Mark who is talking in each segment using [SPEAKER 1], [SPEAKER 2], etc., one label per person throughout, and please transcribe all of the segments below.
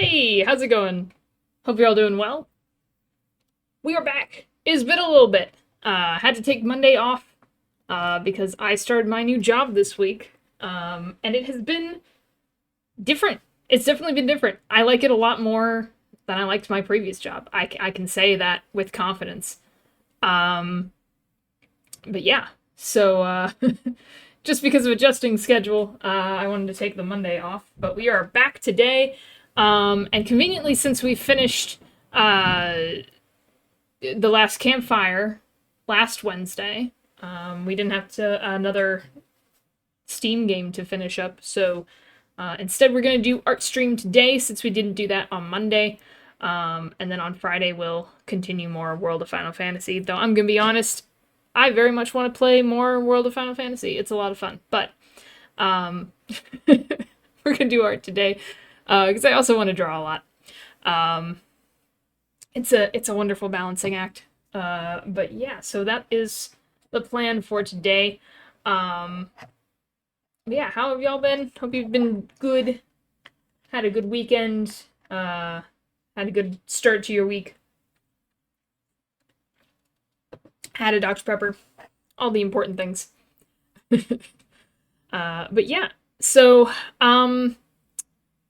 [SPEAKER 1] Hey, how's it going? Hope you're all doing well. We are back. It's been a little bit. Had to take Monday off because I started my new job this week, and it has been different. It's definitely been different. I like it a lot more than I liked my previous job. I can say that with confidence. Um, but yeah, so just because of adjusting schedule, I wanted to take the Monday off. But we are back today, and conveniently, since we finished the last campfire last Wednesday, we didn't have to another Steam game to finish up. So instead, we're going to do Art Stream today since we didn't do that on Monday. And then on Friday, we'll continue more World of Final Fantasy. Though I'm going to be honest, I very much want to play more World of Final Fantasy. It's a lot of fun. But we're going to do art today because I also want to draw a lot. Um, it's a wonderful balancing act. But yeah, so that is the plan for today. Um, yeah, how have y'all been? Hope you've been good. Had a good weekend. Had a good start to your week. Had a Dr. Pepper. All the important things. But yeah, so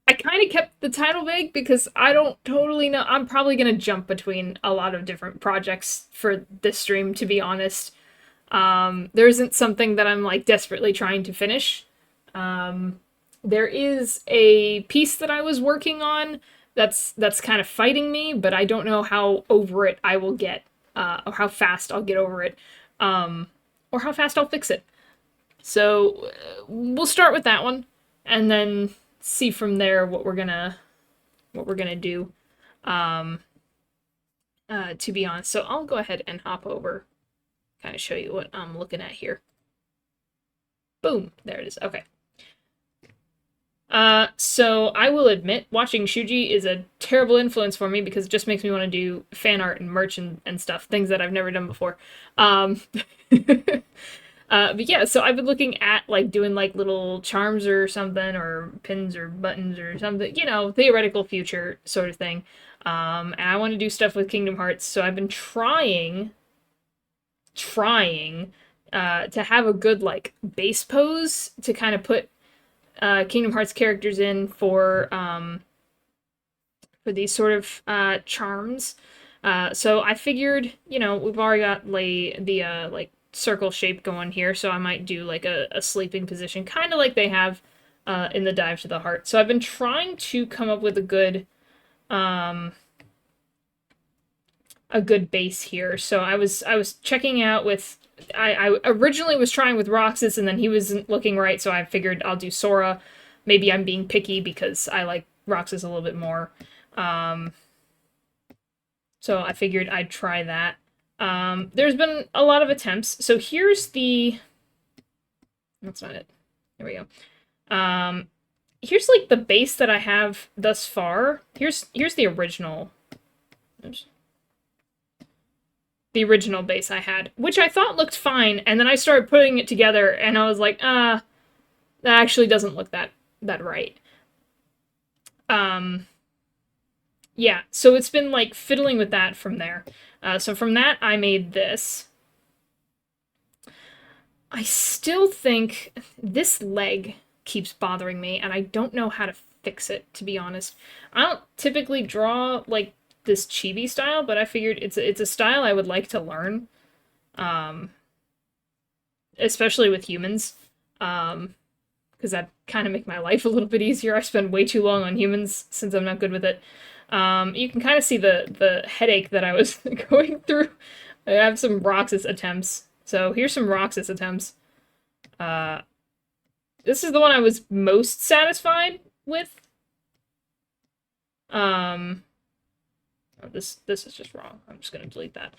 [SPEAKER 1] I kind of kept the title vague because I don't totally know. I'm probably gonna jump between a lot of different projects for this stream, to be honest. There isn't something that I'm like desperately trying to finish. There is a piece that I was working on that's kind of fighting me, but I don't know how over it I will get, or how fast I'll get over it, or how fast I'll fix it. So we'll start with that one, and then see from there what we're gonna do. Um, to be honest, so I'll go ahead and hop over, kind of show you what I'm looking at here. Boom, there it is. Okay. So I will admit, watching Shuji is a terrible influence for me because it just makes me want to do fan art and merch and stuff, things that I've never done before. But yeah, so I've been looking at like doing like little charms or something, or pins or buttons or something, theoretical future sort of thing. And I want to do stuff with Kingdom Hearts, so I've been trying to have a good like base pose to kind of put Kingdom Hearts characters in for these sort of charms. So I figured, we've already got the like circle shape going here, so I might do like a sleeping position, kind of like they have in the Dive to the Heart. So I've been trying to come up with a good base here. So I was checking out with I originally was trying with Roxas, and then he wasn't looking right, so I figured I'll do Sora. Maybe I'm being picky because I like Roxas a little bit more. So I figured I'd try that. There's been a lot of attempts. So here's the... That's not it. There we go. Here's like the base that I have thus far. Here's the original. Oops. The original base I had, which I thought looked fine, and then I started putting it together, and I was like, that actually doesn't look that right. Yeah, so it's been like fiddling with that from there. So from that, I made this. I still think this leg keeps bothering me, and I don't know how to fix it, to be honest. I don't typically draw like this chibi style, but I figured it's a style I would like to learn, especially with humans, because that kind of make my life a little bit easier. I spend way too long on humans since I'm not good with it. You can kind of see the headache that I was going through. I have some Roxas attempts. So here's some Roxas attempts. This is the one I was most satisfied with. This is just wrong. I'm just gonna delete that.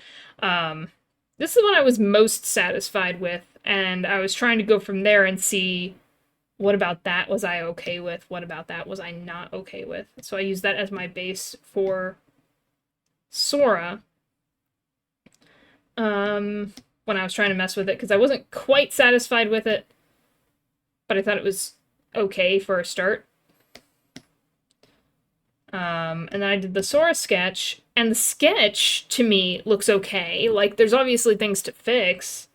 [SPEAKER 1] This is the one I was most satisfied with, and I was trying to go from there and see what about that was I okay with, what about that was I not okay with. So I used that as my base for Sora. When I was trying to mess with it, because I wasn't quite satisfied with it, but I thought it was okay for a start. And then I did the Sora sketch, and the sketch, to me, looks okay. Like, there's obviously things to fix.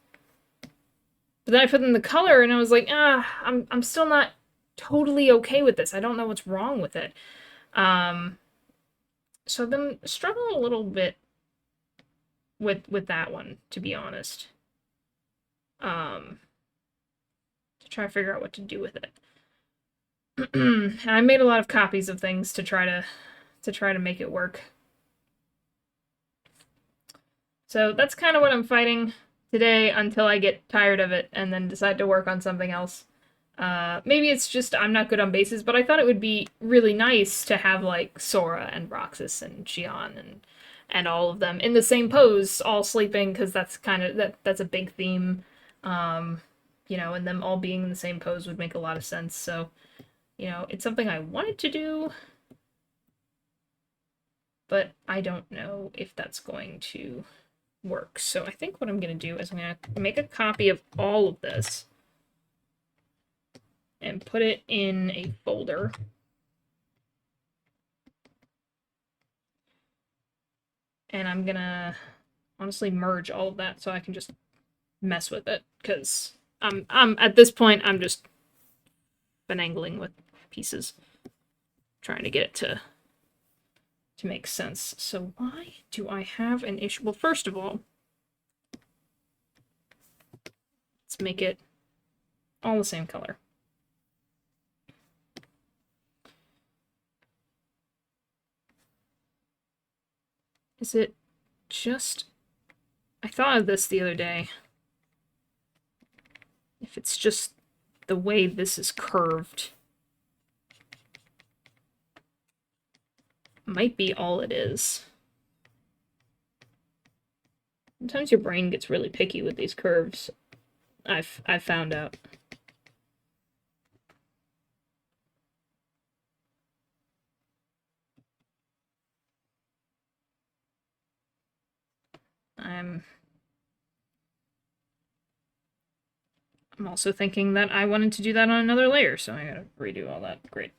[SPEAKER 1] But then I put in the color, and I was like, I'm still not totally okay with this. I don't know what's wrong with it. So I've been struggling a little bit with that one, to be honest. To try to figure out what to do with it. And I made a lot of copies of things to try to make it work. So that's kind of what I'm fighting today until I get tired of it and then decide to work on something else. Maybe it's just I'm not good on bases, but I thought it would be really nice to have like Sora and Roxas and Xion and all of them in the same pose, all sleeping, because that's kind of that's a big theme. And them all being in the same pose would make a lot of sense. So, it's something I wanted to do, but I don't know if that's going to work. So I think what I'm going to do is I'm going to make a copy of all of this and put it in a folder. And I'm going to honestly merge all of that so I can just mess with it, because I'm at this point I'm just finagling with pieces, trying to get it to make sense. So why do I have an issue? Well, first of all, let's make it all the same color. Is it just... I thought of this the other day. If it's just the way this is curved, might be all it is. Sometimes your brain gets really picky with these curves. I've found out. I'm also thinking that I wanted to do that on another layer, so I gotta redo all that. Great.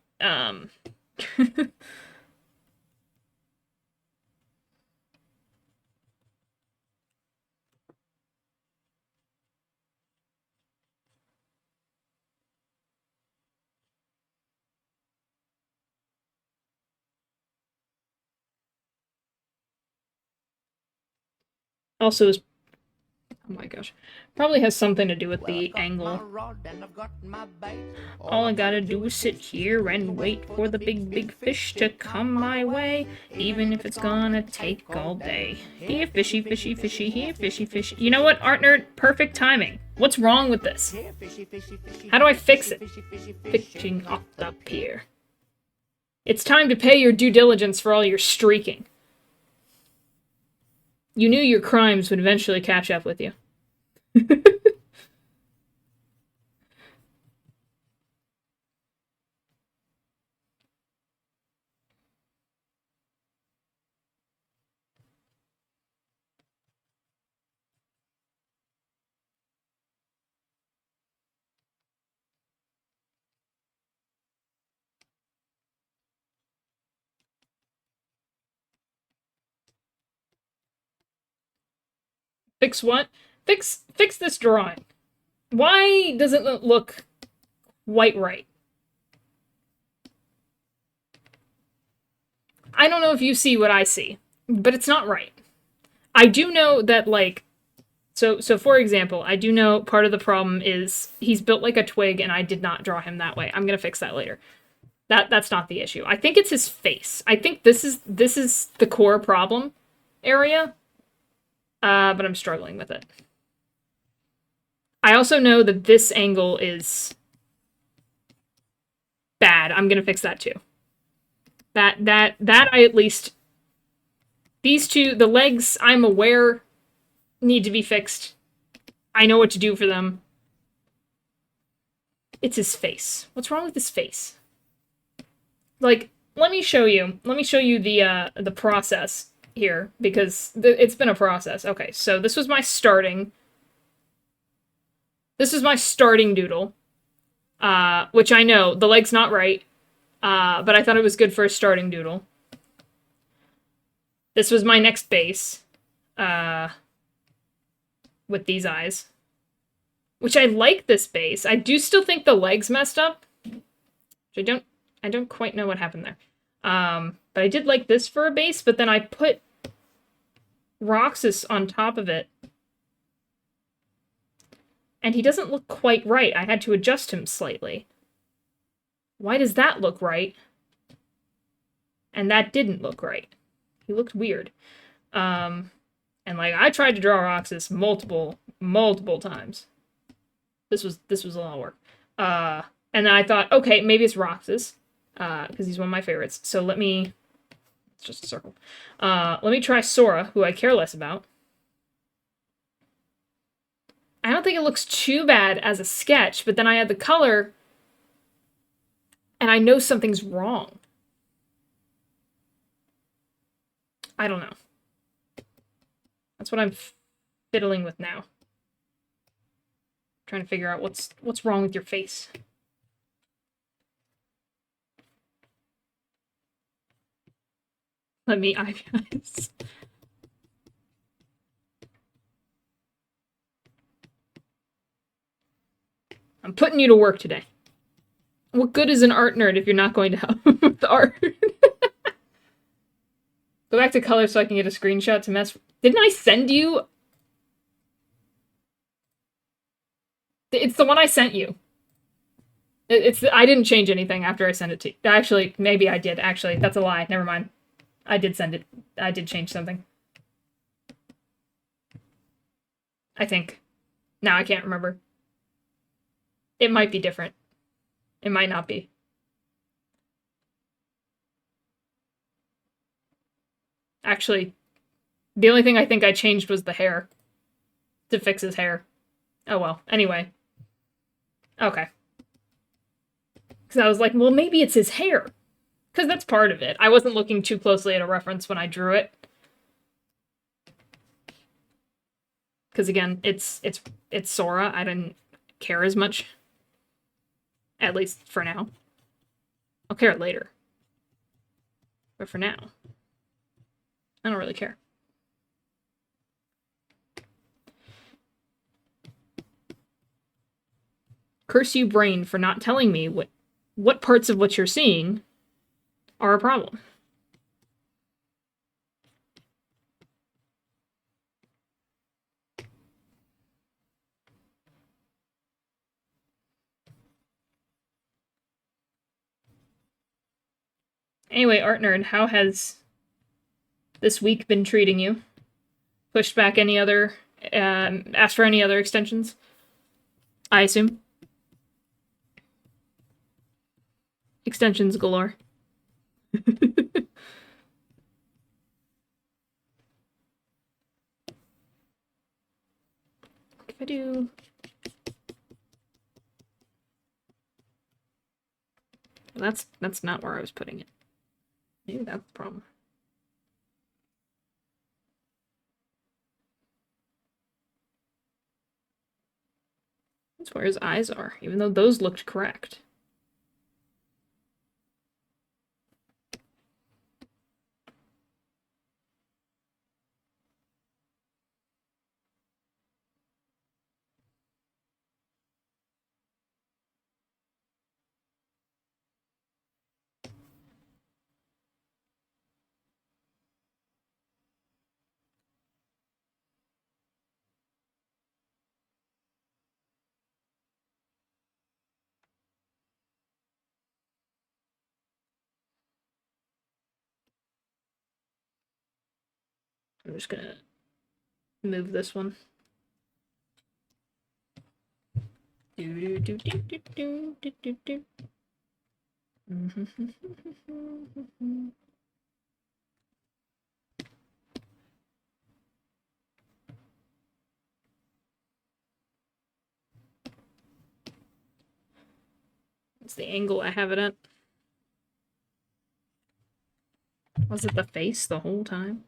[SPEAKER 1] Also is... Oh my gosh. Probably has something to do with the angle. All I gotta do is sit here and wait for the big fish to come my way, even if it's gonna take all day. Here, fishy, fishy, fishy, here, fishy, fishy. You know what, Art Nerd? Perfect timing. What's wrong with this? How do I fix it? Fixing up the pier. It's time to pay your due diligence for all your streaking. You knew your crimes would eventually catch up with you. Fix what? Fix this drawing. Why does it look quite right? I don't know if you see what I see, but it's not right. I do know that, like, so for example, I do know part of the problem is he's built like a twig and I did not draw him that way. I'm gonna fix that later. That's not the issue. I think it's his face. I think this is the core problem area. But I'm struggling with it. I also know that this angle is bad. I'm gonna fix that too. That I at least... These two, the legs, I'm aware, need to be fixed. I know what to do for them. It's his face. What's wrong with his face? Like, let me show you. Let me show you the process here, because it's been a process. Okay, so this was my starting. This is my starting doodle, which I know, the leg's not right, but I thought it was good for a starting doodle. This was my next base. Uh, with these eyes. Which I like this base. I do still think the legs messed up. I don't quite know what happened there. But I did like this for a base, but then I put Roxas on top of it. And he doesn't look quite right. I had to adjust him slightly. Why does that look right? And that didn't look right. He looked weird. And like I tried to draw Roxas multiple times. This was a lot of work. And then I thought, okay, maybe it's Roxas, because he's one of my favorites. So it's just a circle. Let me try Sora, who I care less about. I don't think it looks too bad as a sketch, but then I add the color, and I know something's wrong. I don't know. That's what I'm fiddling with now. Trying to figure out what's wrong with your face. Let me eye eyes. I'm putting you to work today. What good is an art nerd if you're not going to help with the art? Go back to color so I can get a screenshot to mess. Didn't I send you? It's the one I sent you. I didn't change anything after I sent it to you. Actually, maybe I did. Actually, that's a lie. Never mind. I did send it. I did change something. I think. Now I can't remember. It might be different. It might not be. Actually, the only thing I think I changed was the hair. To fix his hair. Oh well. Anyway. Okay. Because I was like, well, maybe it's his hair. Because that's part of it. I wasn't looking too closely at a reference when I drew it. Because again, it's Sora. I didn't care as much. At least for now. I'll care later. But for now, I don't really care. Curse you, brain, for not telling me what parts of what you're seeing are a problem. Anyway, Art Nerd, how has this week been treating you? Pushed back any other, asked for any other extensions? I assume. Extensions galore. If I do... That's not where I was putting it. Maybe that's the problem. That's where his eyes are, even though those looked correct. I'm just gonna move this one. Do do do do do do do do. It's the angle I have it at. Was it the face the whole time?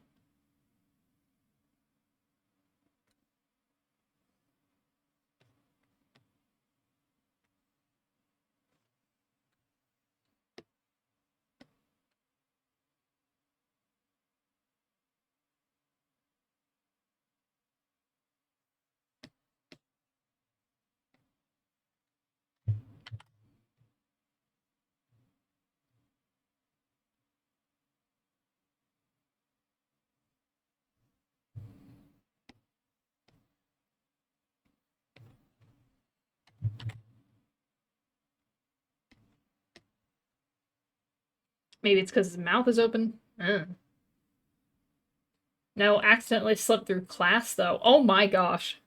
[SPEAKER 1] Maybe it's because his mouth is open. No, accidentally slept through class, though. Oh my gosh.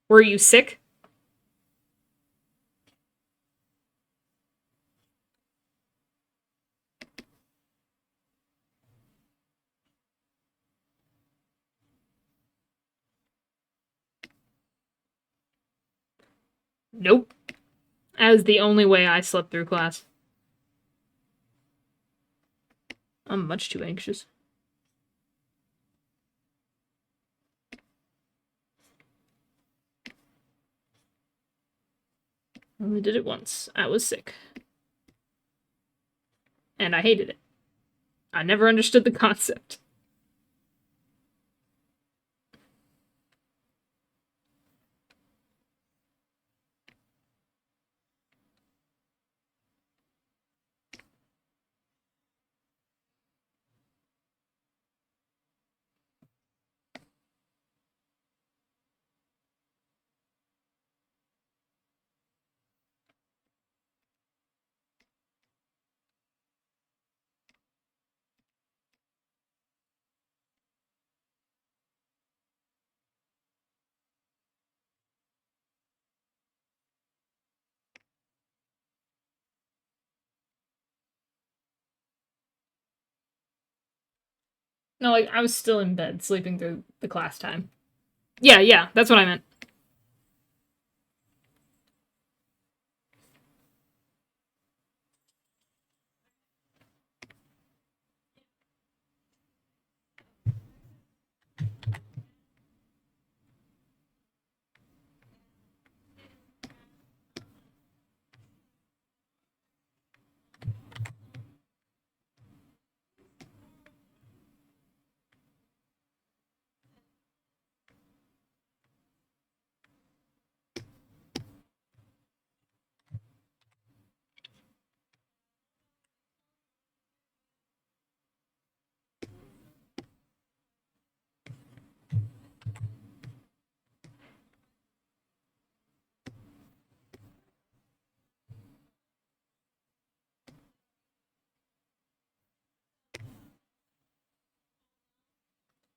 [SPEAKER 1] Were you sick? Nope. That was the only way I slept through class. I'm much too anxious. Only did it once. I was sick. And I hated it. I never understood the concept. No, like, I was still in bed, sleeping through the class time. Yeah, yeah, that's what I meant.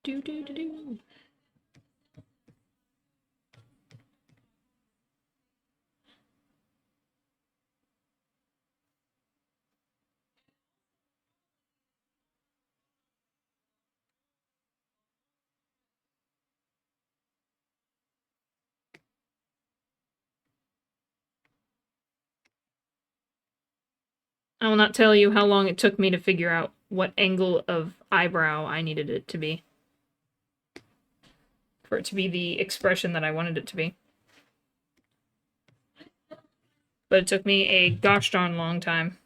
[SPEAKER 1] Do do do do. I will not tell you how long it took me to figure out what angle of eyebrow I needed it to be. For it to be the expression that I wanted it to be. But it took me a gosh darn long time.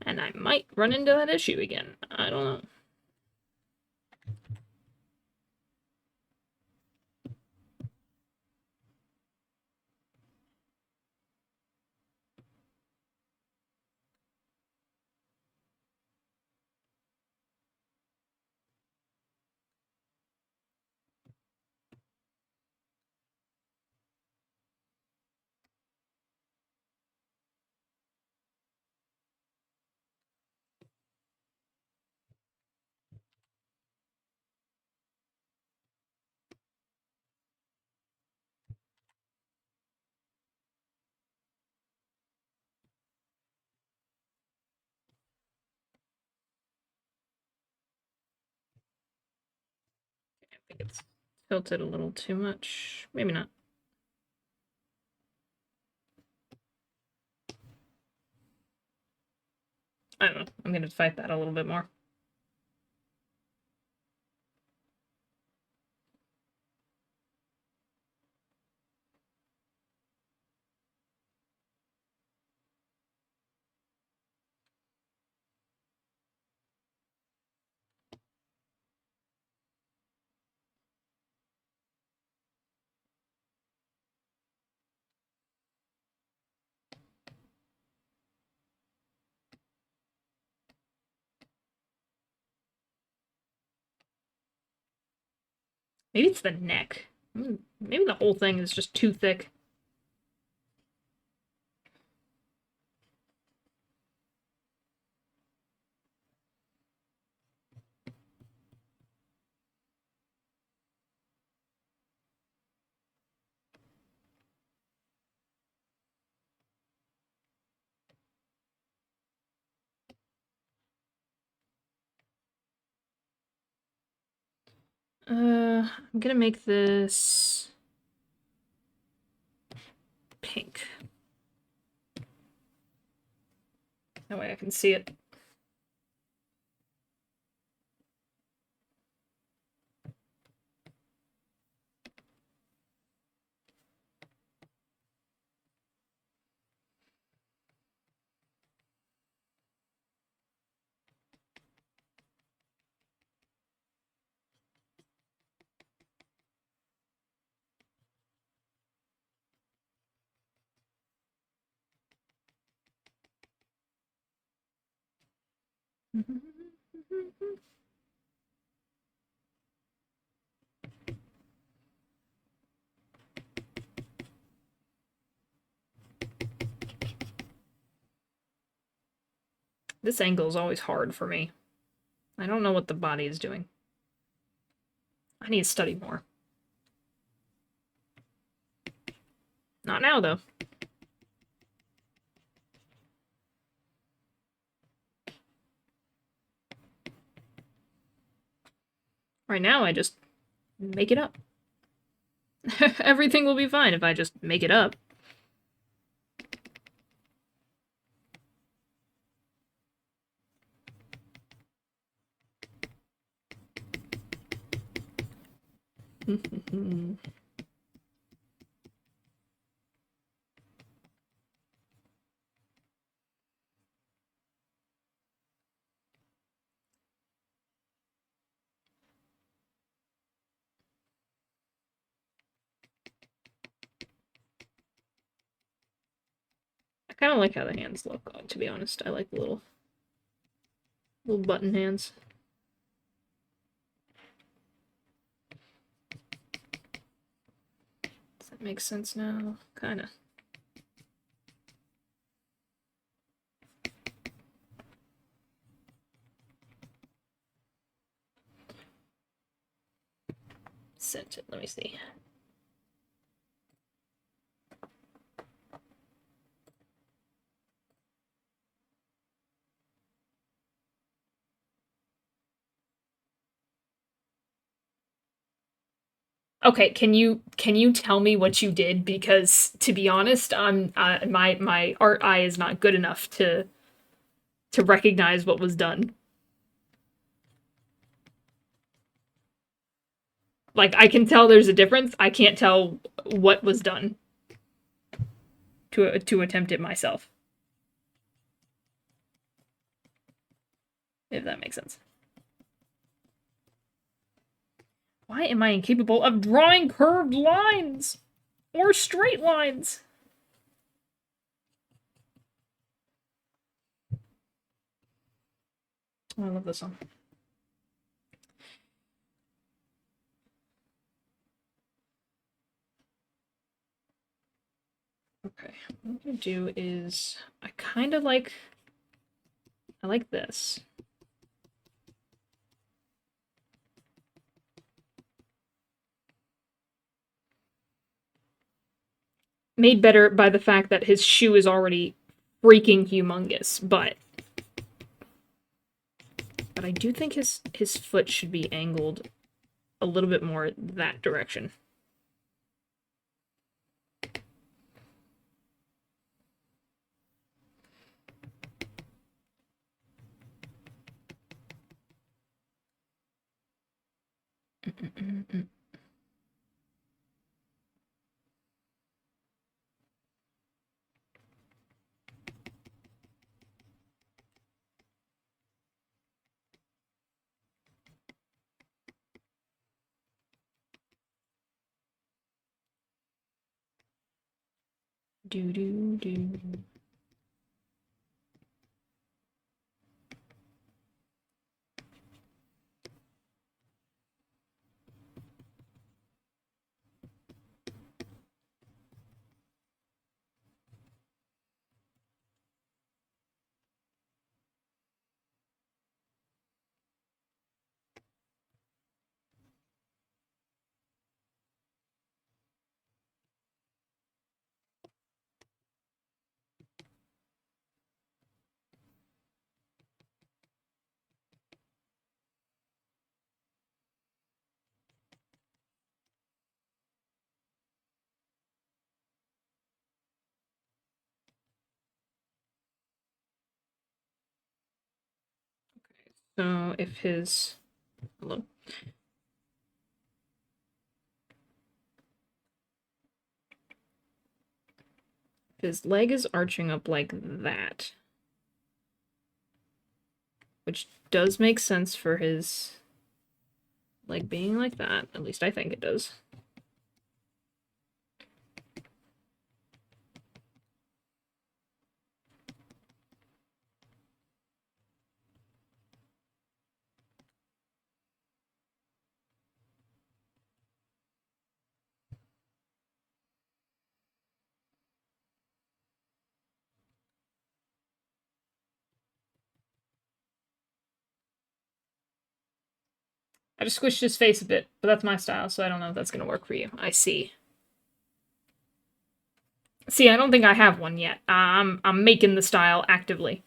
[SPEAKER 1] And I might run into that issue again. I don't know. I think it's tilted a little too much. Maybe not. I don't know. I'm gonna fight that a little bit more. Maybe it's the neck. Maybe the whole thing is just too thick. I'm gonna make this pink. That way I can see it. This angle is always hard for me. I don't know what the body is doing. I need to study more. Not now, though. Right now, I just make it up. Everything will be fine if I just make it up. I kind of like how the hands look, to be honest. I like the little button hands. Does that make sense now? Kinda. Sent it. Let me see. Okay, can you tell me what you did? Because to be honest, my art eye is not good enough to recognize what was done. Like I can tell there's a difference. I can't tell what was done to attempt it myself. If that makes sense. Why am I incapable of drawing curved lines or straight lines? Oh, I love this song. Okay, what I'm gonna do is I kind of like this. Made better by the fact that his shoe is already freaking humongous, but I do think his foot should be angled a little bit more that direction. Do do do. So if his hello, if his leg is arching up like that, which does make sense for his leg being like that. At least I think it does. I just squished his face a bit, but that's my style, so I don't know if that's gonna work for you. I see. See, I don't think I have one yet. I'm making the style actively.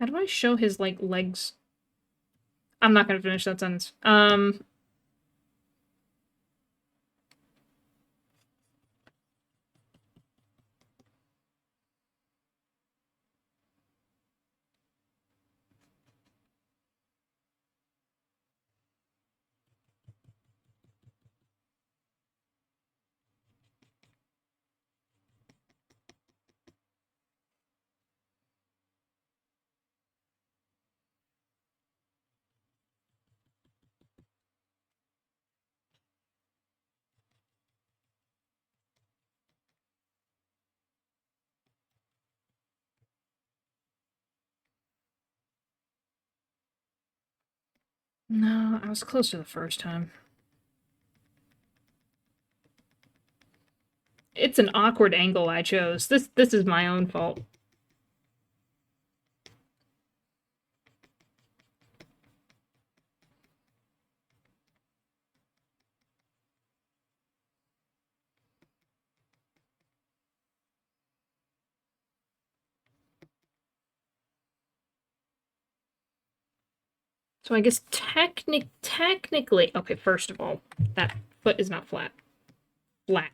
[SPEAKER 1] How do I show his like legs? I'm not gonna finish that sentence. No, I was closer the first time. It's an awkward angle I chose. This is my own fault. So I guess technically, okay, first of all, that foot is not flat. Flat.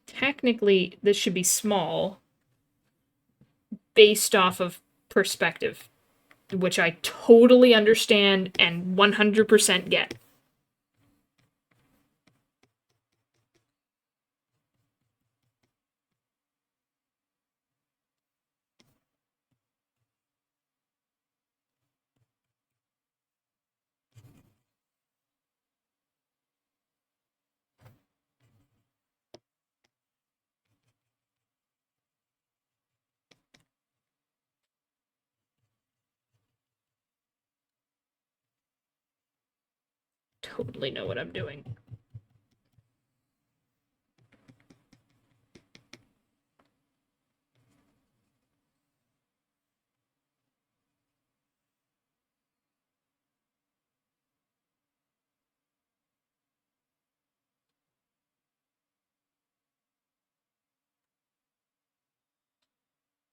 [SPEAKER 1] Technically, this should be small based off of perspective, which I totally understand and 100% get. Totally know what I'm doing.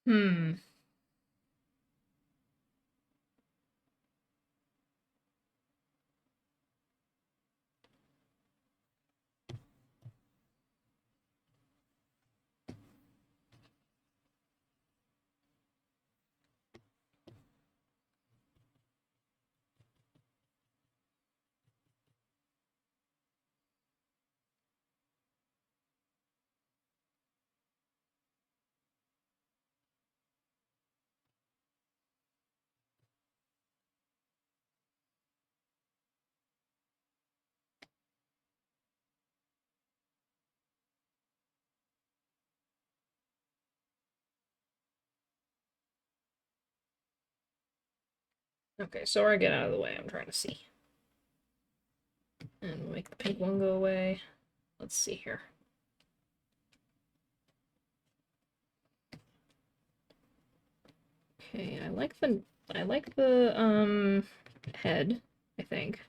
[SPEAKER 1] Hmm. Okay, Sora, get out of the way. I'm trying to see. And we'll make the pink one go away. Let's see here. Okay, I like the head, I think.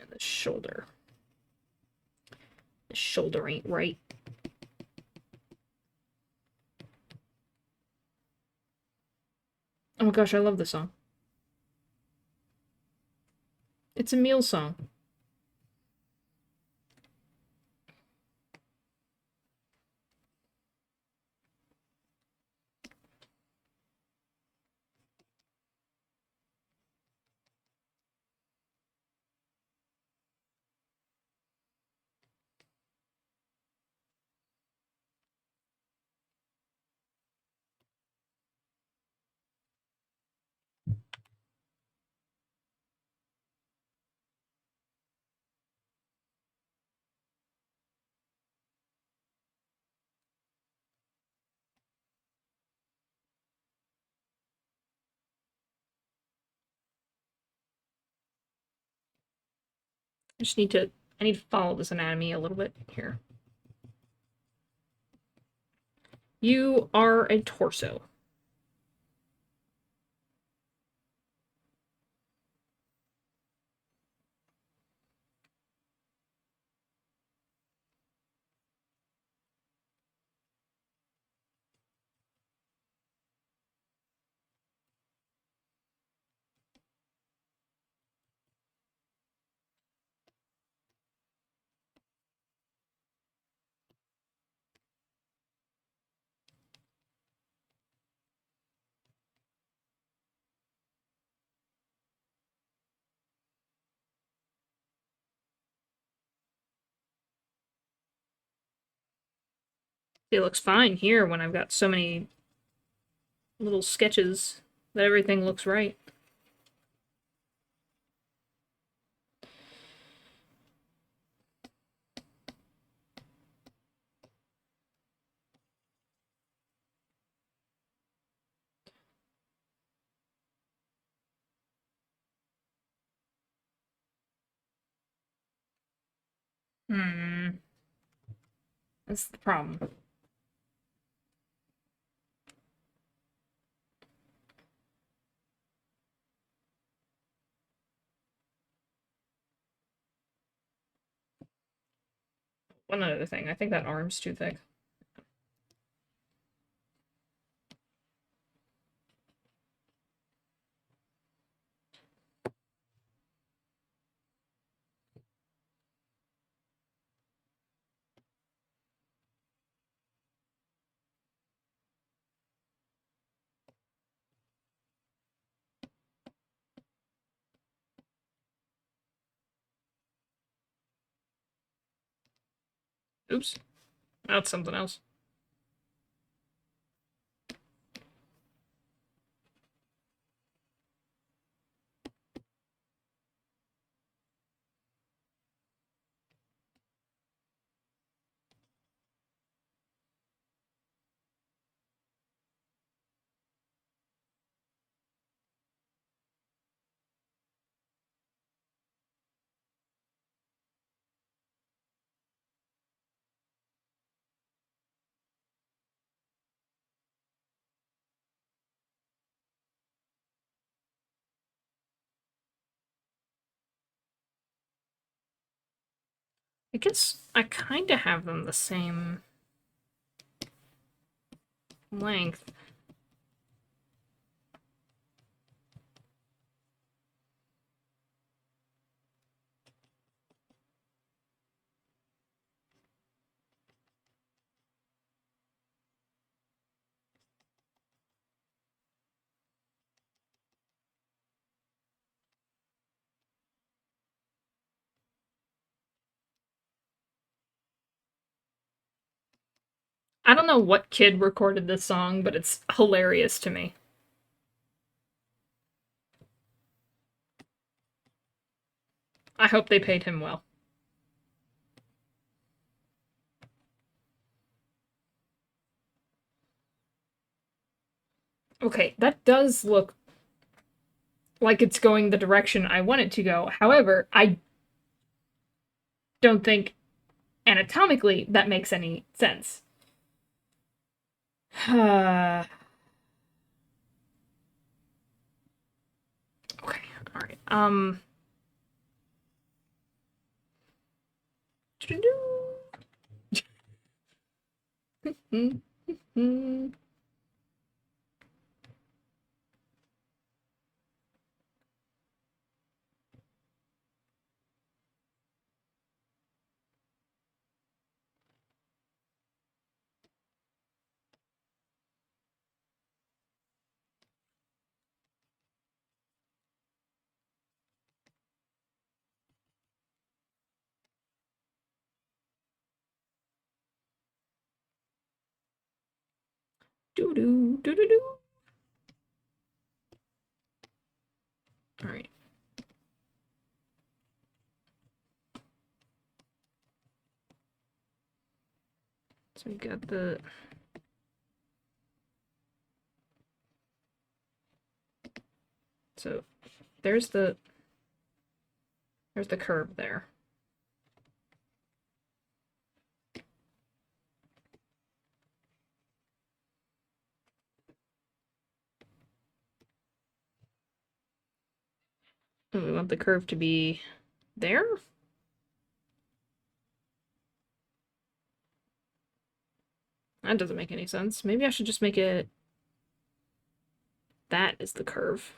[SPEAKER 1] the shoulder. The shoulder ain't right. Oh my gosh, I love this song. It's a meal song. I need to follow this anatomy a little bit here. You are a torso. It looks fine here when I've got so many little sketches that everything looks right. That's the problem. One other thing, I think that arm's too thick. Oops. That's something else. I guess I kind of have them the same length. I don't know what kid recorded this song, but it's hilarious to me. I hope they paid him well. Okay, that does look like it's going the direction I want it to go. However, I don't think anatomically that makes any sense. Okay, all right. Mm-hmm. Doo doo doo doo doo. All right. So we got the. So there's the curve there. And we want the curve to be there? That doesn't make any sense. Maybe I should just make it. That is the curve.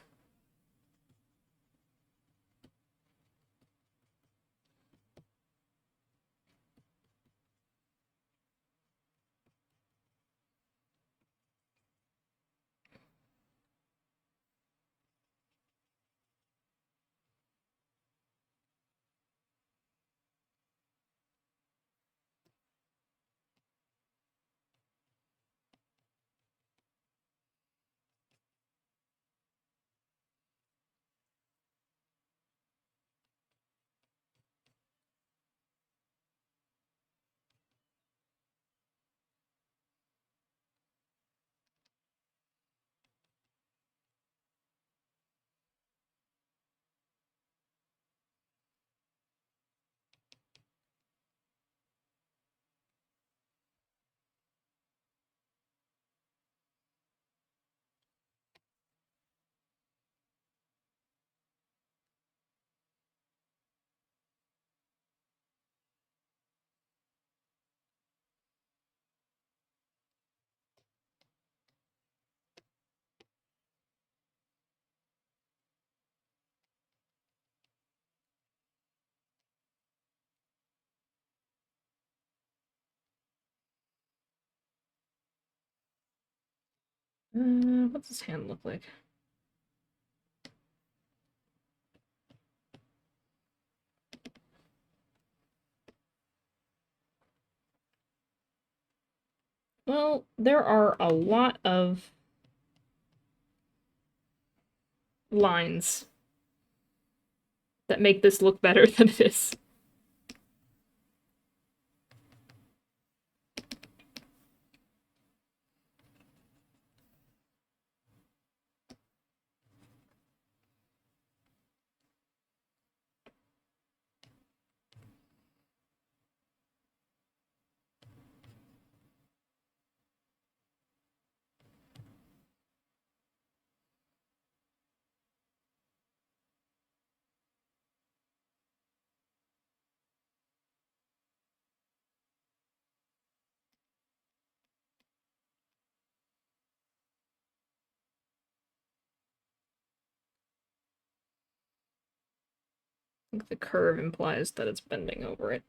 [SPEAKER 1] What's his hand look like? Well, there are a lot of lines that make this look better than it is. I think the curve implies that it's bending over it.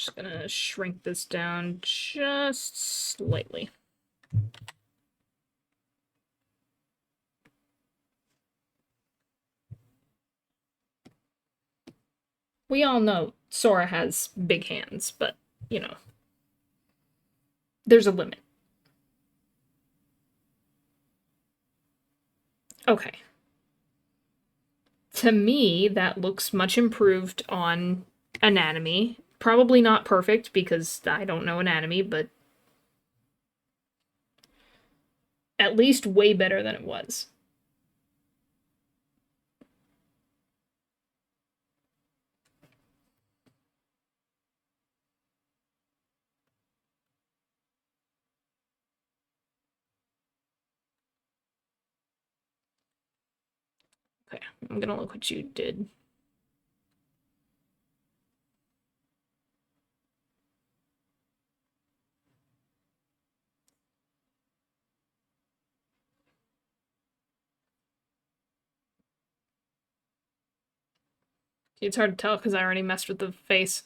[SPEAKER 1] Just gonna shrink this down just slightly. We all know Sora has big hands, but, you know, there's a limit. Okay. To me, that looks much improved on anatomy. Probably not perfect because I don't know anatomy, but at least way better than it was. Okay, I'm gonna look what you did. It's hard to tell because I already messed with the face.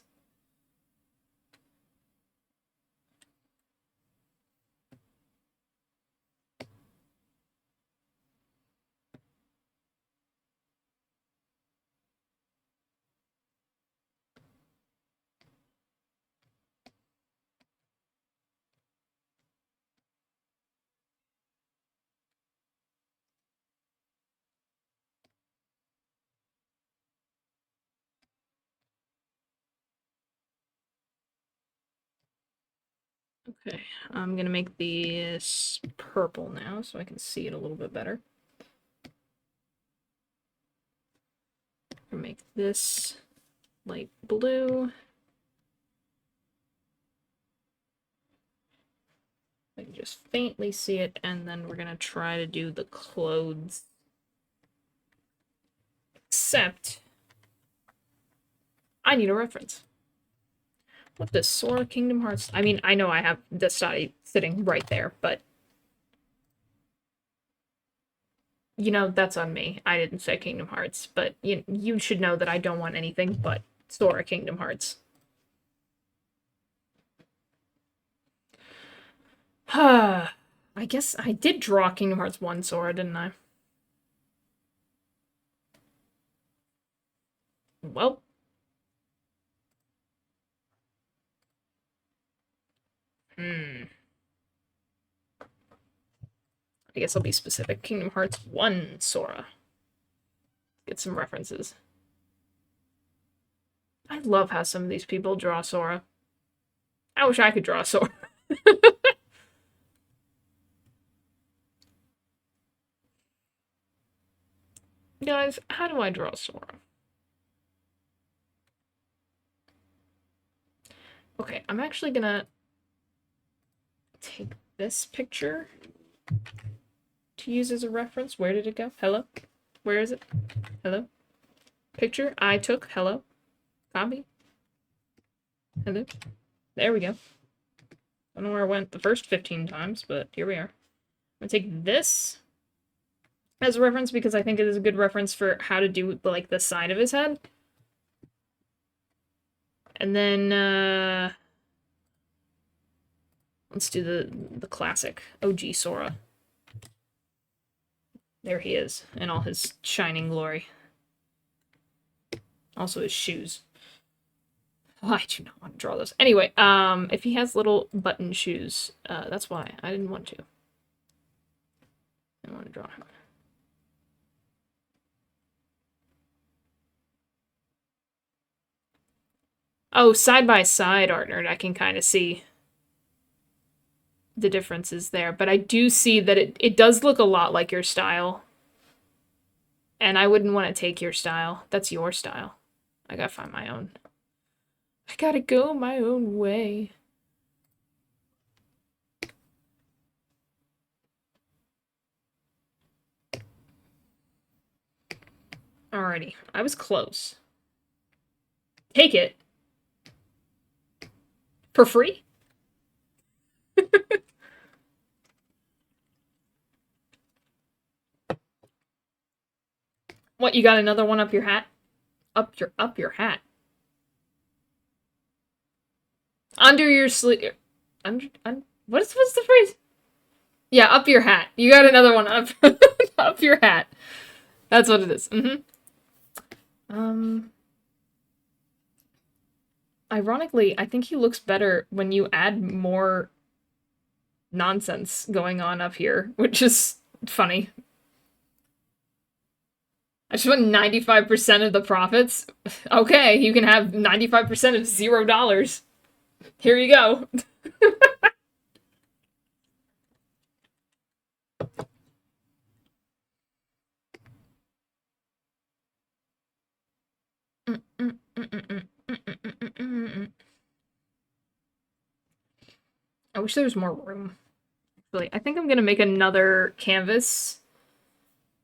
[SPEAKER 1] Okay, I'm gonna make this purple now so I can see it a little bit better. Make this light blue. I can just faintly see it, and then we're gonna try to do the clothes. Except, I need a reference. What does Sora Kingdom Hearts? I mean, I know I have the study sitting right there, but you know, that's on me. I didn't say Kingdom Hearts, but you should know that I don't want anything but Sora Kingdom Hearts. I guess I did draw Kingdom Hearts 1 Sora, didn't I? Well. I guess I'll be specific. Kingdom Hearts 1 Sora. Get some references. I love how some of these people draw Sora. I wish I could draw Sora. Guys, how do I draw Sora? Okay, I'm actually gonna take this picture to use as a reference. Where did it go? Hello? Where is it? Hello? Picture I took. Hello? Copy. Hello? There we go. I don't know where it went the first 15 times, but here we are. I'm gonna take this as a reference because I think it is a good reference for how to do, like, the side of his head. And then, let's do the classic OG Sora. There he is, in all his shining glory. Also his shoes. Oh, I do not want to draw those. Anyway, if he has little button shoes, that's why. I didn't want to. I want to draw him. Oh, side by side, Art Nerd, I can kind of see the differences there. But I do see that it does look a lot like your style. And I wouldn't want to take your style. That's your style. I gotta find my own. I gotta go my own way. Alrighty, I was close. Take it. For free? What, you got another one up your hat? Up your hat. Under your sleeve. What's the phrase? Yeah, up your hat. You got another one up up your hat. That's what it is. Um Ironically, I think he looks better when you add more nonsense going on up here, which is funny. I just want 95% of the profits. Okay, you can have 95% of $0. Here you go. I wish there was more room. Really, I think I'm gonna make another canvas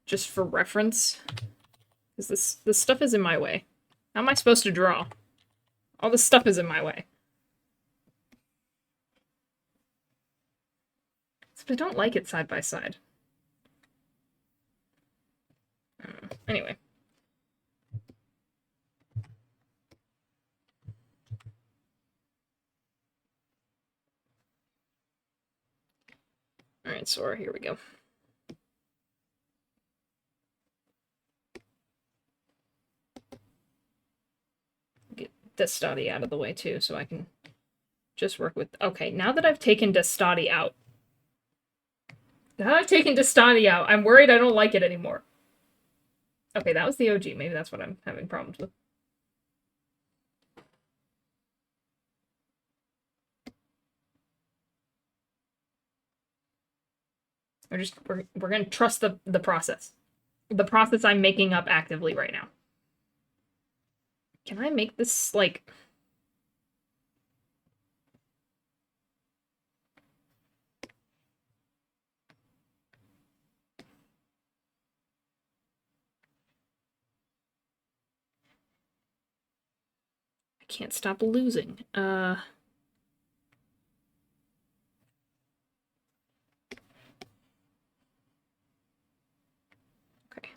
[SPEAKER 1] just for reference. Because this stuff is in my way. How am I supposed to draw? All this stuff is in my way. But I don't like it side by side. Anyway. Alright, Sora, here we go. Get Destati out of the way too, so I can just work with... Okay, now that I've taken Destati out... I'm worried I don't like it anymore. Okay, that was the OG. Maybe that's what I'm having problems with. We're gonna trust the process. The process I'm making up actively right now. Can I make this, like... I can't stop losing. Okay,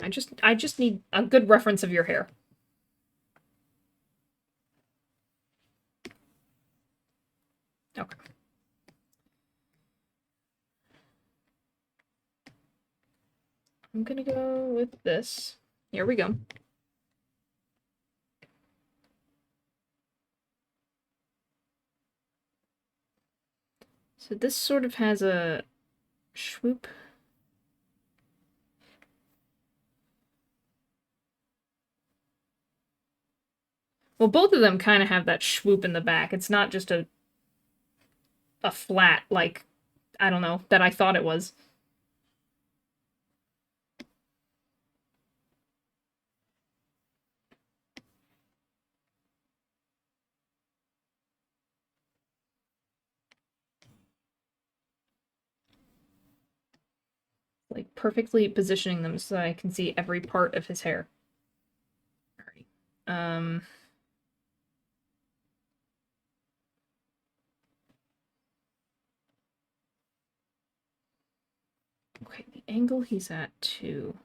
[SPEAKER 1] I just need a good reference of your hair. Okay. I'm gonna go with this. Here we go. So this sort of has a swoop. Well, both of them kind of have that swoop in the back. It's not just a flat, like, I don't know, that I thought it was. Like, perfectly positioning them so I can see every part of his hair. Alright. Okay, the angle he's at, too,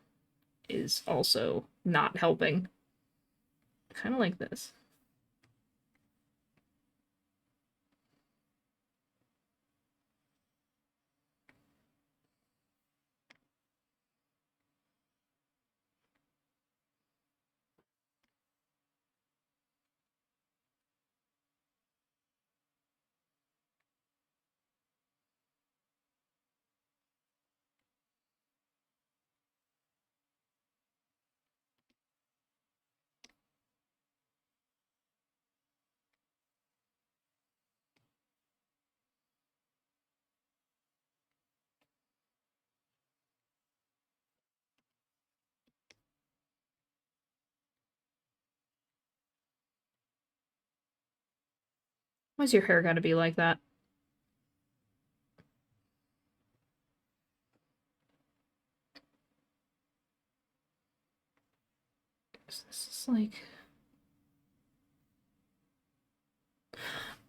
[SPEAKER 1] is also not helping. Kind of like this. Why's your hair gotta be like that? This is like...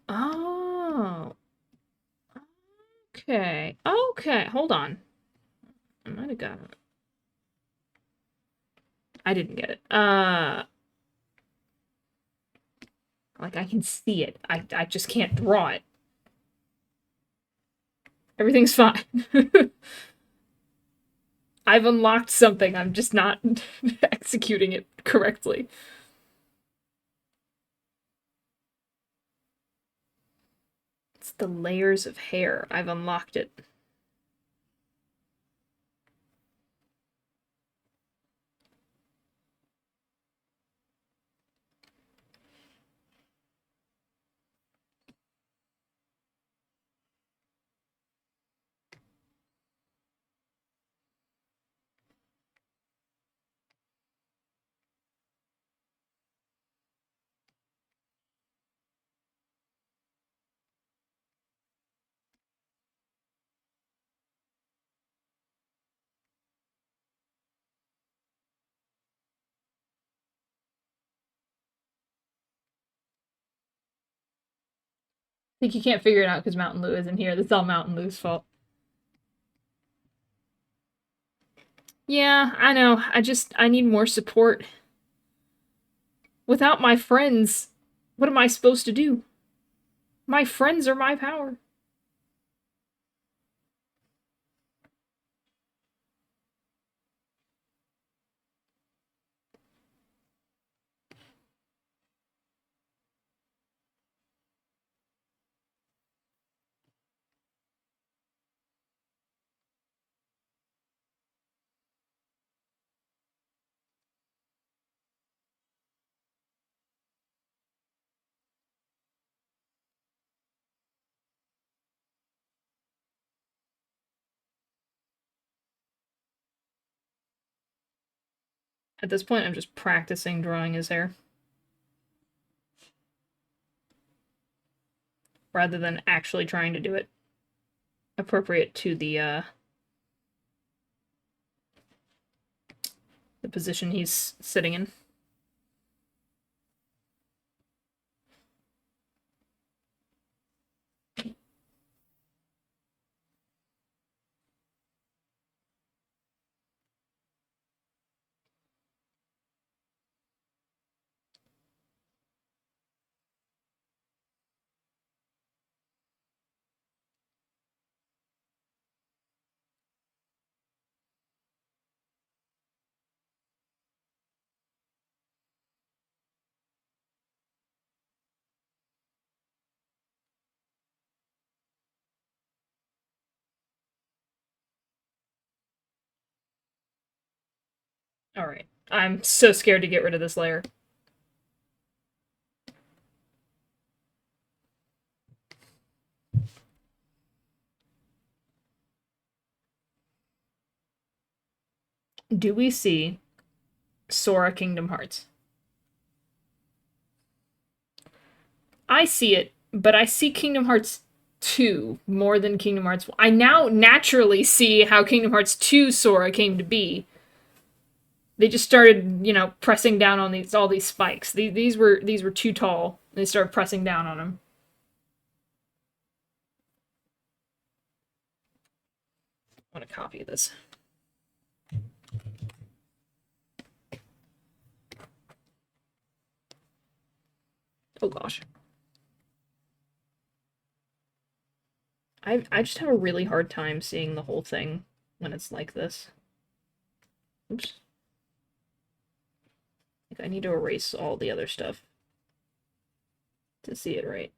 [SPEAKER 1] Oh. Okay. Okay, hold on. I might have got it. I didn't get it. Like, I can see it. I just can't draw it. Everything's fine. I've unlocked something, I'm just not executing it correctly. It's the layers of hair. I've unlocked it. I think you can't figure it out because Mountain Lou isn't here. That's all Mountain Lou's fault. Yeah, I know. I need more support. Without my friends, what am I supposed to do? My friends are my power. At this point, I'm just practicing drawing his hair. Rather than actually trying to do it appropriate to the position he's sitting in. Alright. I'm so scared to get rid of this layer. Do we see Sora Kingdom Hearts? I see it, but I see Kingdom Hearts 2 more than Kingdom Hearts 1. I now naturally see how Kingdom Hearts 2 Sora came to be. They just started, pressing down on all these spikes. These were too tall. They started pressing down on them. I want to copy this. Oh gosh. I just have a really hard time seeing the whole thing when it's like this. Oops. I need to erase all the other stuff to see it right.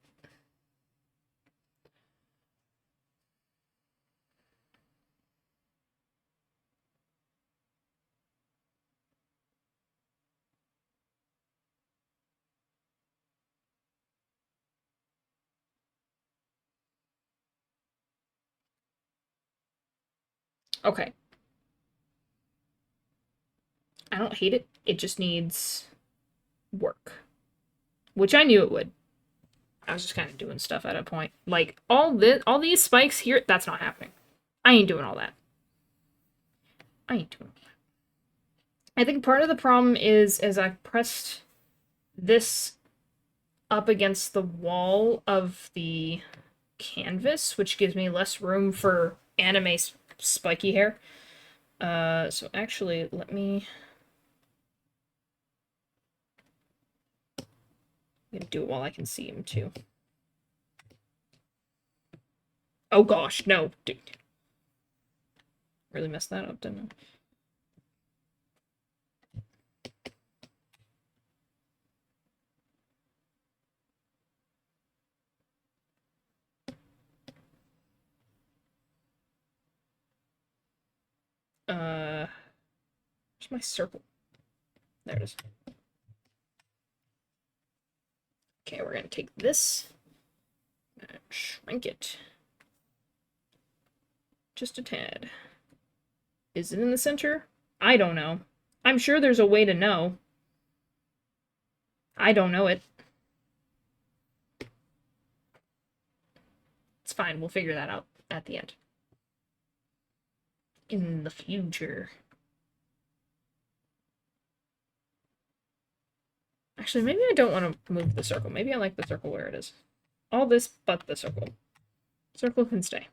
[SPEAKER 1] Okay. I don't hate it. It just needs work. Which I knew it would. I was just kind of doing stuff at a point. Like, all these spikes here, that's not happening. I ain't doing all that. I ain't doing all that. I think part of the problem is, as I pressed this up against the wall of the canvas, which gives me less room for anime spiky hair. So actually, let me I'm gonna do it while I can see him too. Oh gosh, no, dude. Really messed that up, didn't I? Where's my circle? There it is. Okay, we're gonna take this and shrink it. Just a tad. Is it in the center? I don't know. I'm sure there's a way to know. I don't know it. It's fine, we'll figure that out at the end. In the future. Actually, maybe I don't want to move the circle. Maybe I like the circle where it is. All this but the circle. Circle can stay.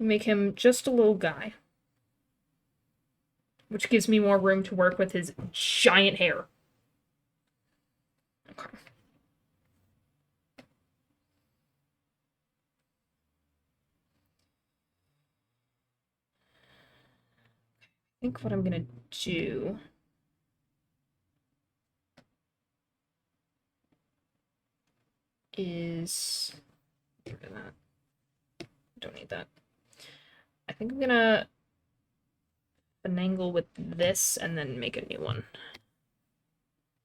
[SPEAKER 1] Make him just a little guy. Which gives me more room to work with his giant hair. Okay. I think what I'm gonna do is get rid of that. Don't need that. I think I'm gonna finagle with this and then make a new one.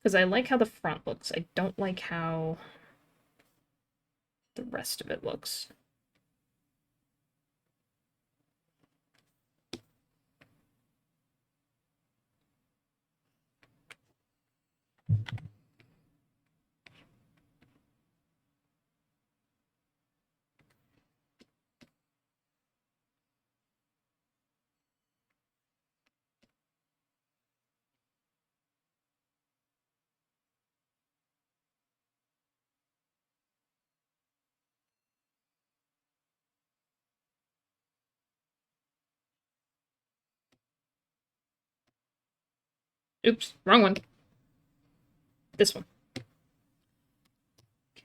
[SPEAKER 1] Because I like how the front looks. I don't like how the rest of it looks. Oops, wrong one. This one.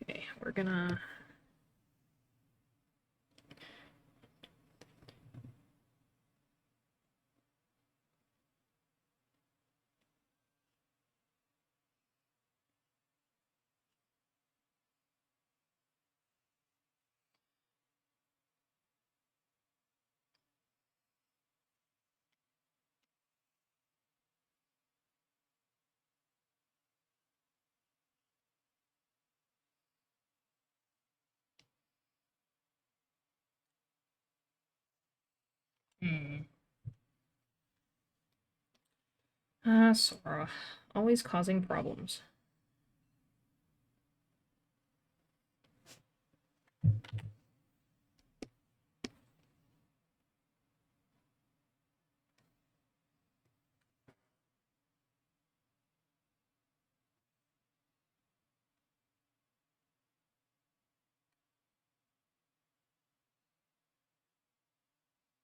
[SPEAKER 1] Okay, we're gonna... Sora. Always causing problems.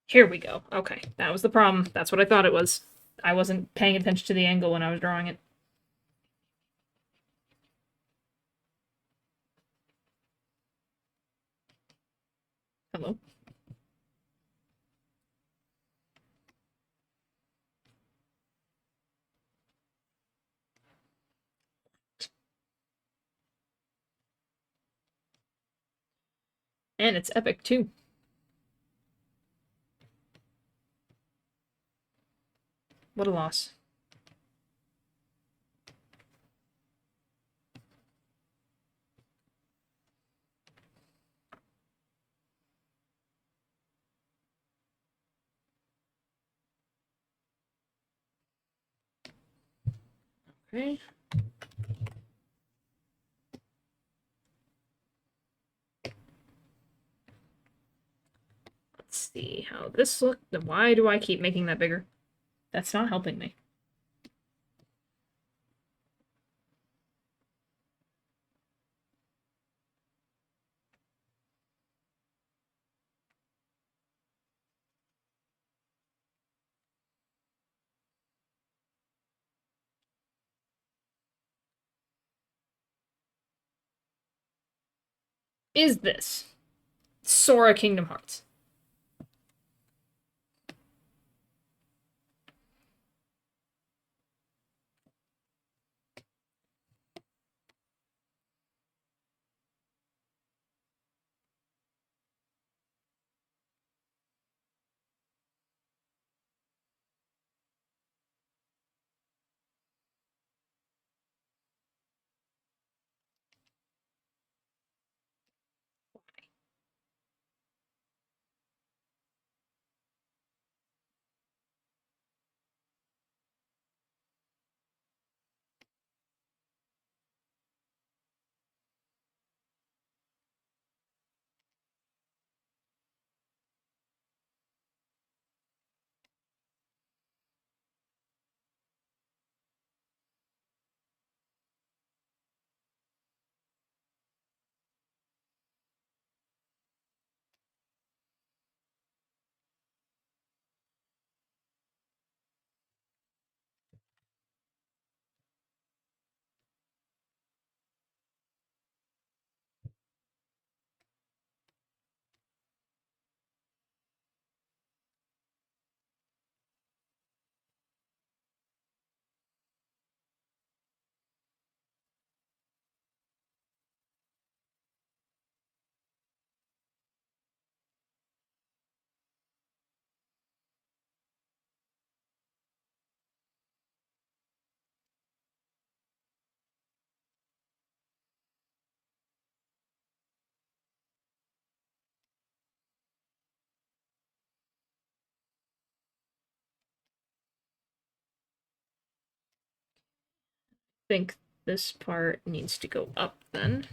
[SPEAKER 1] Here we go. Okay, that was the problem. That's what I thought it was. I wasn't paying attention to the angle when I was drawing it. Hello? And it's epic, too. What a loss. Okay. Let's see how this looks. Why do I keep making that bigger? That's not helping me. Is this Sora Kingdom Hearts? I think this part needs to go up then.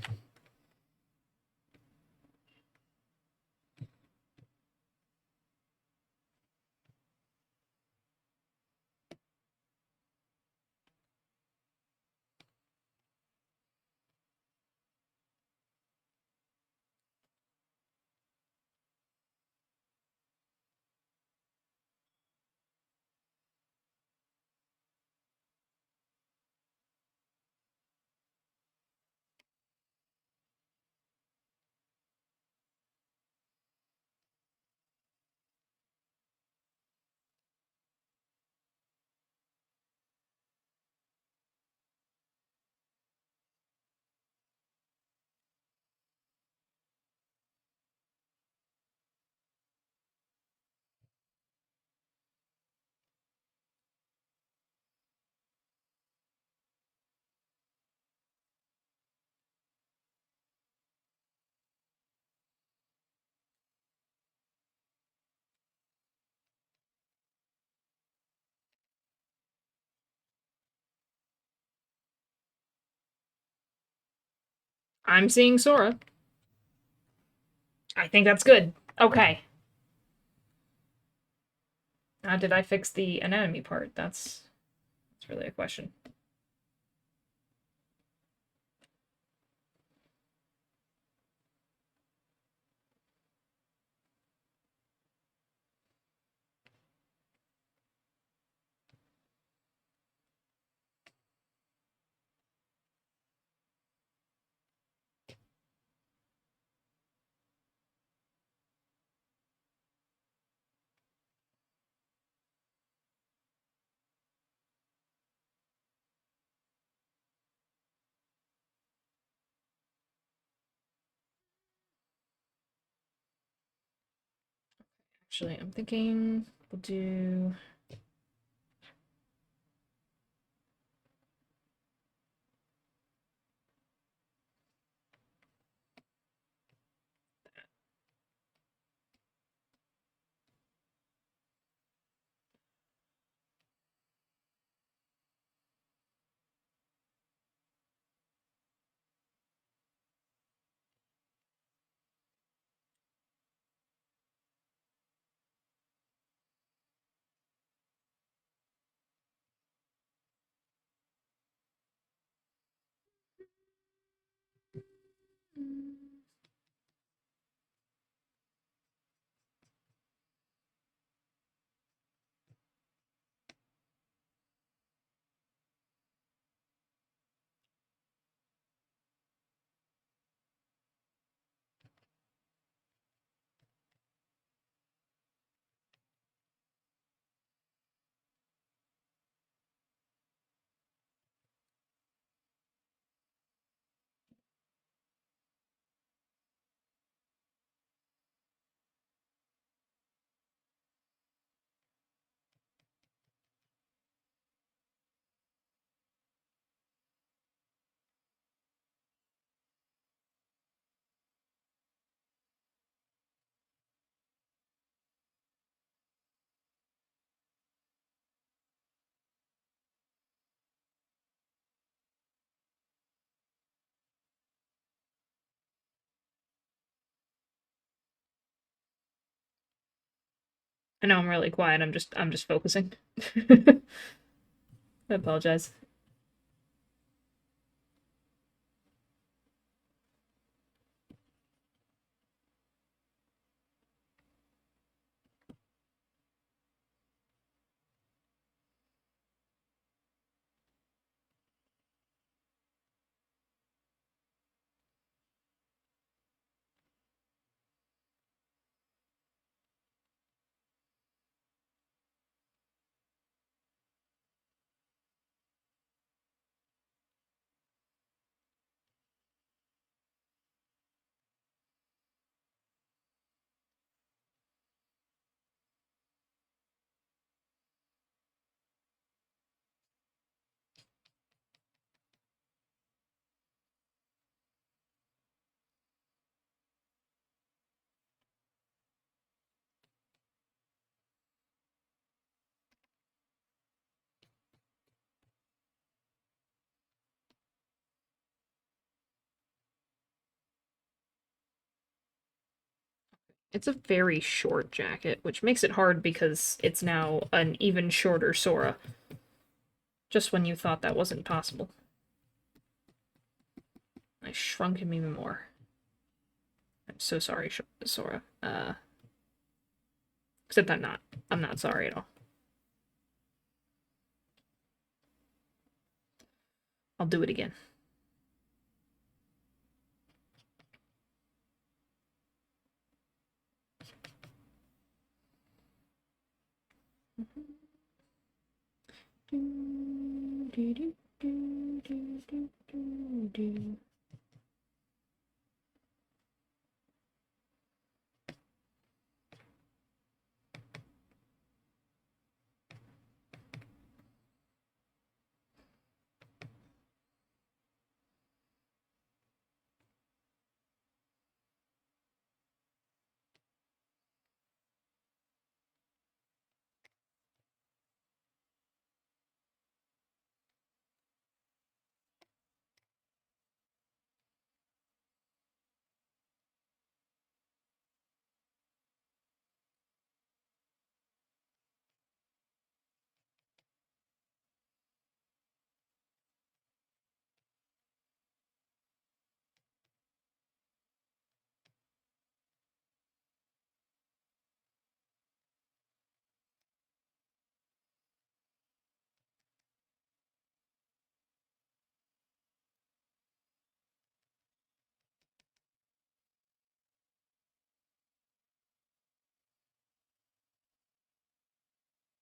[SPEAKER 1] I'm seeing Sora. I think that's good. Okay. Now, did I fix the anatomy part? That's really a question. Actually, I'm thinking we'll do. I know I'm really quiet. I'm just focusing. I apologize. It's a very short jacket, which makes it hard because it's now an even shorter Sora. Just when you thought that wasn't possible. I shrunk him even more. I'm so sorry, Sora. Except I'm not. I'm not sorry at all. I'll do it again.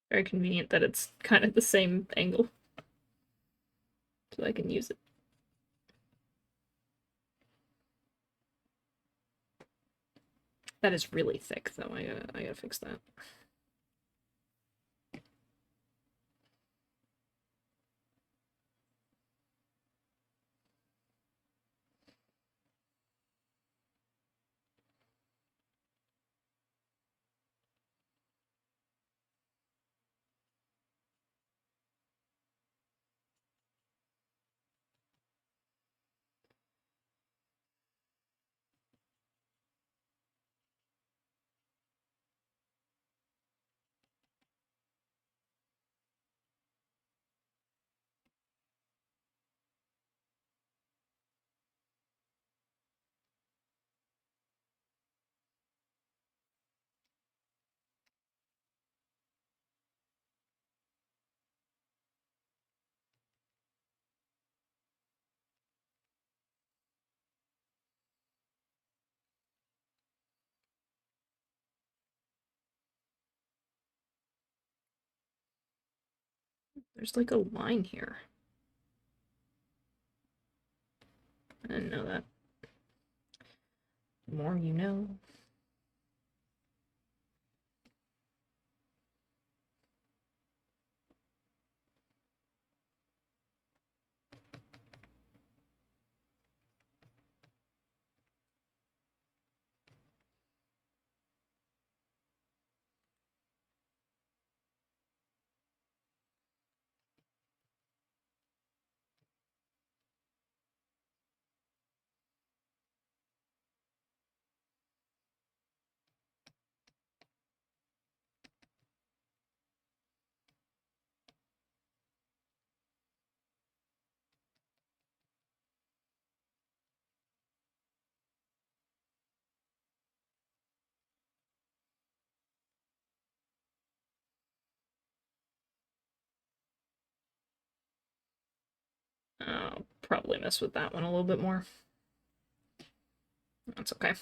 [SPEAKER 1] Very convenient that it's kind of the same angle, so I can use it. That is really thick, though. I gotta fix that. There's like a line here. I didn't know that. The more you know. Probably mess with that one a little bit more. That's okay.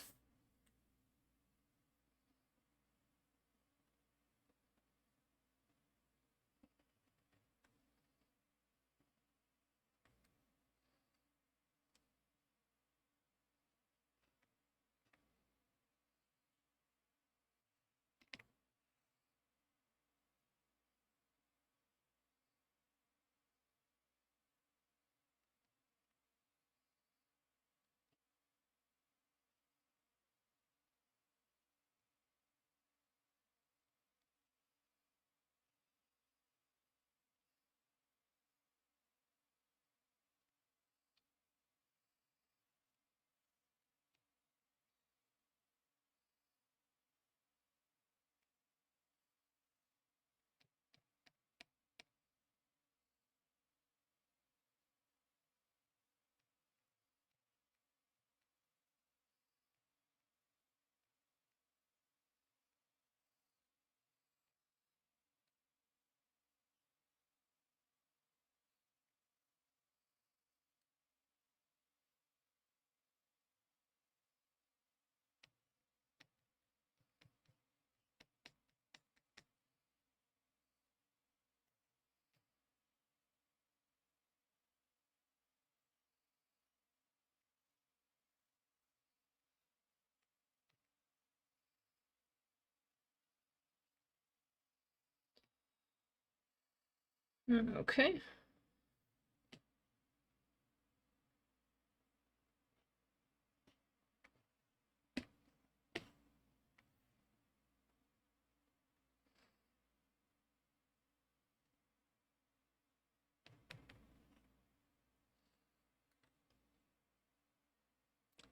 [SPEAKER 1] Okay.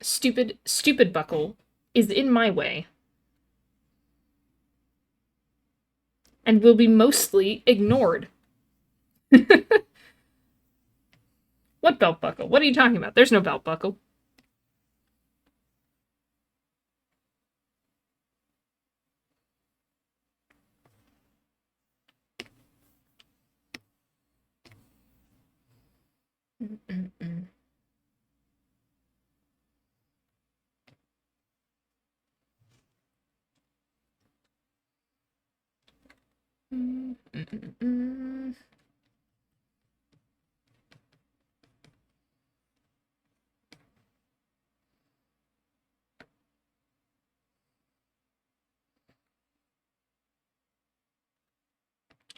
[SPEAKER 1] Stupid buckle is in my way and will be mostly ignored. What belt buckle? What are you talking about? There's no belt buckle.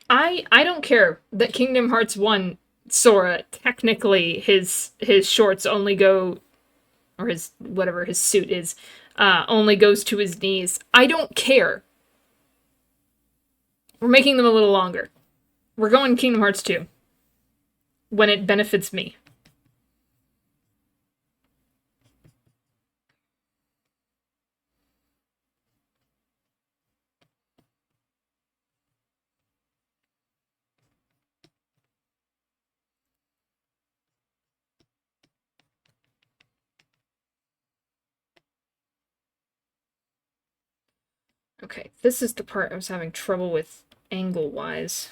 [SPEAKER 1] I don't care that Kingdom Hearts 1 Sora technically his shorts only go, or his whatever his suit is, only goes to his knees. I don't care. We're making them a little longer. We're going Kingdom Hearts 2 when it benefits me. Okay, this is the part I was having trouble with angle-wise.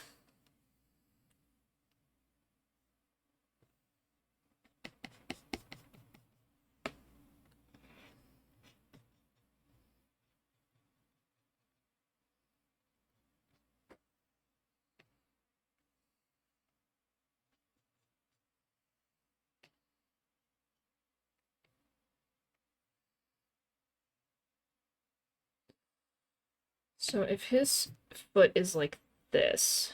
[SPEAKER 1] So if his foot is like this,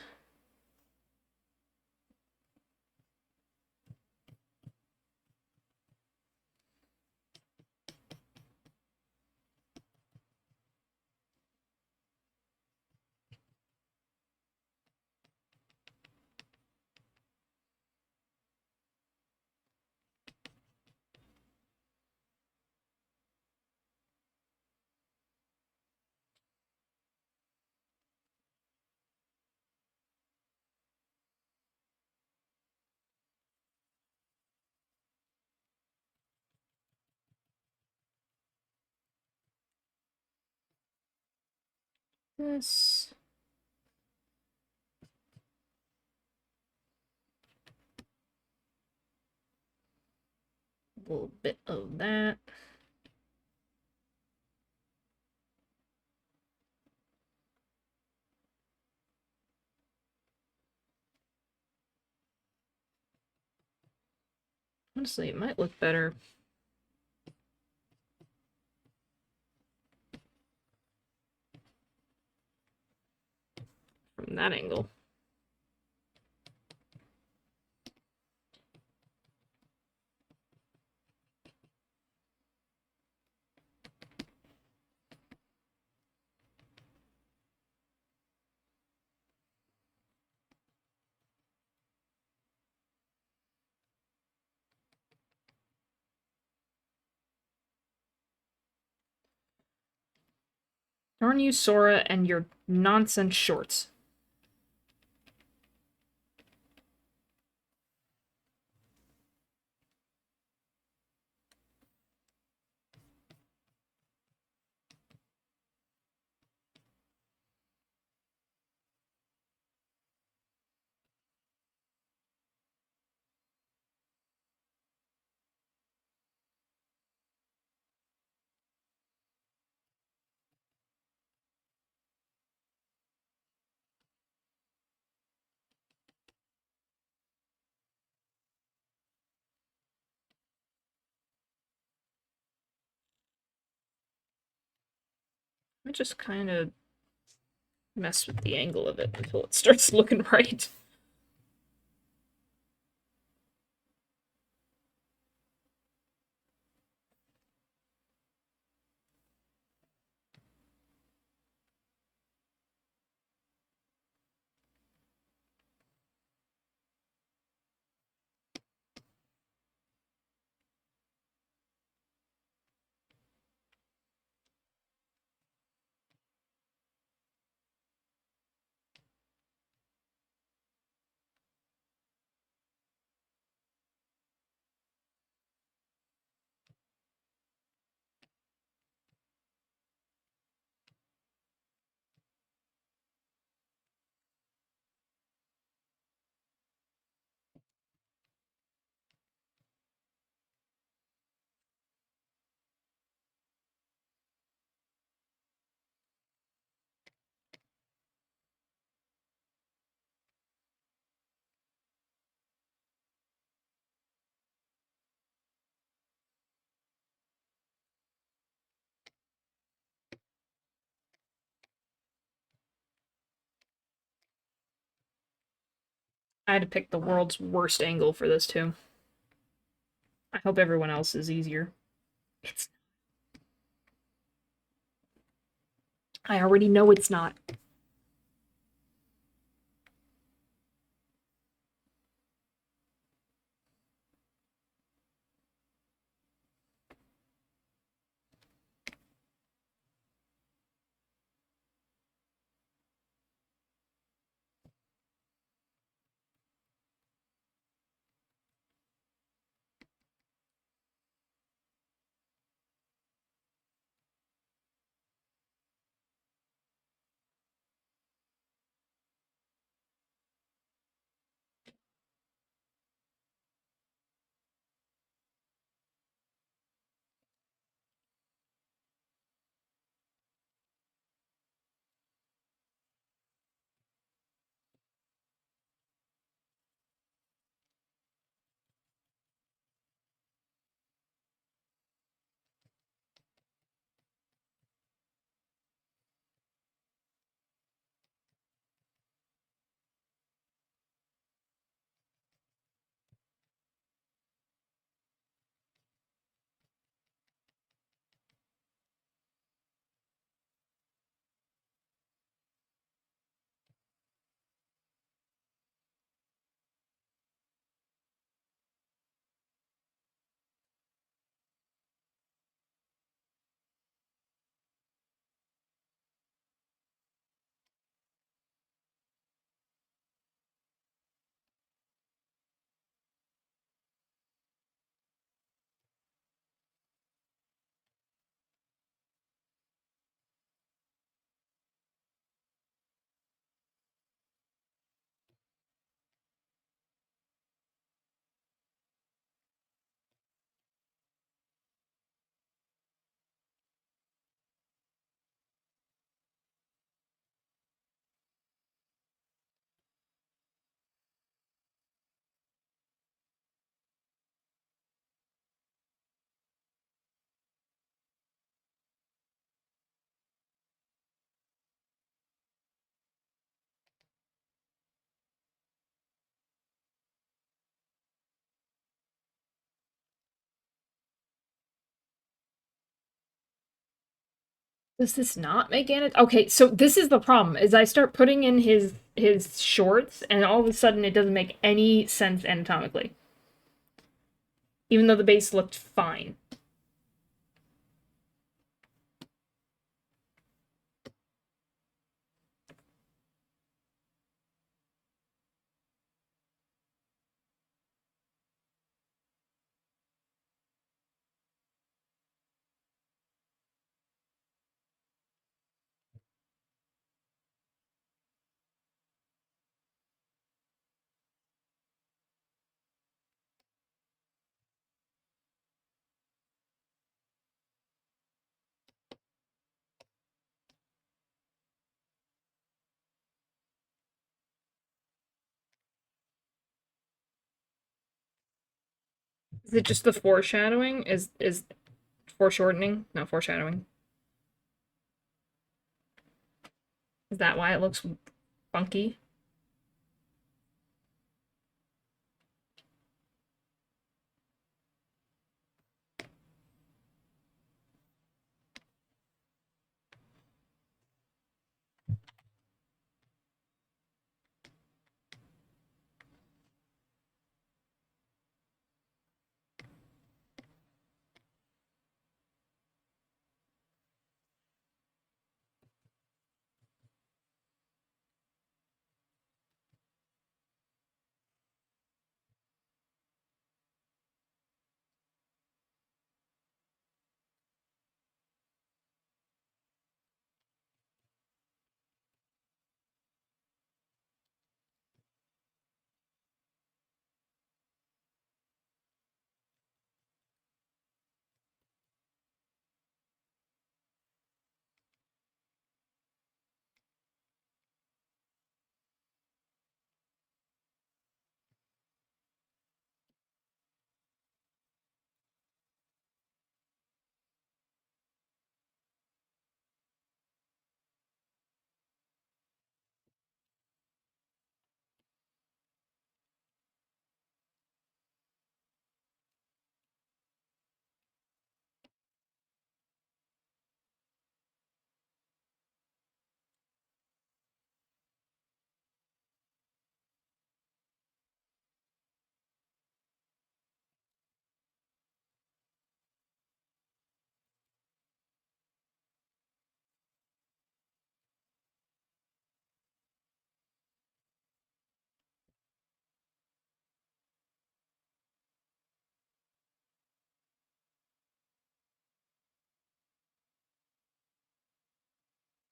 [SPEAKER 1] this. little bit of that. Honestly, it might look better from that angle. Darn you, Sora, and your nonsense shorts. I just kind of mess with the angle of it until it starts looking right. I had to pick the world's worst angle for this too. I hope everyone else is easier. It's. I already know it's not. Does this not make it? Okay, so this is the problem, is I start putting in his shorts, and all of a sudden it doesn't make any sense anatomically. Even though the base looked fine. Is it just the foreshadowing? Is foreshortening? Not foreshadowing. Is that why it looks funky?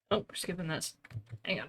[SPEAKER 1] Oh, we're skipping this. Hang on.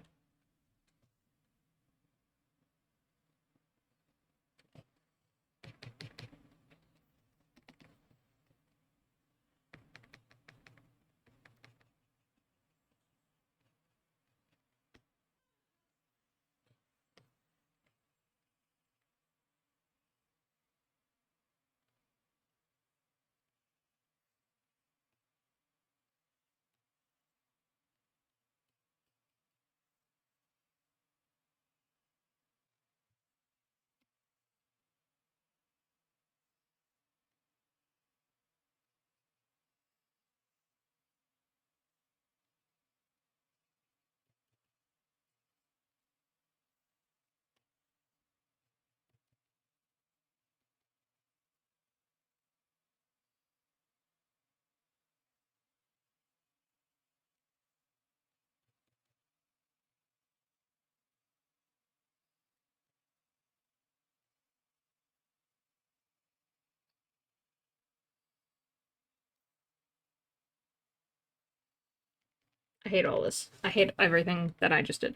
[SPEAKER 1] I hate all this. I hate everything that I just did.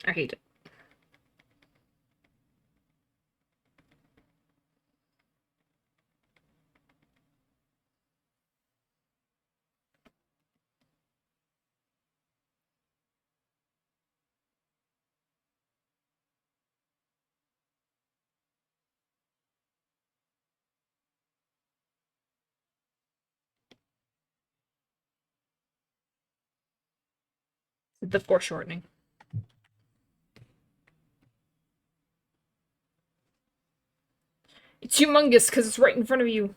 [SPEAKER 1] I hate it. The foreshortening. It's humongous because it's right in front of you.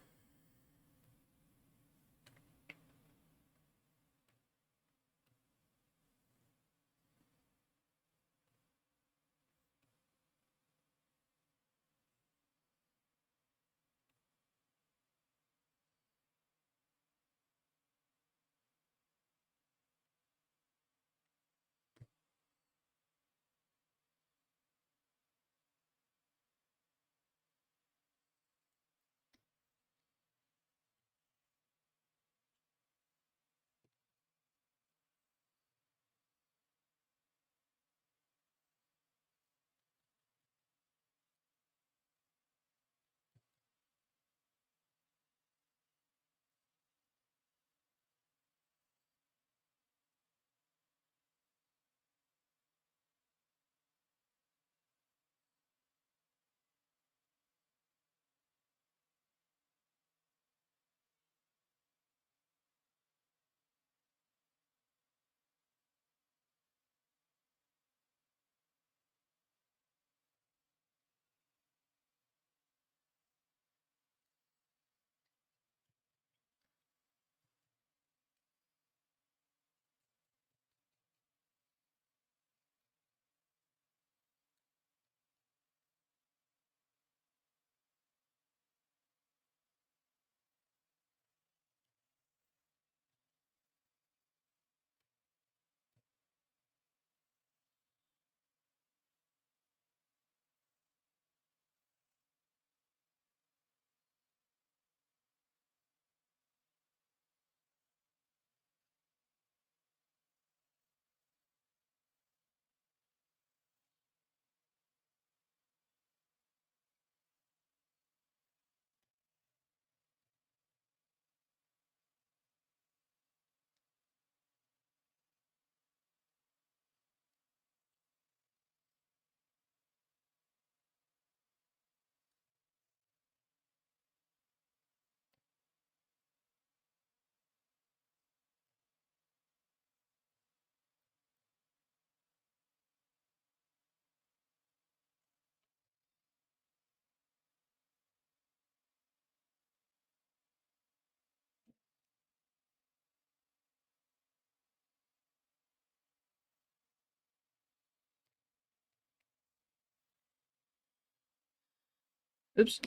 [SPEAKER 1] Oops.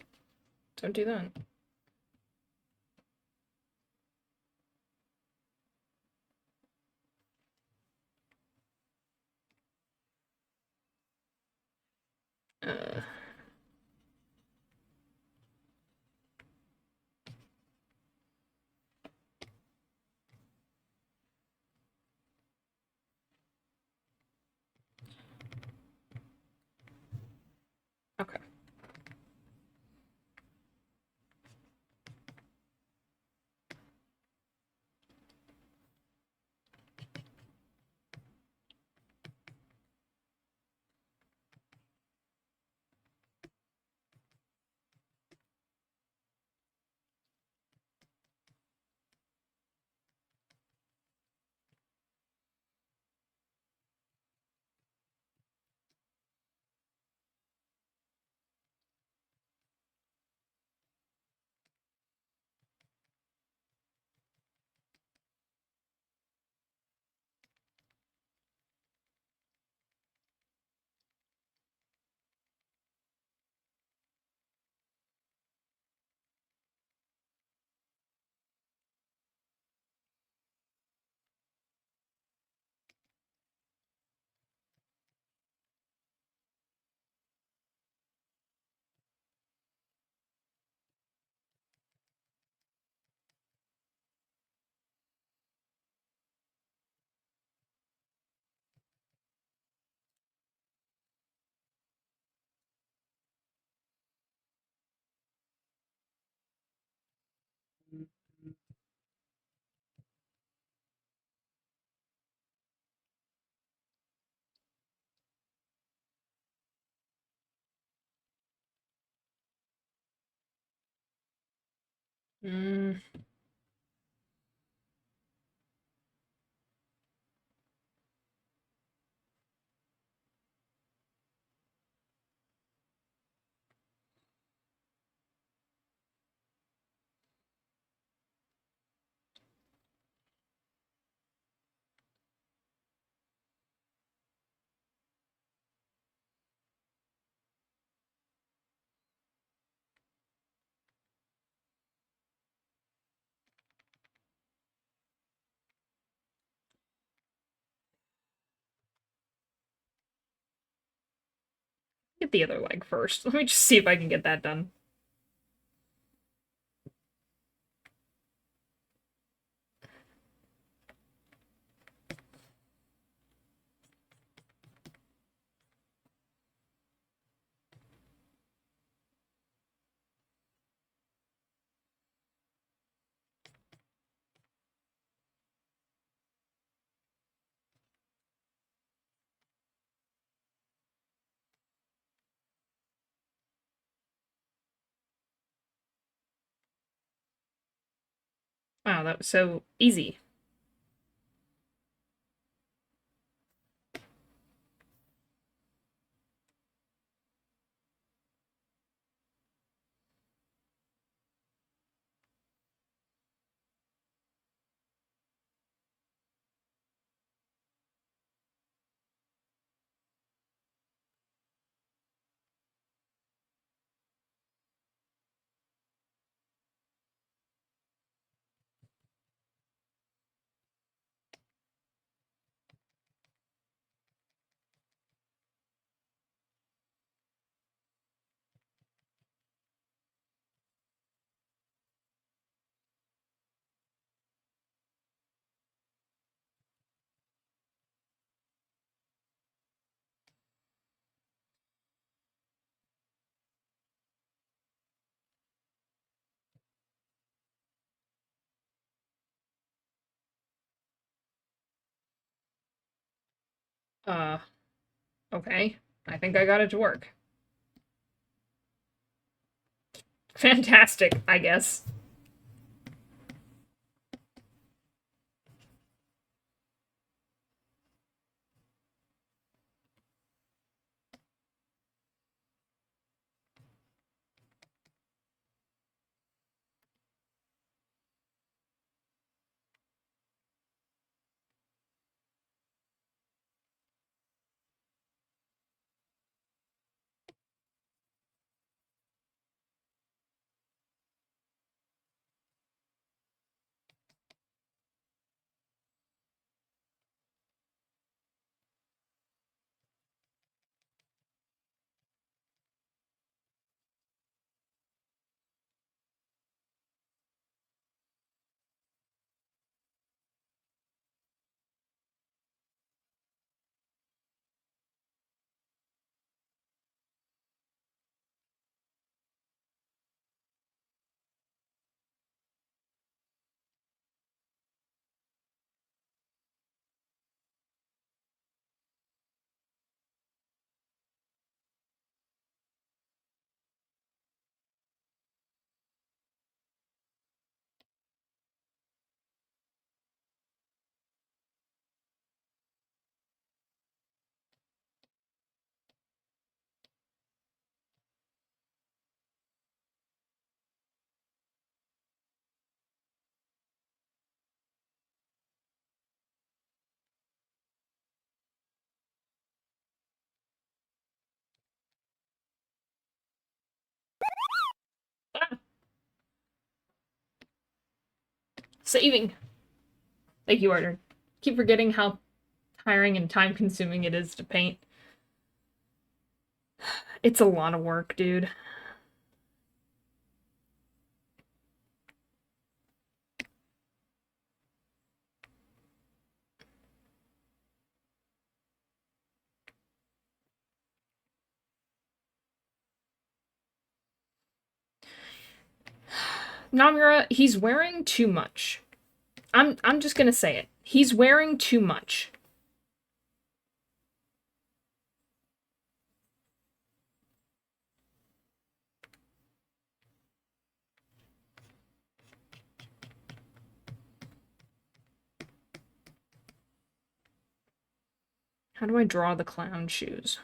[SPEAKER 1] Don't do that. Uh, okay. Mm, get the other leg first. Let me just see if I can get that done. Wow, that was so easy. Uh, okay. I think I got it to work. Fantastic, I guess. saving. Thank you, Arter. Keep forgetting how tiring and time consuming it is to paint. It's a lot of work, dude. Namura, he's wearing too much. I'm just gonna say it. He's wearing too much. How do I draw the clown shoes?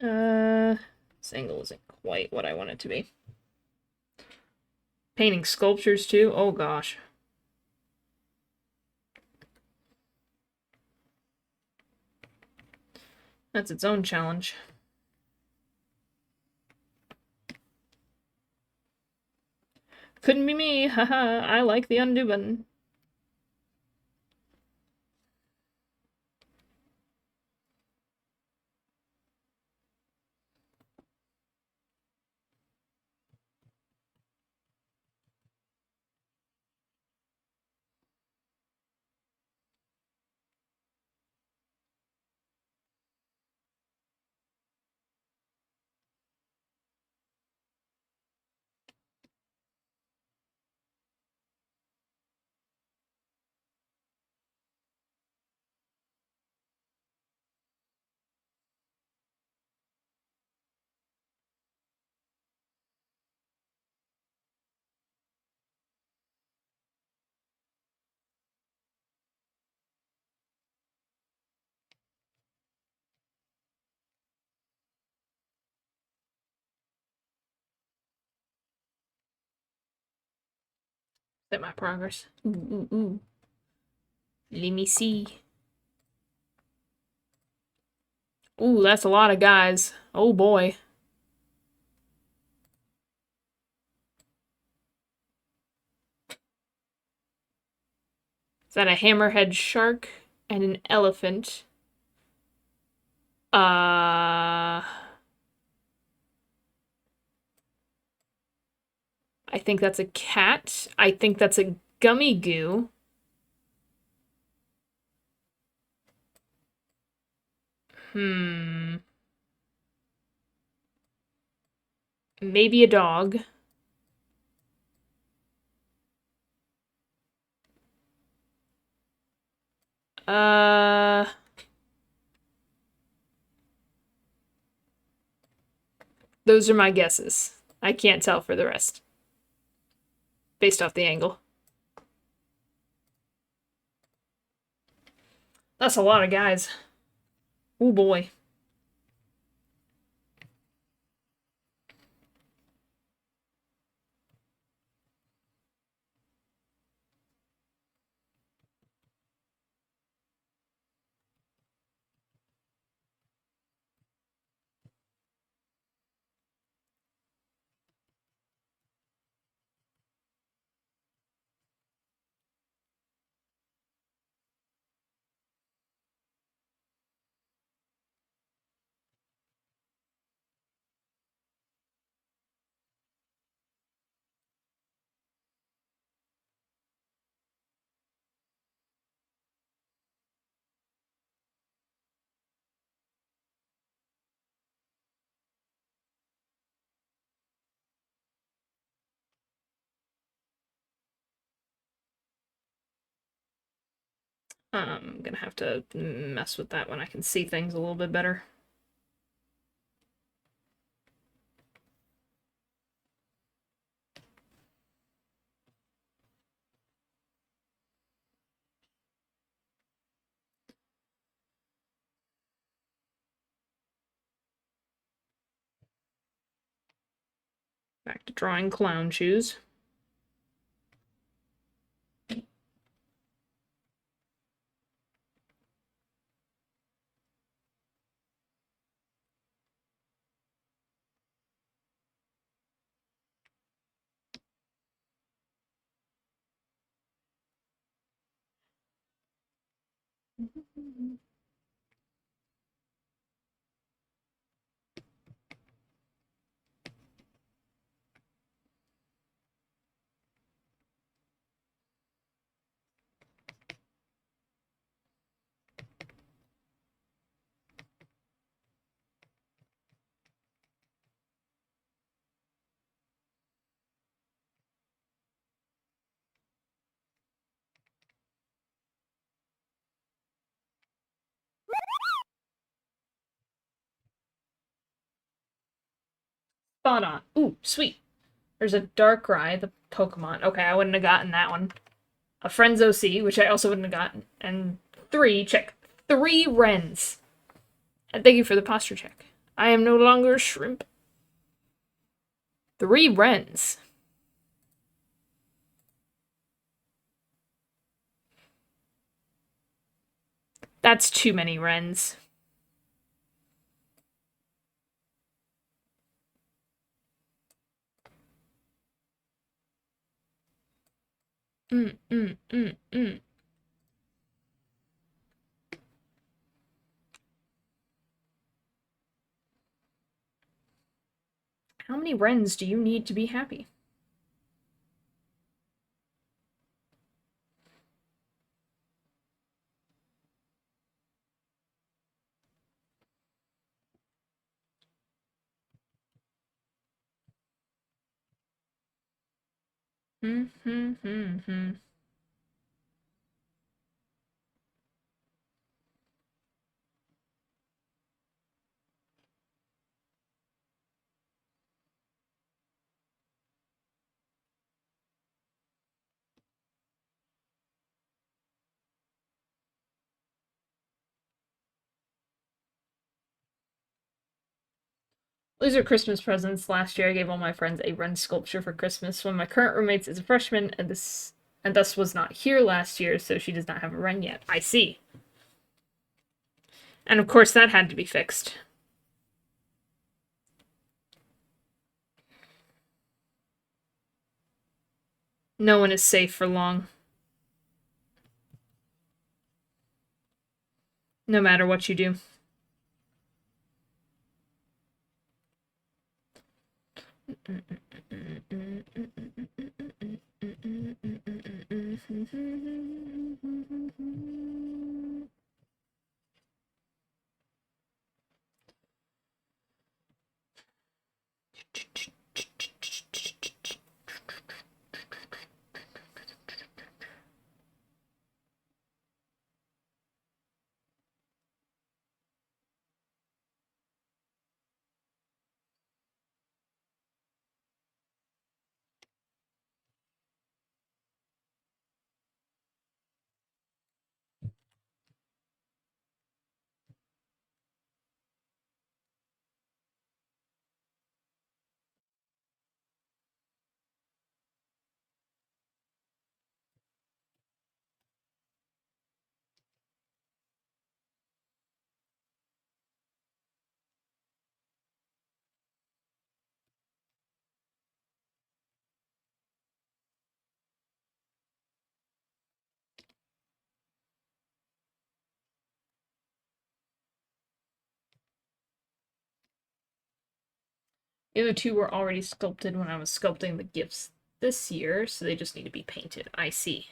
[SPEAKER 1] This angle isn't quite what I want it to be. Painting sculptures too? Oh gosh. That's its own challenge. Couldn't be me, haha, I like the undo button. Is that my progress? Ooh, ooh, ooh. Let me see. Ooh, that's a lot of guys. Oh boy. Is that a hammerhead shark and an elephant? I think that's a cat. I think that's a gummy goo. Hmm. maybe a dog. Uh, those are my guesses. I can't tell for the rest, based off the angle. That's a lot of guys. Oh boy. I'm gonna have to mess with that when I can see things a little bit better. Back to drawing clown shoes. Spot on. Ooh, sweet. There's a Darkrai, the Pokemon. Okay, I wouldn't have gotten that one. A Friend's OC, which I also wouldn't have gotten. And check. 3 Wrens. And thank you for the posture check. I am no longer a shrimp. 3 Wrens. That's too many Wrens. Mm, mm, mm, mm. How many Wrens do you need to be happy? Hmm, hmm, hmm, hmm. These are Christmas presents. Last year I gave all my friends a Wren sculpture for Christmas. One of my current roommates is a freshman and thus was not here last year, so she does not have a Wren yet. I see. And of course that had to be fixed. No one is safe for long. No matter what you do. The other two were already sculpted when I was sculpting the gifts this year, so they just need to be painted. I see.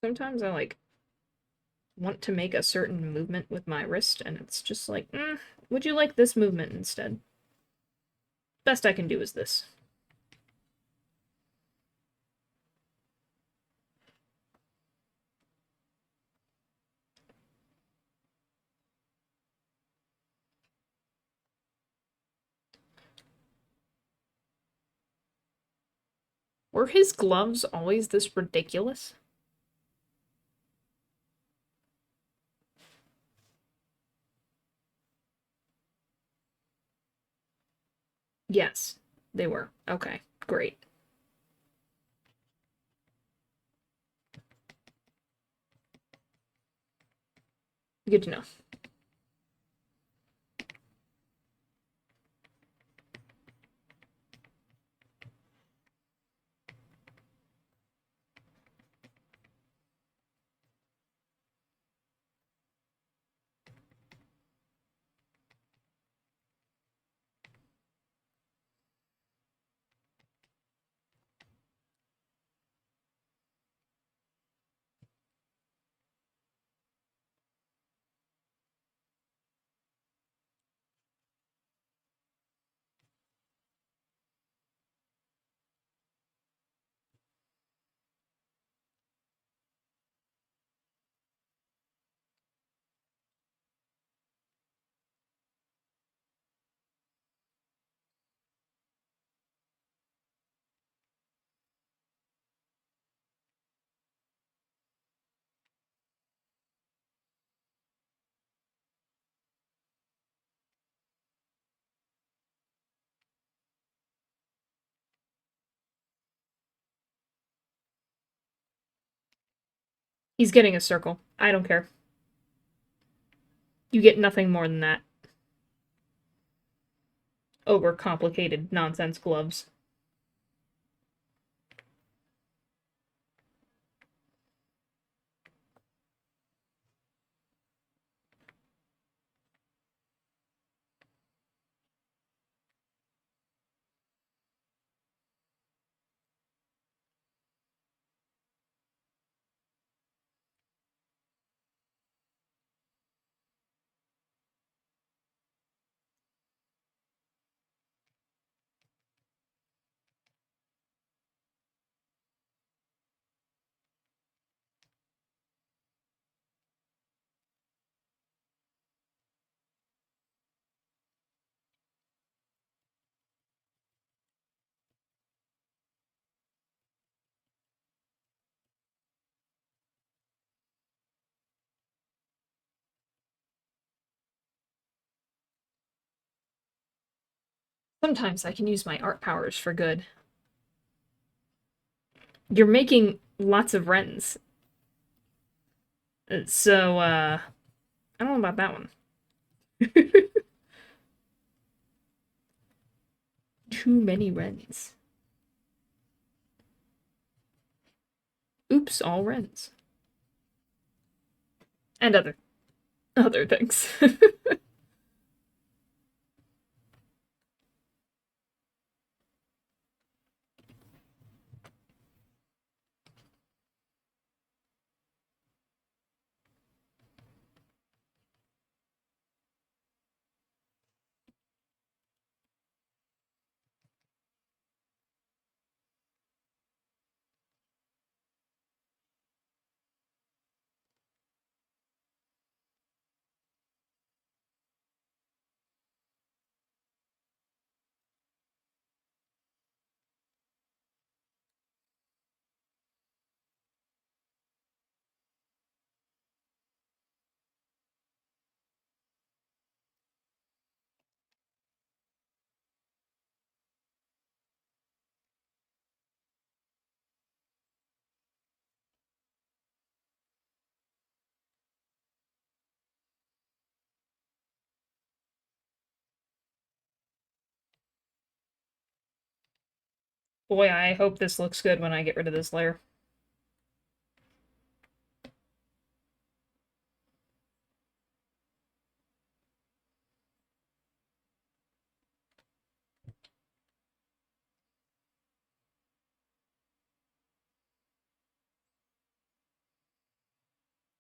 [SPEAKER 1] Sometimes I like want to make a certain movement with my wrist, and it's just like, would you like this movement instead? Best I can do is this. Were his gloves always this ridiculous? Yes, they were. Okay, great. Good to know. He's getting a circle. I don't care. You get nothing more than that. Overcomplicated nonsense gloves. Sometimes I can use my art powers for good. You're making lots of wrens. So, I don't know about that one. Too many wrens. Oops, all wrens. And other things. Boy, I hope this looks good when I get rid of this layer.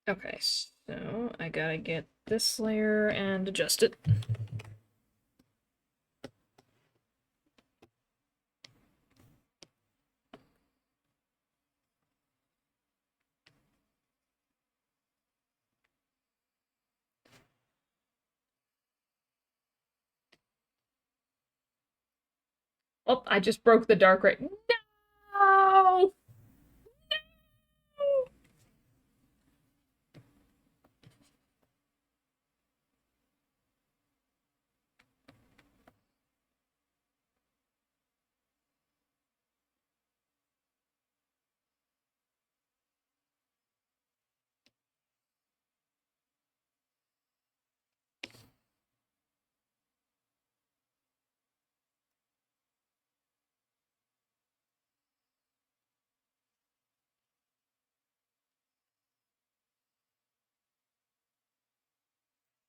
[SPEAKER 1] Okay, so I gotta get this layer and adjust it. Oh, I just broke the dark right. No!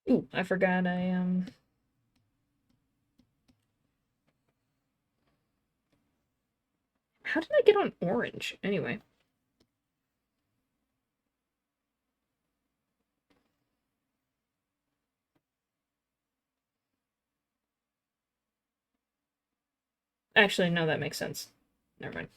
[SPEAKER 1] Ooh, I forgot how did I get on orange? Anyway. Actually, no, that makes sense. Never mind.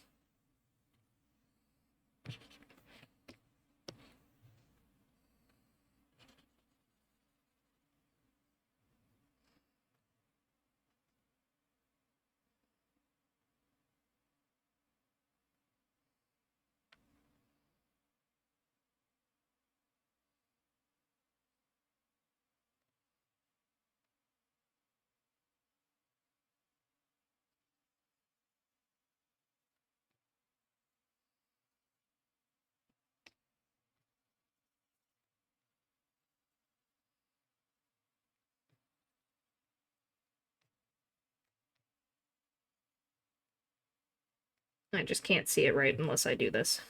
[SPEAKER 1] I just can't see it right unless I do this.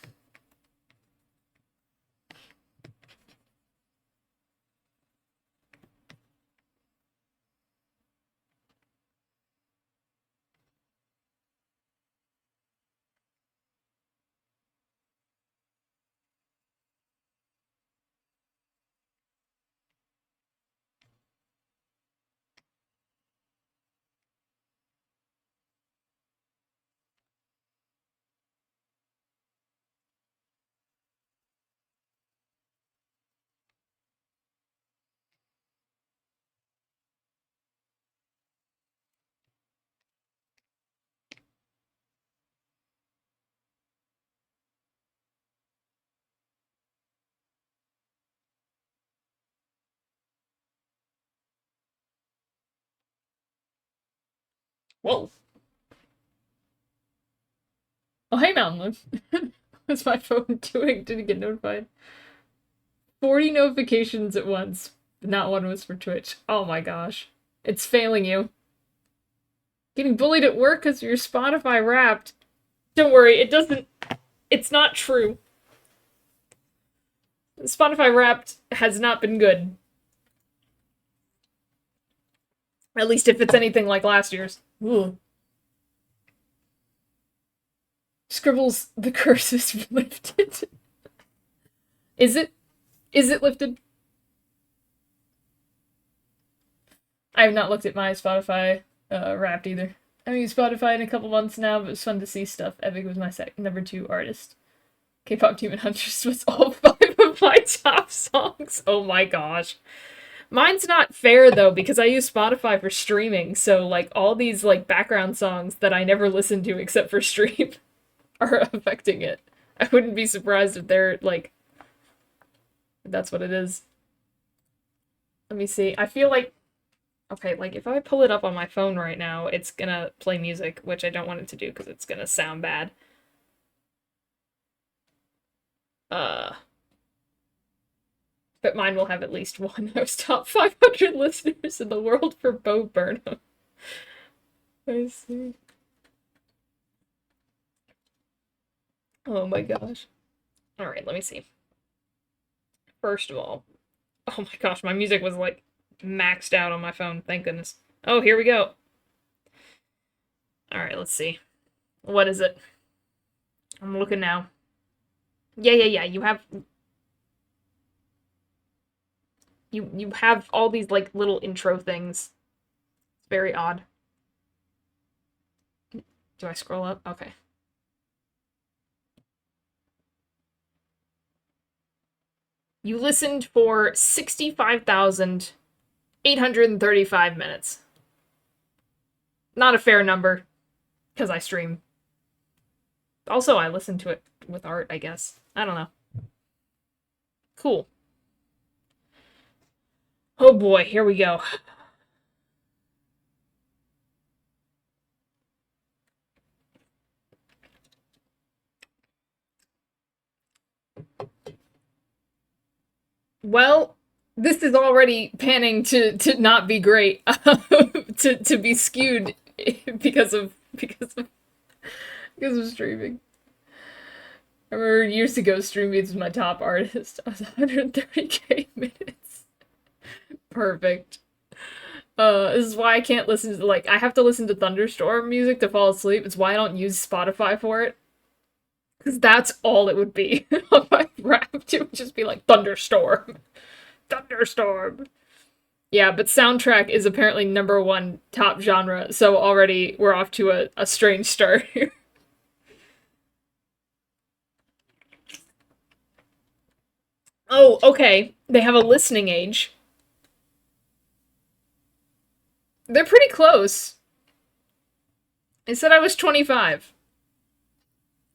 [SPEAKER 1] Whoa. Oh, hey, Mountain Lion. What's my phone doing? Did it get notified? 40 notifications at once. Not one was for Twitch. Oh my gosh. It's failing you. Getting bullied at work because your Spotify Wrapped. Don't worry, it doesn't. It's not true. Spotify Wrapped has not been good. At least if it's anything like last year's. Ugh. Scribbles, the curse is lifted. Is it? Is it lifted? I have not looked at my Spotify Wrapped either. I haven't used Spotify in a couple months now, but it's fun to see stuff. Epic was my number 2 artist. K-pop Demon Hunters was all 5 of my top songs. Oh my gosh. Mine's not fair though because I use Spotify for streaming, so like all these like background songs that I never listen to except for stream are affecting it. I wouldn't be surprised if they're like that's what it is. Let me see. I feel like okay, like if I pull it up on my phone right now, it's gonna play music, which I don't want it to do because it's gonna sound bad. Uh but mine will have at least one. I was top 500 listeners in the world for Bo Burnham. I see. Oh my gosh. Alright, let me see. First of all, oh my gosh, my music was like maxed out on my phone. Thank goodness. Oh, here we go. Alright, let's see. What is it? I'm looking now. Yeah. You have all these like little intro things. It's very odd. Do I scroll up? Okay. You listened for 65,835 minutes. Not a fair number, because I stream. Also, I listen to it with art, I guess. I don't know. Cool. Oh boy, here we go. Well, this is already panning to not be great, to be skewed because of streaming. I remember years ago, Stream Beats was my top artist. I was 130k minutes. Perfect. This is why I can't listen to like I have to listen to thunderstorm music to fall asleep. It's why I don't use Spotify for it. Because that's all it would be on my rap. It would just be like thunderstorm. Thunderstorm. Yeah, but soundtrack is apparently number 1 top genre, so already we're off to a strange start here. Oh, okay. They have a listening age. They're pretty close. It said I was 25.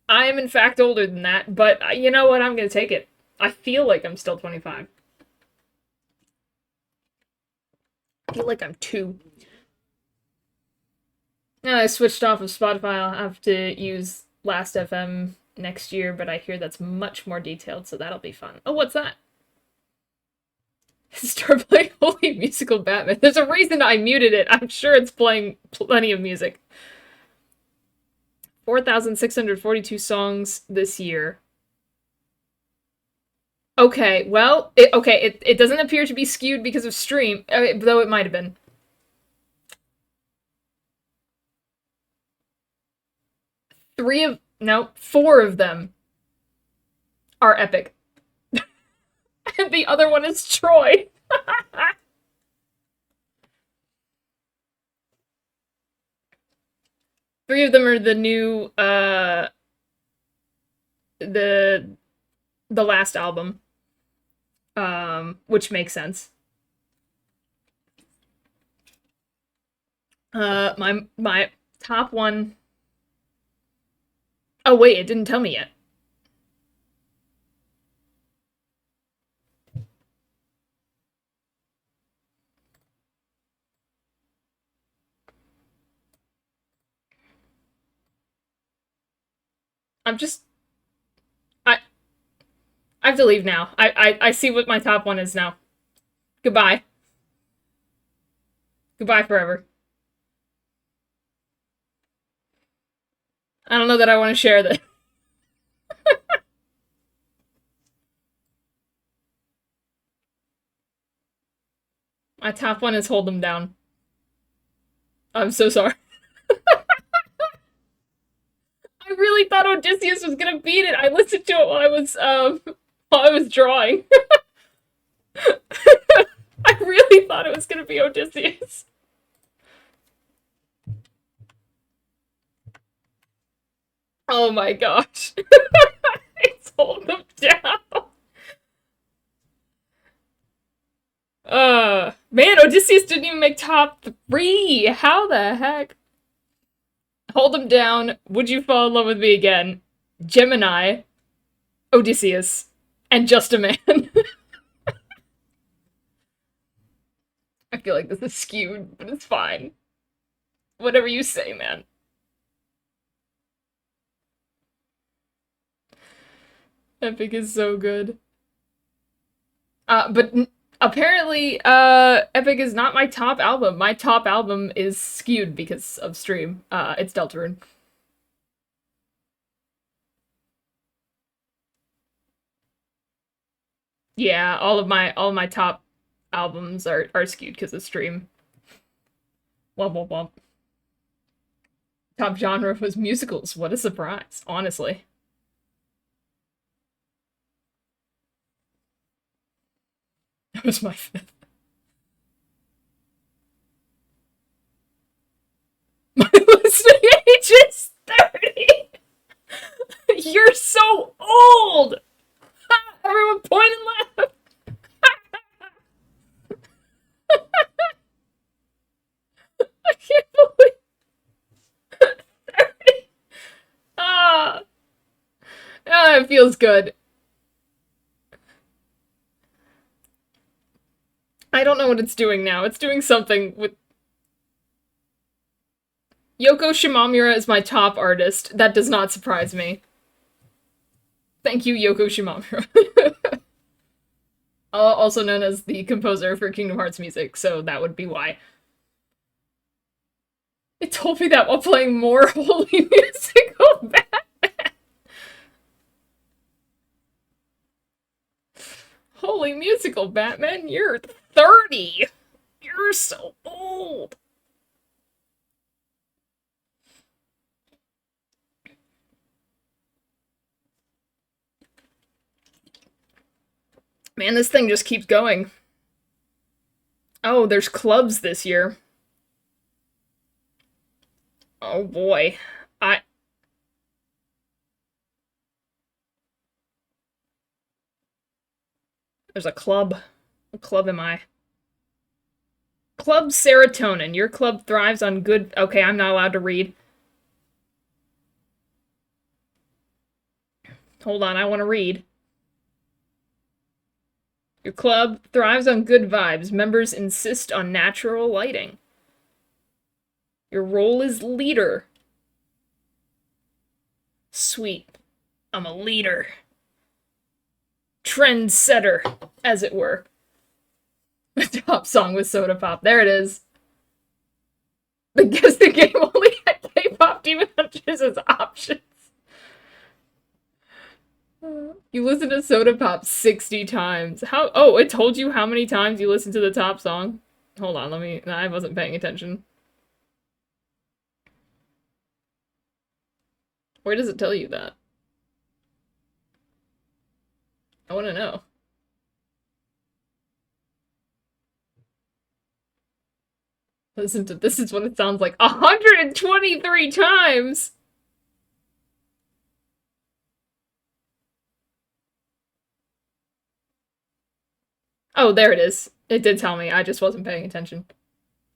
[SPEAKER 1] I am in fact older than that, but you know what? I'm gonna take it. I feel like I'm still 25. I feel like I'm 2. Now I switched off of Spotify. I'll have to use Last FM next year, but I hear that's much more detailed, so that'll be fun. Oh, what's that? Start playing Holy Musical Batman. There's a reason I muted it. I'm sure it's playing plenty of music. 4,642 songs this year. Okay, well, it doesn't appear to be skewed because of stream, though it might have been. No, 4 of them are epic. And the other one is Troy. 3 of them are the new, the last album, which makes sense. My top one. Oh wait, it didn't tell me yet. I'm just I I have to leave now. I see what my top one is now. Goodbye. Goodbye forever. I don't know that I want to share this. My top one is Hold 'Em Down. I'm so sorry. I really thought Odysseus was gonna beat it. I listened to it while I was drawing. I really thought it was gonna be Odysseus. Oh my gosh. It's Hold 'Em Down. Man, Odysseus didn't even make top three. How the heck? Hold 'Em Down. Would You Fall in Love with Me Again? Gemini, Odysseus, and Just a Man. I feel like this is skewed, but it's fine. Whatever you say, man. Epic is so good. But apparently, Epic is not my top album. My top album is skewed because of stream. It's Deltarune. Yeah, all of my top albums are skewed because of stream. Womp womp womp. Top genre was musicals. What a surprise, honestly. That was my fifth. My listening age is 30. You're so old. Everyone point and laugh. I can't believe 30. Ah, it feels good. I don't know what it's doing now. It's doing something with Yoko Shimomura is my top artist. That does not surprise me. Thank you, Yoko Shimomura. Also known as the composer for Kingdom Hearts music, so that would be why. It told me that while playing more Holy Musical Batman. Holy Musical Batman, you're 30. You're so old. Man, this thing just keeps going. Oh, there's clubs this year. Oh boy. I There's a club. What club am I? Club Serotonin. Your club thrives on good. Okay, I'm not allowed to read. Hold on, I want to read. Your club thrives on good vibes. Members insist on natural lighting. Your role is leader. Sweet. I'm a leader. Trendsetter, as it were. The top song was Soda Pop. There it is. The guess the game only had K-pop Demon Hunters as options. You listen to Soda Pop 60 times. How? Oh, it told you how many times you listened to the top song. Hold on, let me. No, I wasn't paying attention. Where does it tell you that? I want to know. Listen to this is what it sounds like 123 times. Oh, there it is. It did tell me. I just wasn't paying attention.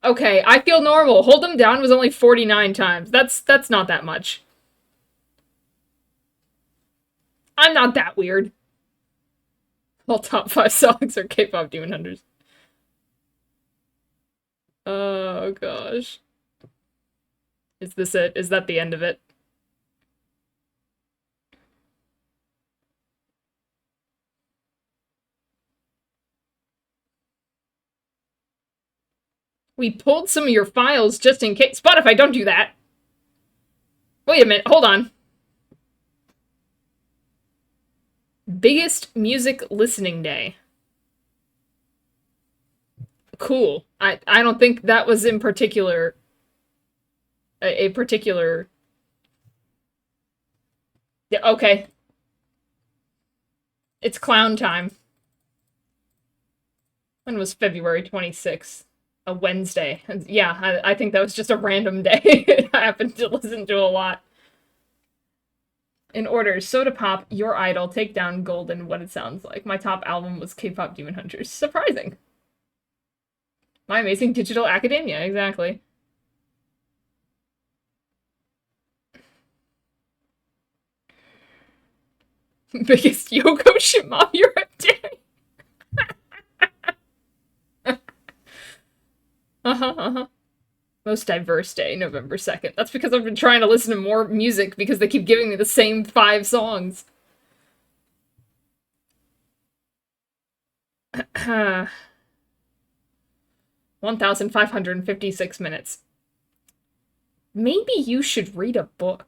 [SPEAKER 1] Okay, I feel normal. Hold Them Down was only 49 times. That's not that much. I'm not that weird. All top 5 songs are K-pop Demon Hunters. Oh gosh. Is this it? Is that the end of it? We pulled some of your files just in case. Spotify, don't do that. Wait a minute, hold on. Biggest music listening day. Cool. I don't think that was in particular a particular. Yeah, okay. It's clown time. When was February 26th? A Wednesday. Yeah, I think that was just a random day. I happened to listen to a lot. In order, Soda Pop, Your Idol, Take Down, Golden, What It Sounds Like. My top album was K-pop Demon Hunters. Surprising. My Amazing Digital Academia, exactly. Biggest Yoko Shimamura day. Uh-huh, uh-huh. Most diverse day, November 2nd. That's because I've been trying to listen to more music because they keep giving me the same 5 songs. 1,556 minutes. Maybe you should read a book.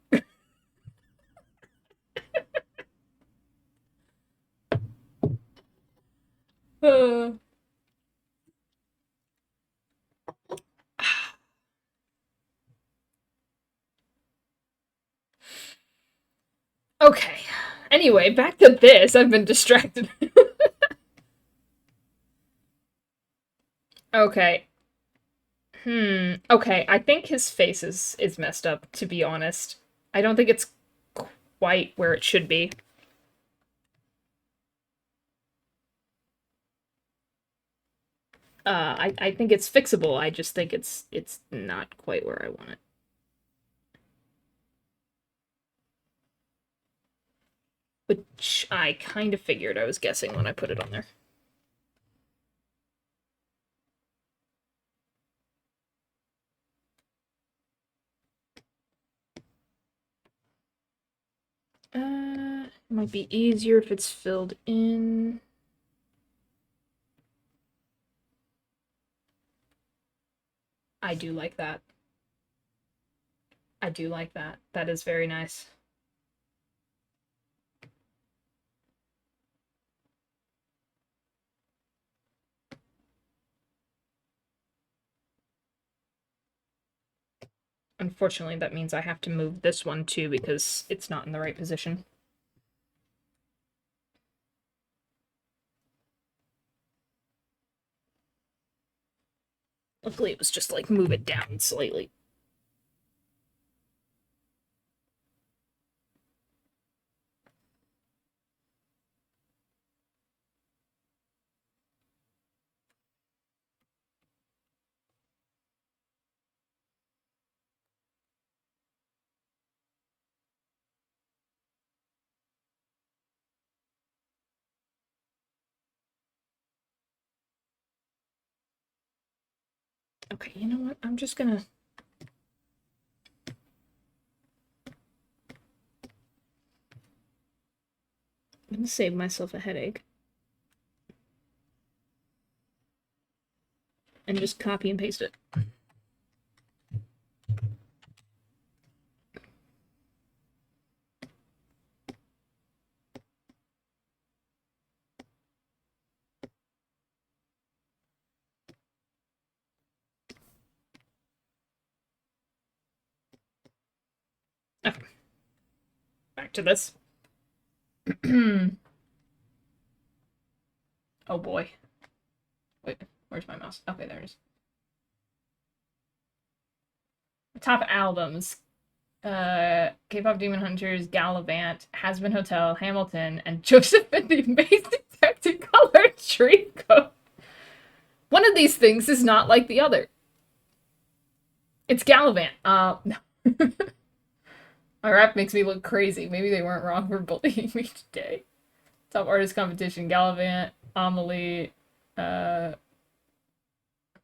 [SPEAKER 1] Uh, okay. Anyway, back to this. I've been distracted. Okay. Okay, I think his face is messed up, to be honest. I don't think it's quite where it should be. I think it's fixable. I just think it's not quite where I want it. Which I kind of figured. I was guessing when I put it on there. It might be easier if it's filled in. I do like that. I do like that. That is very nice. Unfortunately, that means I have to move this one too because it's not in the right position. Luckily, it was just like move it down slightly. Okay, you know what? I'm just gonna. I'm gonna save myself a headache. And just copy and paste it. Okay. Back to this. Oh boy. Wait, where's my mouse? Okay, there it is. Top albums. K-pop Demon Hunters, Gallivant, Has Been Hotel, Hamilton, and Joseph and the Amazing Technicolor Dreamcoat. One of these things is not like the other. It's Gallivant. No. My rap makes me look crazy. Maybe they weren't wrong for bullying me today. Top artist competition: Gallivant, Amelie,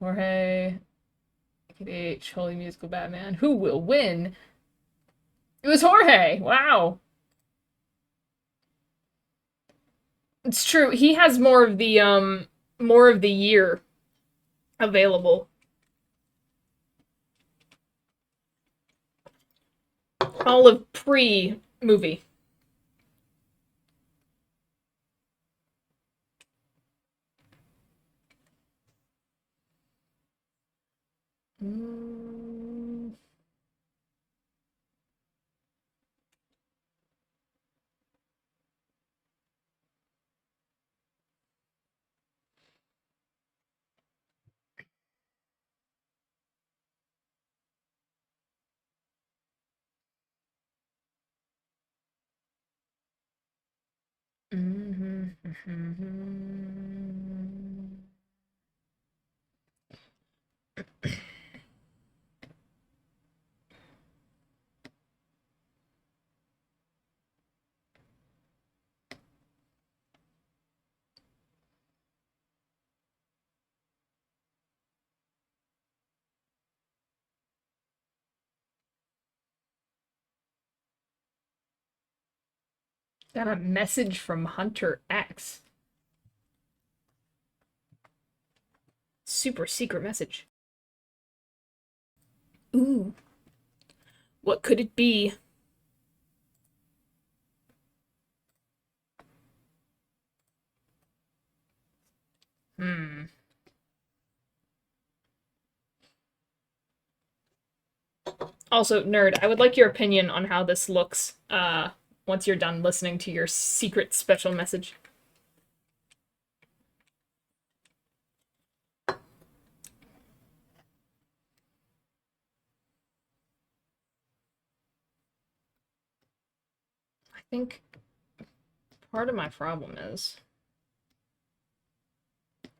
[SPEAKER 1] Jorge, KDH, Holy Musical Batman. Who will win? It was Jorge. Wow. It's true. He has more of the year available. All of pre-movie. Mm, mhm, mhm. Got a message from Hunter X. Super secret message. Ooh, what could it be? Hmm. Also, nerd, I would like your opinion on how this looks once you're done listening to your secret special message. I think part of my problem is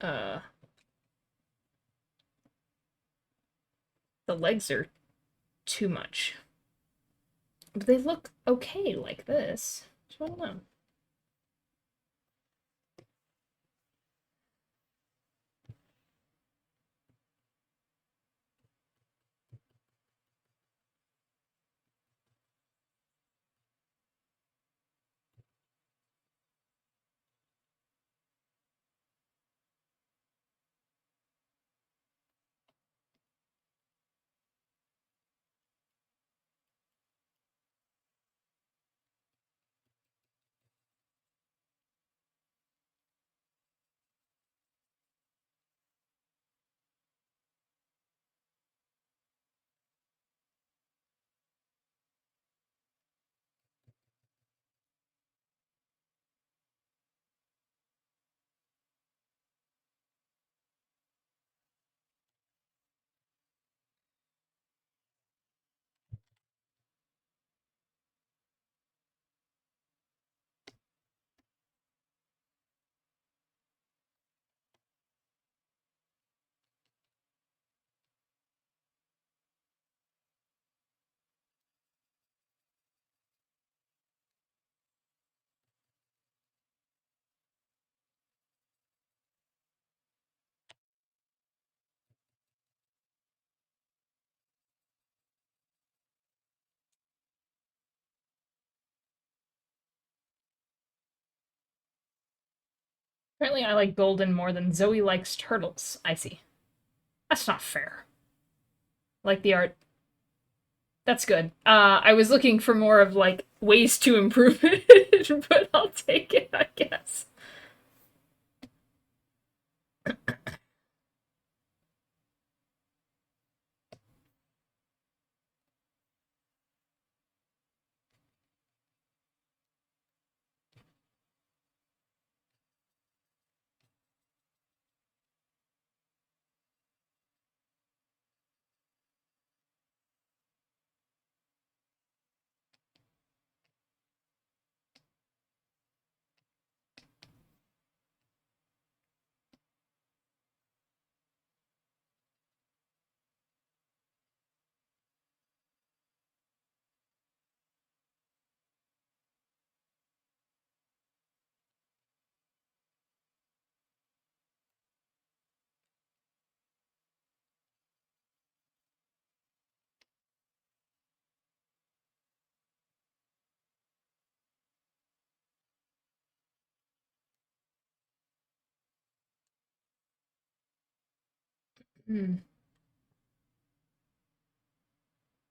[SPEAKER 1] uh the legs are too much. But they look okay like this. So I don't know. Apparently I like golden more than Zoe likes turtles. I see. That's not fair. Like the art. That's good. I was looking for more of like ways to improve it, but I'll take it, I guess. Hmm.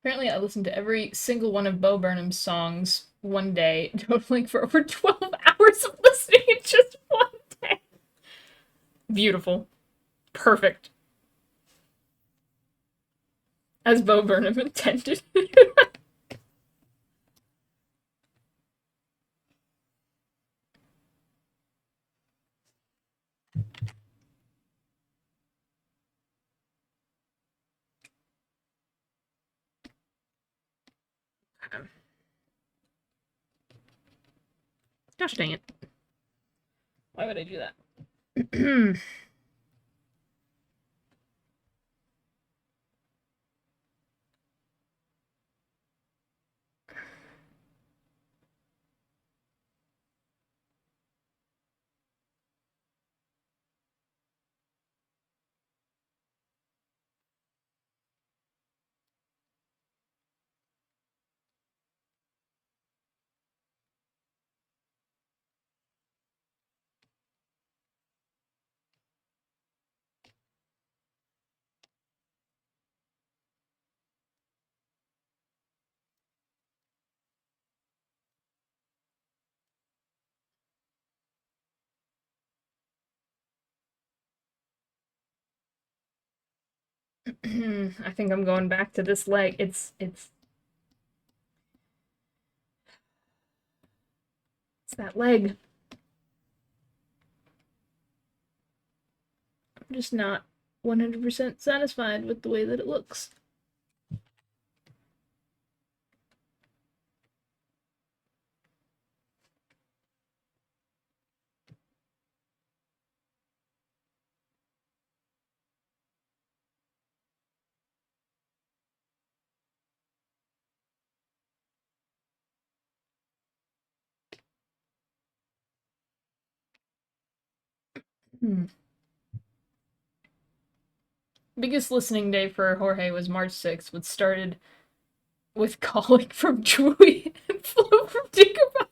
[SPEAKER 1] Apparently, I listened to every single one of Bo Burnham's songs one day, totaling for over 12 hours of listening in just one day. Beautiful. Perfect. As Bo Burnham intended. Gosh dang it. Why would I do that? I think I'm going back to this leg. It's that leg. I'm just not 100% satisfied with the way that it looks. Hmm. Biggest listening day for Jorge was March 6th, which started with Calling from Chewie and Flow from Tinkerbell.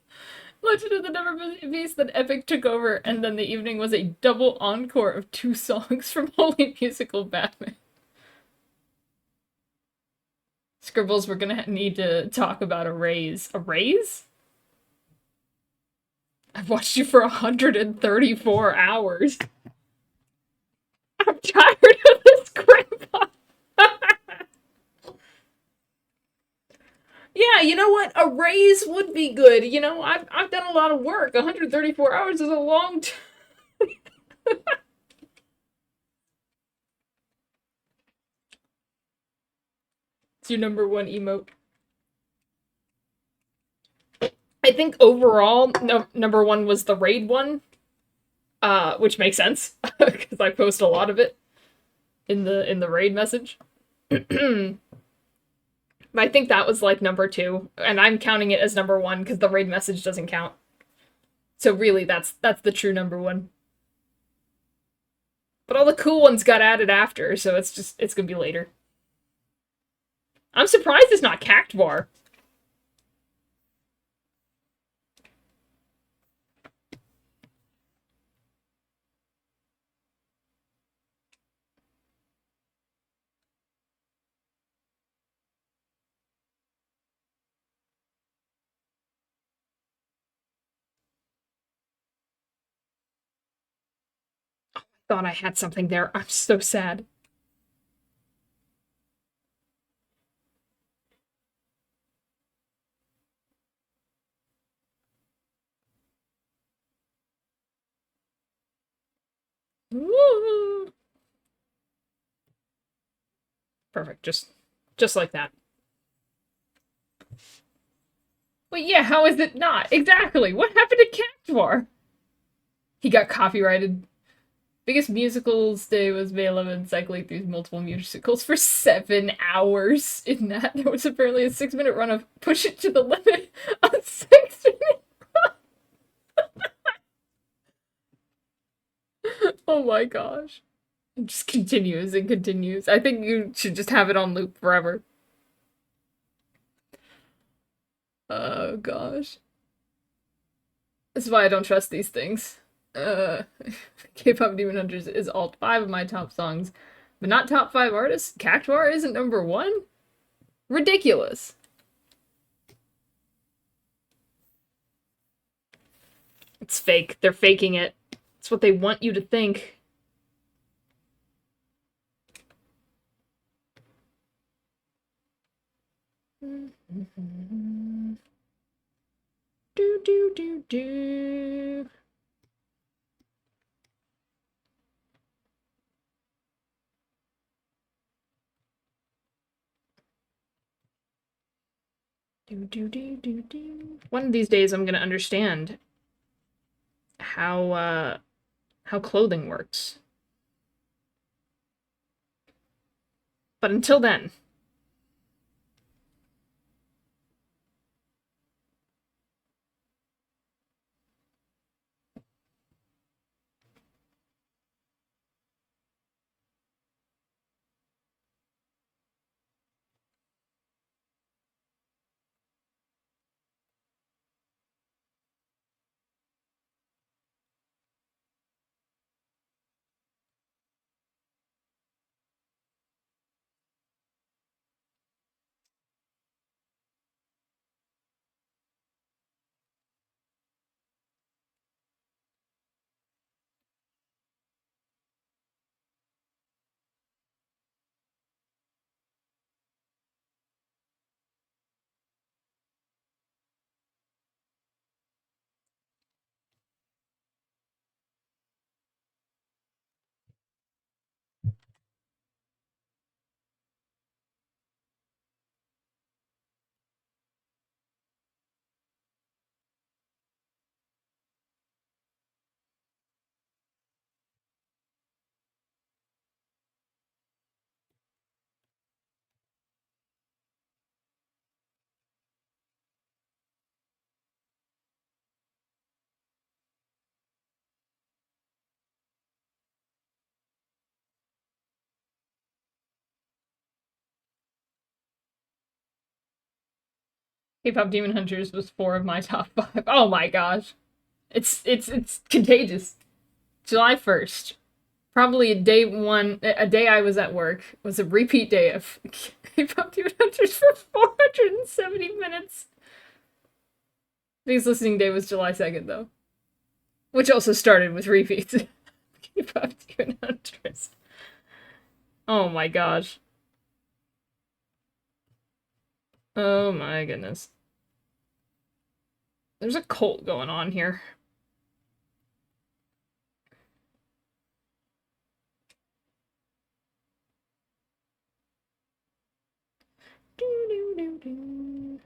[SPEAKER 1] Legend of the Never Beast, then Epic took over, and then the evening was a double encore of two songs from Holy Musical Batman. Scribbles, we're gonna need to talk about a raise. A raise? I've watched you for 134 hours. I'm tired of this grandpa. Yeah, you know what? A raise would be good. You know, I've done a lot of work. 134 hours is a long time. It's your number one emote. I think overall, no, number one was the raid one, which makes sense because I post a lot of it in the raid message. But I think that was like number two, and I'm counting it as number one because the raid message doesn't count. So really, that's the true number one. But all the cool ones got added after, so it's gonna be later. I'm surprised it's not Cactuar. Thought I had something there. I'm so sad. Woo! Perfect. Just like that. But yeah, how is it not? Exactly. What happened to Cactuar? He got copyrighted. Biggest musicals day was May 11th, cycling through multiple musicals for 7 hours. In that, there was apparently a 6 minute run of Push It to the Limit on 6 minutes. Oh my gosh. It just continues and continues. I think you should just have it on loop forever. Oh gosh. This is why I don't trust these things. Uh, K-pop Demon Hunters is alt 5 of my top songs, but not top 5 artists. Cactuar isn't number one? Ridiculous. It's fake. They're faking it. It's what they want you to think. Do do do do. Do do do do do. One of these days I'm gonna understand how clothing works. But until then, K-pop Demon Hunters was 4 of my top 5. Oh my gosh. It's contagious. July 1st. Probably a day I was at work, was a repeat day of K-pop Demon Hunters for 470 minutes. Biggest listening day was July 2nd, though. Which also started with repeats. K-pop Demon Hunters. Oh my gosh. Oh my goodness. There's a cult going on here. Do, do, do, do.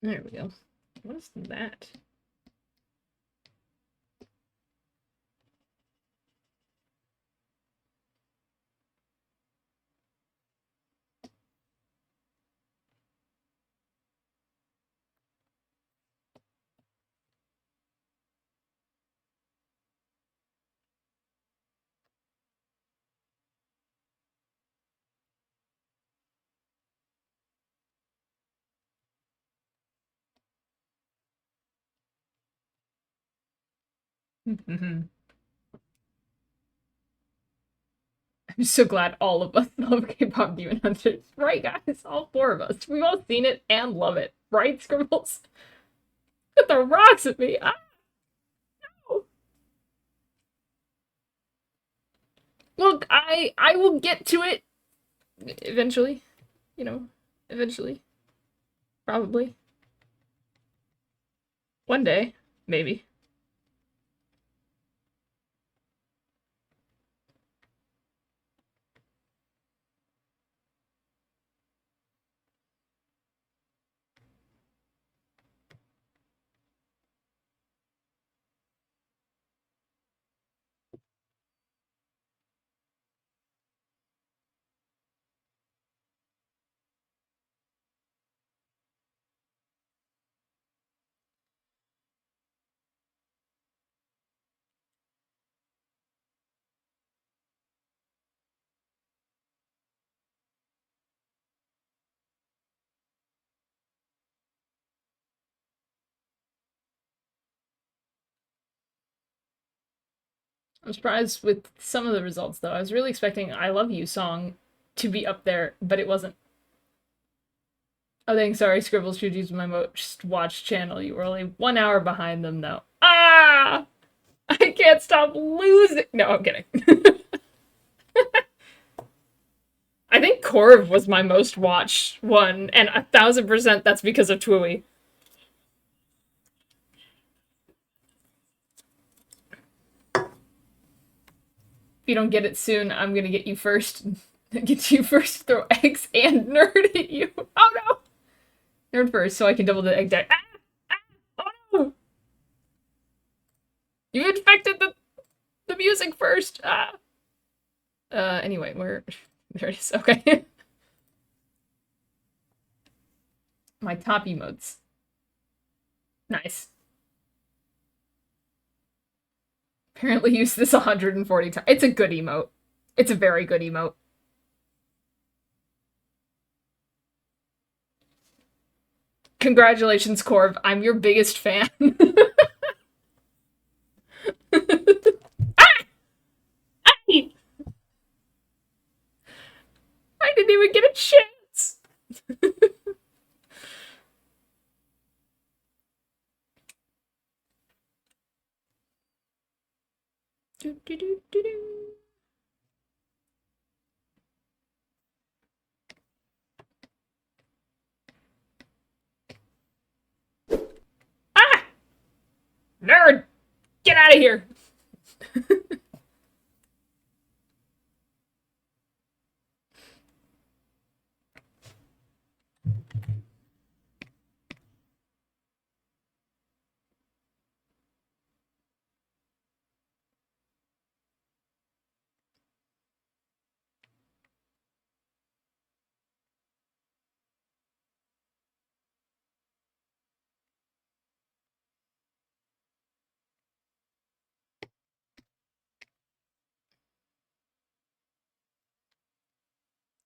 [SPEAKER 1] There we go. What is that? I'm so glad all of us love K-pop Demon Hunters. Right, guys? All four of us. We've all seen it and love it. Right, Scribbles? Put the rocks at me. Oh. Look, I will get to it eventually. You know, eventually. Probably. One day. Maybe. I'm surprised with some of the results, though. I was really expecting I Love You song to be up there, but it wasn't. Oh, dang, sorry, Scribbles Juju's my most watched channel. You were only 1 hour behind them, though. Ah! I can't stop losing. No, I'm kidding. I think Corv was my most watched one, and 1,000% that's because of Twooey. If you don't get it soon, I'm gonna get you first. Get you first, throw eggs and nerd at you. Oh no! Nerd first, so I can double the egg deck. Ah! Ah! Oh no! You infected the music first! Ah! Anyway, where... There it is, okay. My top emotes. Nice. Apparently used this 140 times. It's a good emote. It's a very good emote. Congratulations, Corv. I'm your biggest fan. Ah! I didn't even get a chance. Do, do, do, do, do. Ah! Nerd! Get out of here!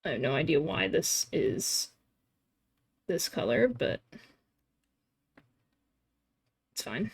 [SPEAKER 1] I have no idea why this is this color, but it's fine.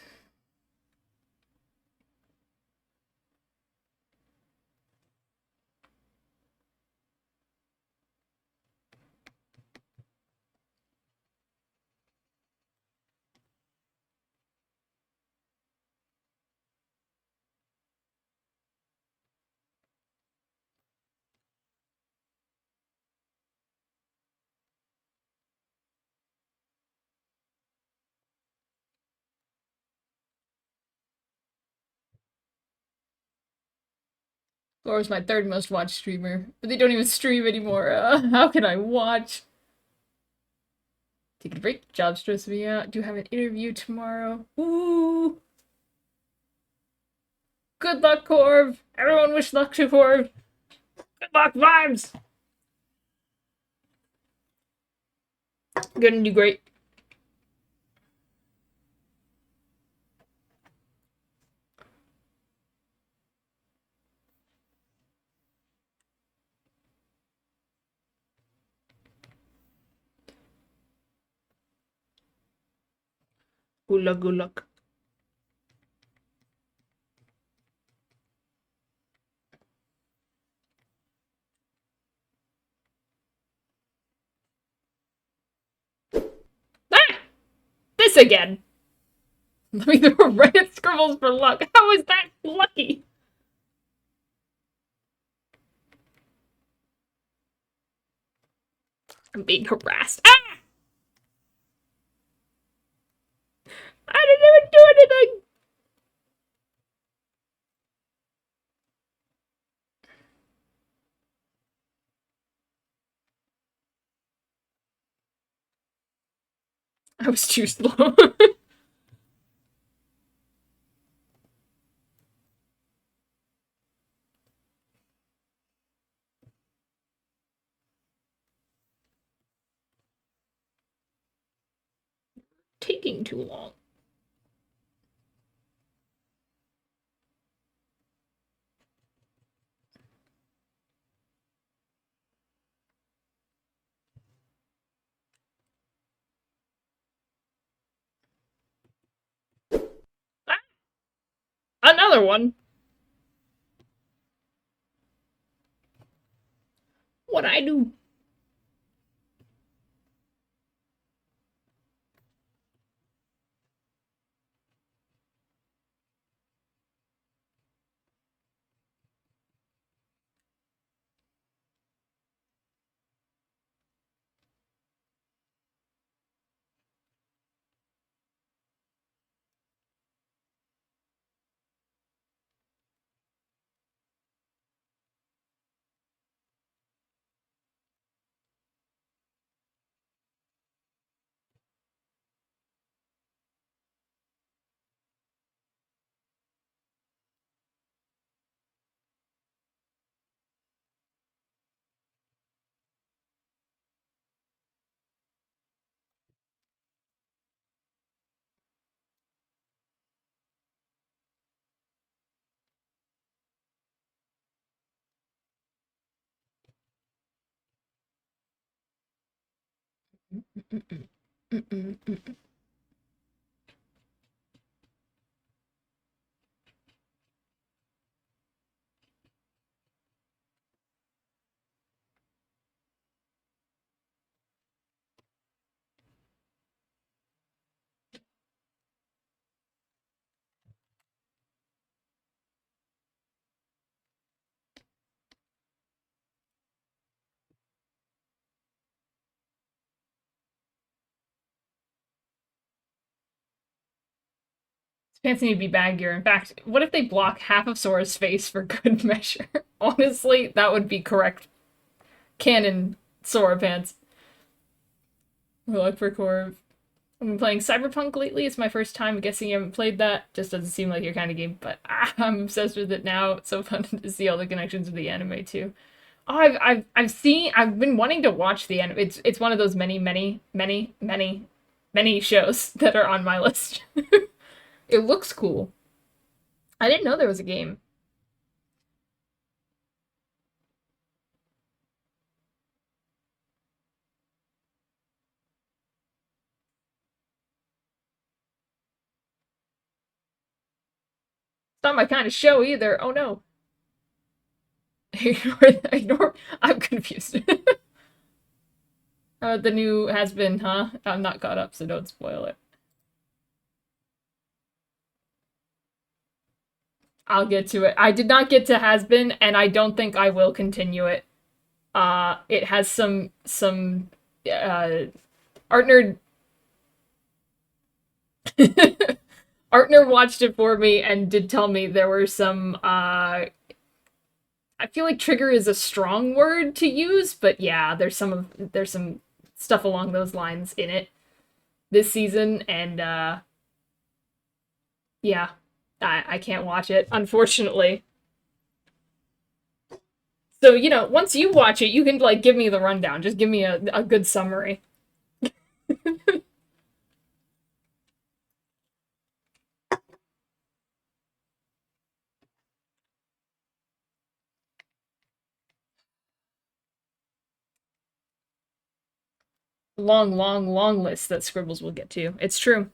[SPEAKER 1] Or was my third most watched streamer, but they don't even stream anymore. How can I watch? Take a break. Job stressing me out. Do have an interview tomorrow. Ooh. Good luck, Corv. Everyone wish luck to Corv. Good luck, vibes. Gonna do great. Good luck, good luck. face again. Let me throw right at Scribbles for luck. How is that lucky? I'm being harassed. Ah! I didn't even do anything! I was too slow. Taking too long. Ah! Another one. What I do? Pants need to be baggier. In fact, what if they block half of Sora's face for good measure? Honestly, that would be correct canon Sora pants. We look for Corv. I've been playing Cyberpunk lately. It's my first time. Guessing you haven't played that. Just doesn't seem like your kind of game, but I'm obsessed with it now. It's so fun to see all the connections with the anime too. Oh, I've been wanting to watch the anime. It's one of those many shows that are on my list. It looks cool. I didn't know there was a game. It's not my kind of show either. Oh no. Ignore. I'm confused. The new has been, huh? I'm not caught up, so don't spoil it. I'll get to it. I did not get to has been, and I don't think I will continue it. It has some Artner Artner watched it for me and did tell me there were some I feel like trigger is a strong word to use, but yeah, there's some stuff along those lines in it this season, and yeah, I can't watch it, unfortunately. So, once you watch it, you can like give me the rundown. Just give me a good summary. Long list that Scribbles will get to. It's true.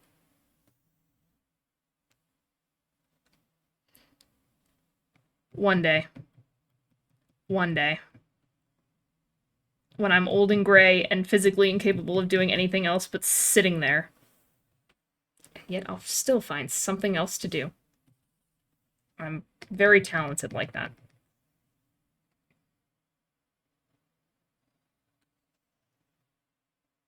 [SPEAKER 1] One day. One day. When I'm old and gray and physically incapable of doing anything else but sitting there. Yet I'll still find something else to do. I'm very talented like that.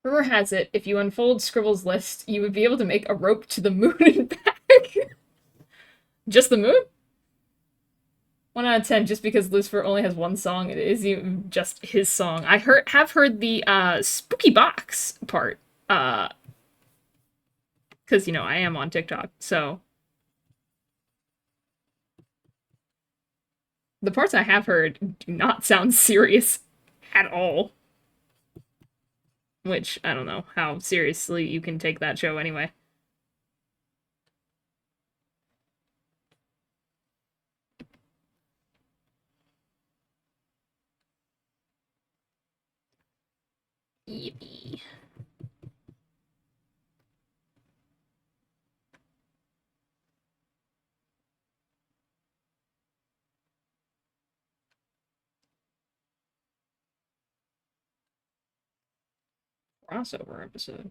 [SPEAKER 1] Rumor has it, if you unfold Scribble's list, you would be able to make a rope to the moon and back. Just the moon? 1 out of 10, just because Lucifer only has one song, it is just his song. I have heard the spooky box part, because, you know, I am on TikTok, so. The parts I have heard do not sound serious at all. Which, I don't know how seriously you can take that show anyway. Yippee. Crossover episode.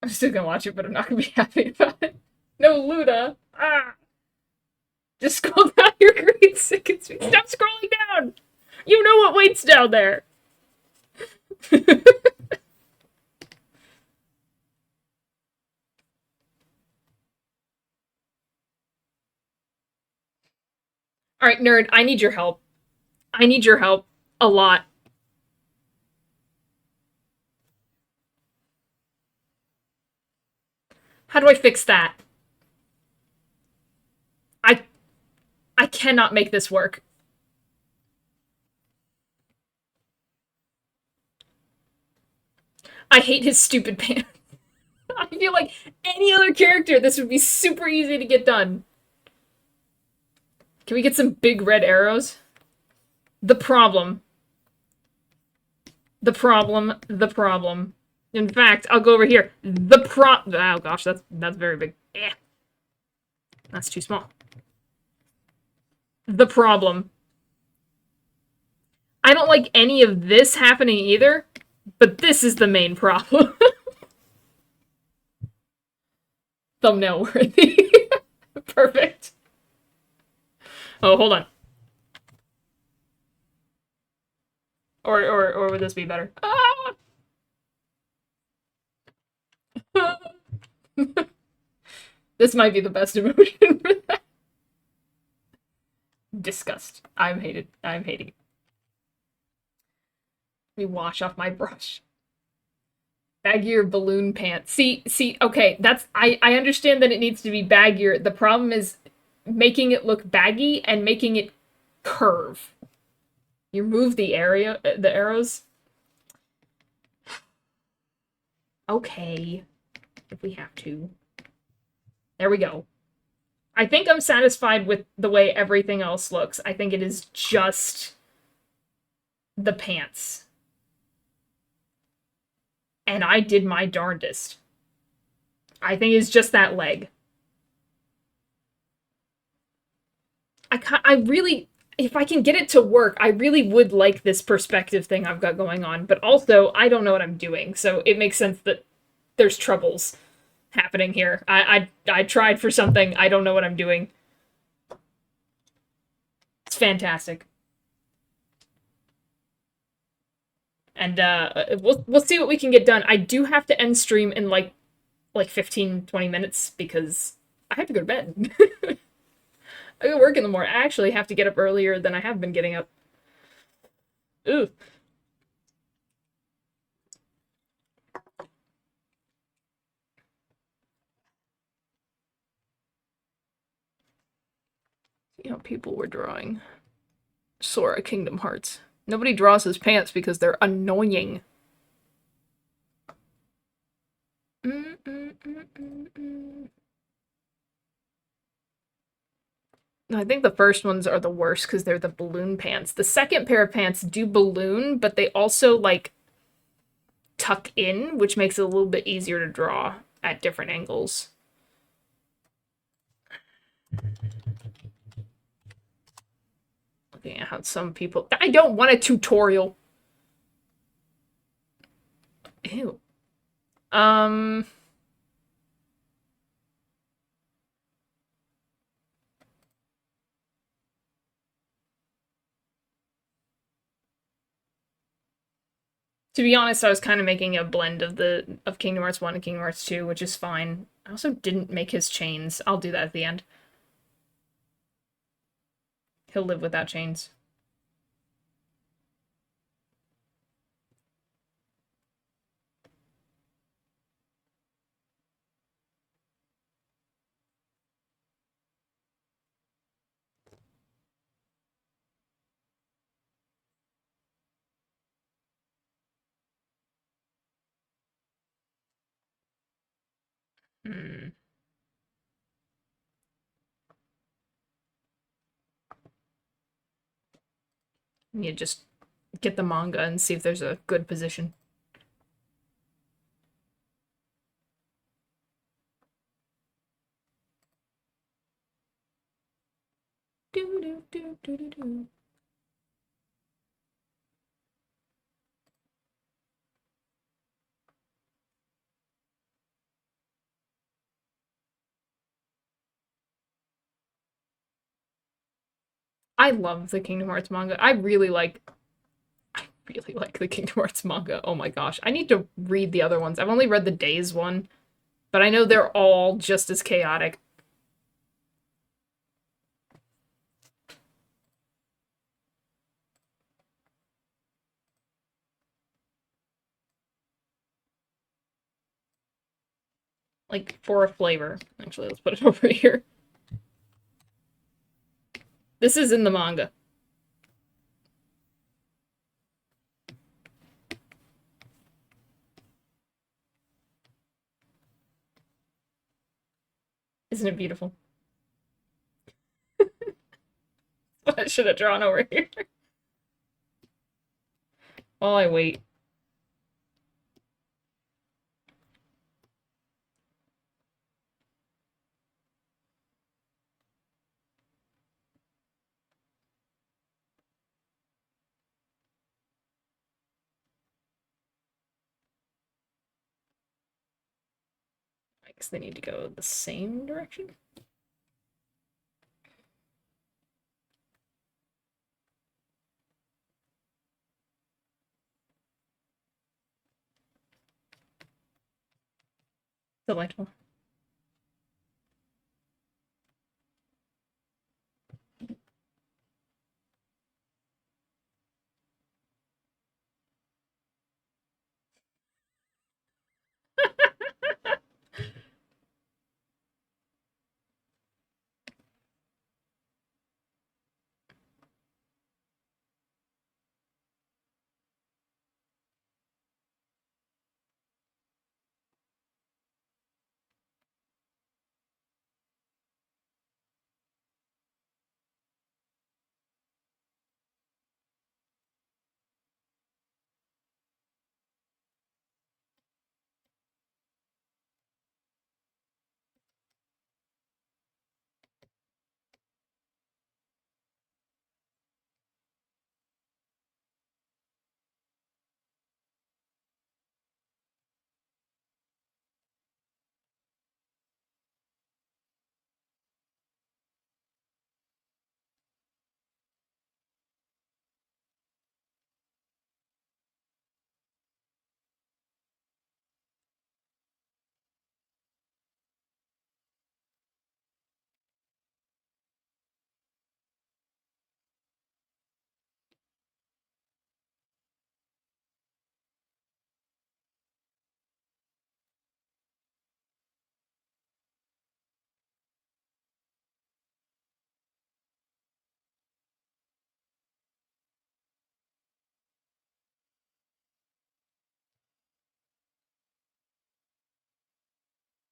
[SPEAKER 1] I'm still gonna watch it, but I'm not gonna be happy about it. No, Luda. Ah! Just scroll down your grade sickens me. Stop scrolling down! You know what waits down there! Alright, nerd, I need your help. I need your help. A lot. How do I fix that? I I cannot make this work. I hate his stupid pants. I feel like any other character, this would be super easy to get done. Can we get some big red arrows? The problem. The problem. The problem. In fact, I'll go over here. Oh gosh, that's very big. Eh. That's too small. The problem. I don't like any of this happening either, but this is the main problem. Thumbnail worthy. Perfect. Oh, hold on. Or would this be better? Ah! This might be the best emotion for that. Disgust. I'm hating it. Let me wash off my brush. Baggier balloon pants. See, okay, that's I understand that it needs to be baggier. The problem is making it look baggy and making it curve. You move the arrows. Okay. If we have to. There we go. I think I'm satisfied with the way everything else looks. I think it is just the pants. And I did my darndest. I think it's just that leg. I really, if I can get it to work, I really would like this perspective thing I've got going on. But also, I don't know what I'm doing, so it makes sense that there's troubles happening here. I tried for something. I don't know what I'm doing. It's fantastic. And we'll see what we can get done. I do have to end stream in like 15, 20 minutes because I have to go to bed. I go work in the morning. I actually have to get up earlier than I have been getting up. Ooh. You know, what people were drawing. Sora Kingdom Hearts. Nobody draws his pants because they're annoying. I think the first ones are the worst because they're the balloon pants. The second pair of pants do balloon, but they also like tuck in, which makes it a little bit easier to draw at different angles. Looking at how some people... I don't want a tutorial! Ew. To be honest, I was kind of making a blend of Kingdom Hearts 1 and Kingdom Hearts 2, which is fine. I also didn't make his chains. I'll do that at the end. He'll live without chains. Hmm. You just get the manga and see if there's a good position. Do, do, do, do, do, do. I love the Kingdom Hearts manga. I really like the Kingdom Hearts manga. Oh my gosh. I need to read the other ones. I've only read the Days one, but I know they're all just as chaotic. Like, for a flavor. Actually, let's put it over here. This is in the manga. Isn't it beautiful? I should have drawn over here. While I wait. I guess they need to go the same direction. Delightful.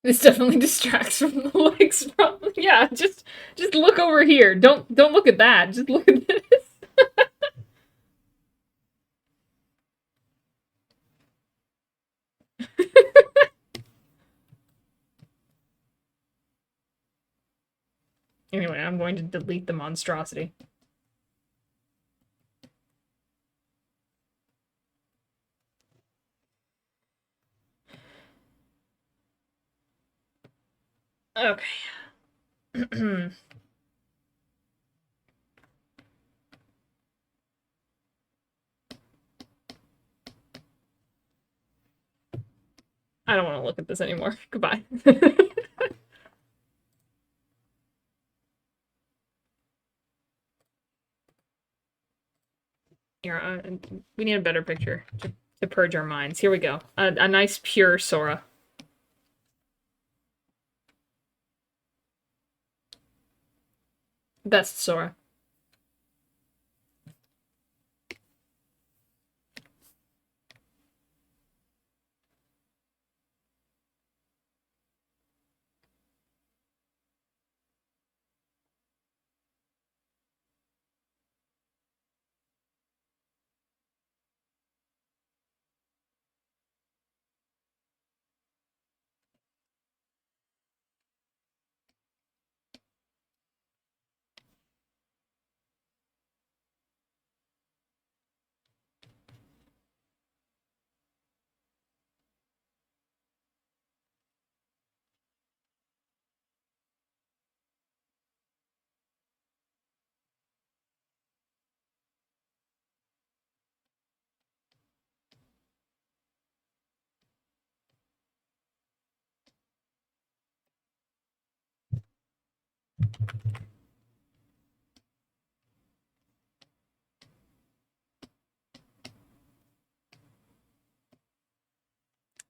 [SPEAKER 1] This definitely distracts from the legs problem. Yeah, just look over here. Don't look at that. Just look at this. Anyway, I'm going to delete the monstrosity. Okay. I don't want to look at this anymore. Goodbye. Here, we need a better picture to purge our minds. Here we go. A nice pure Sora. Best Sora.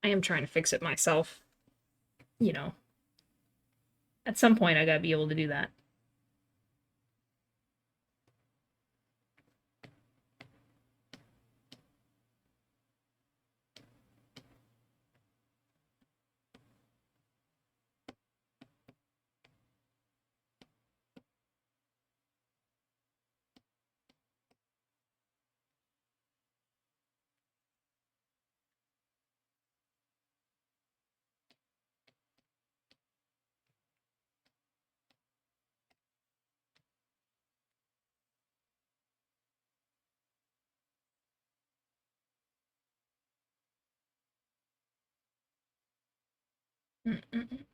[SPEAKER 1] I am trying to fix it myself. You know, at some point I gotta be able to do that. Mm-mm.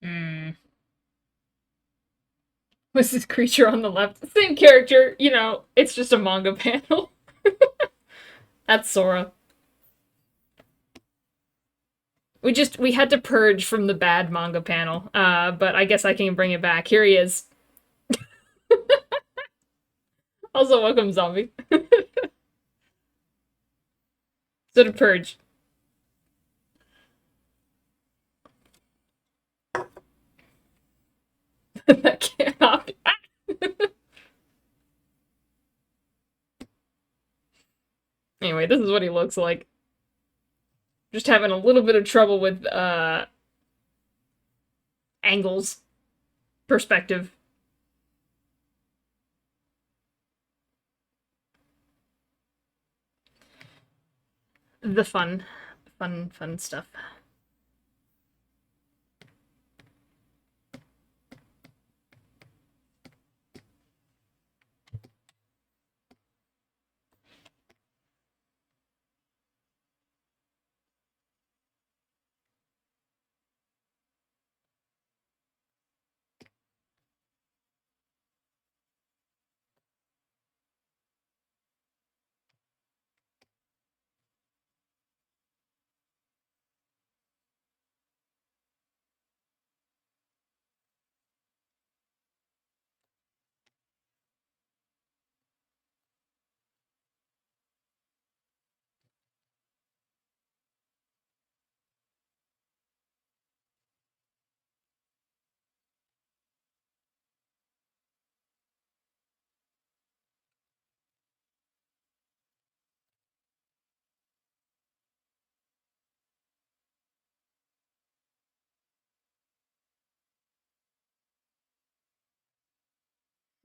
[SPEAKER 1] Mm. Was this creature on the left? Same character, you know, it's just a manga panel. That's Sora. We had to purge from the bad manga panel. But I guess I can bring it back. Here he is. Also, welcome, zombie. So to purge. Anyway, this is what he looks like. Just having a little bit of trouble with angles, perspective. The fun stuff.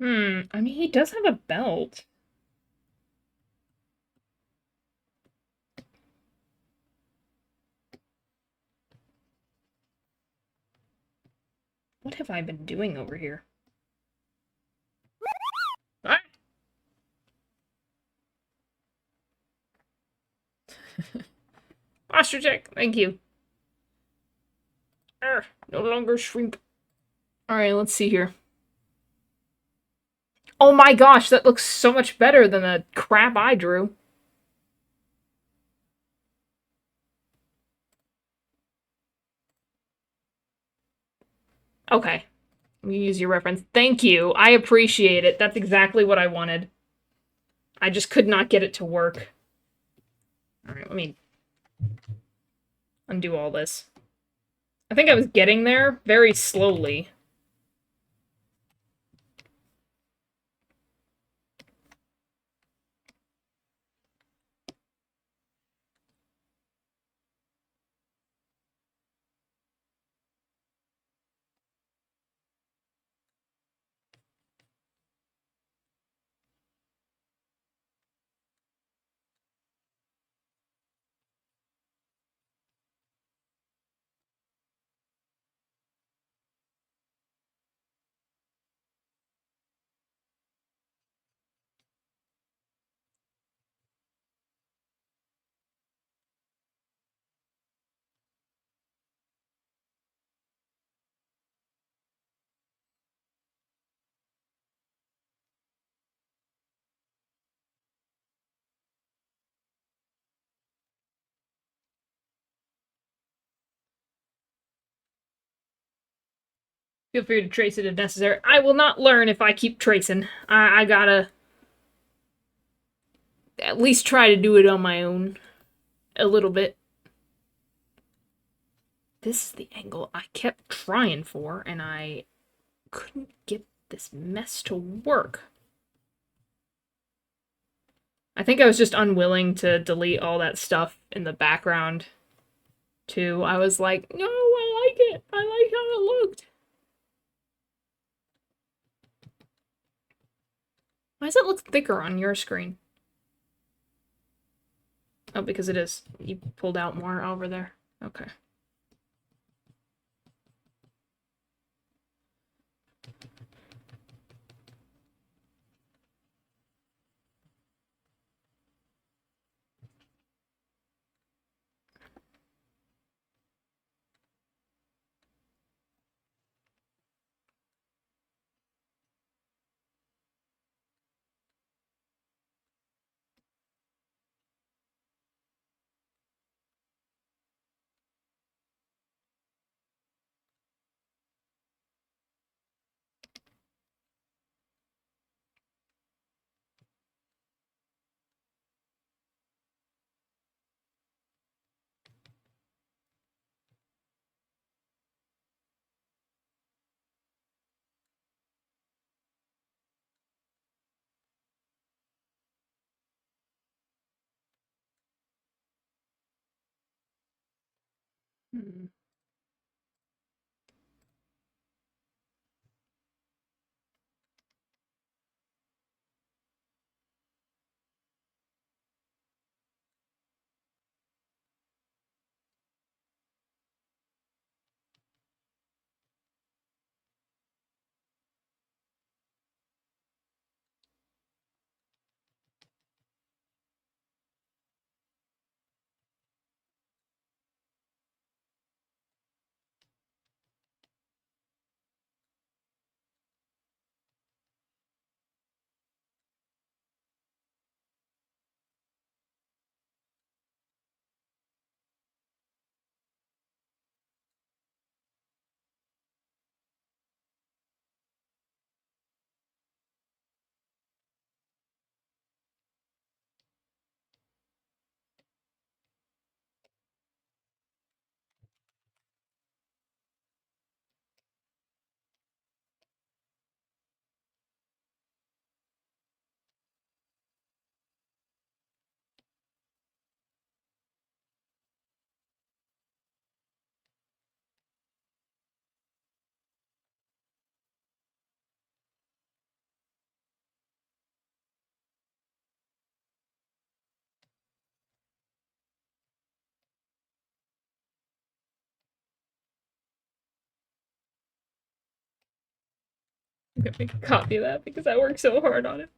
[SPEAKER 1] I mean, he does have a belt. What have I been doing over here? Ah! Posture check. Thank you. No longer shrink. Alright, let's see here. Oh my gosh, that looks so much better than the crap I drew. Okay. Let me use your reference. Thank you. I appreciate it. That's exactly what I wanted. I just could not get it to work. Alright, let me undo all this. I think I was getting there very slowly. Feel free to trace it if necessary. I will not learn if I keep tracing. I gotta at least try to do it on my own. A little bit. This is the angle I kept trying for, and I couldn't get this mess to work. I think I was just unwilling to delete all that stuff in the background, too. I was like, no, I like it. I like how it looked. Why does it look thicker on your screen? Oh, because it is. You pulled out more over there. Okay. Hmm. I'm gonna make a copy of that because I worked so hard on it.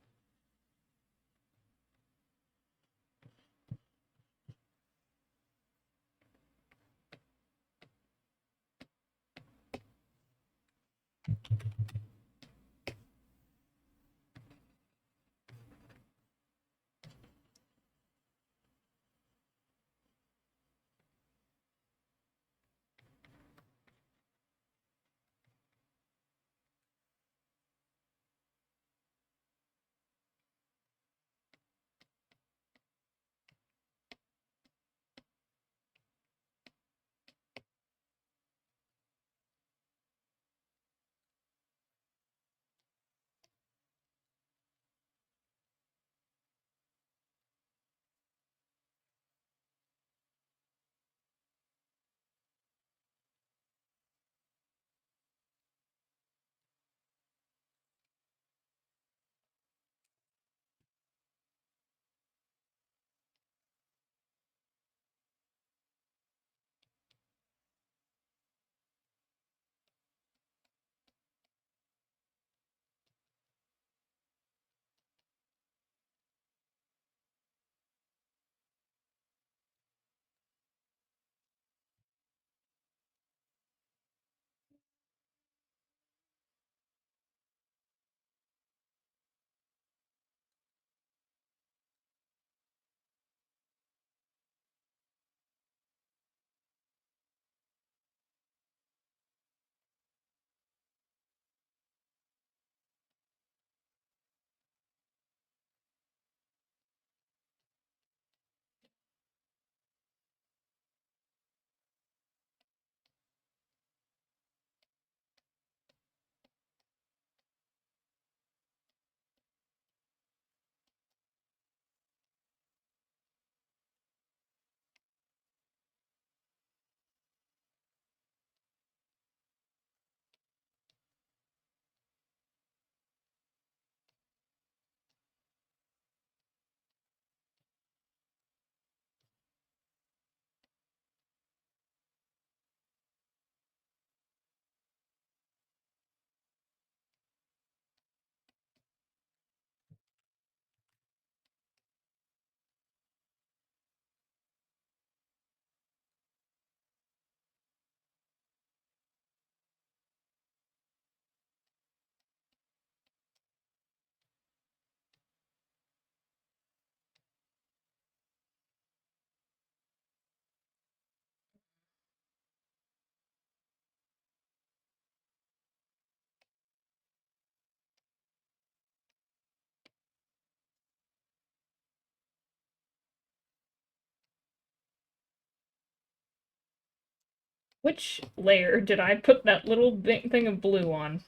[SPEAKER 1] Which layer did I put that little thing of blue on?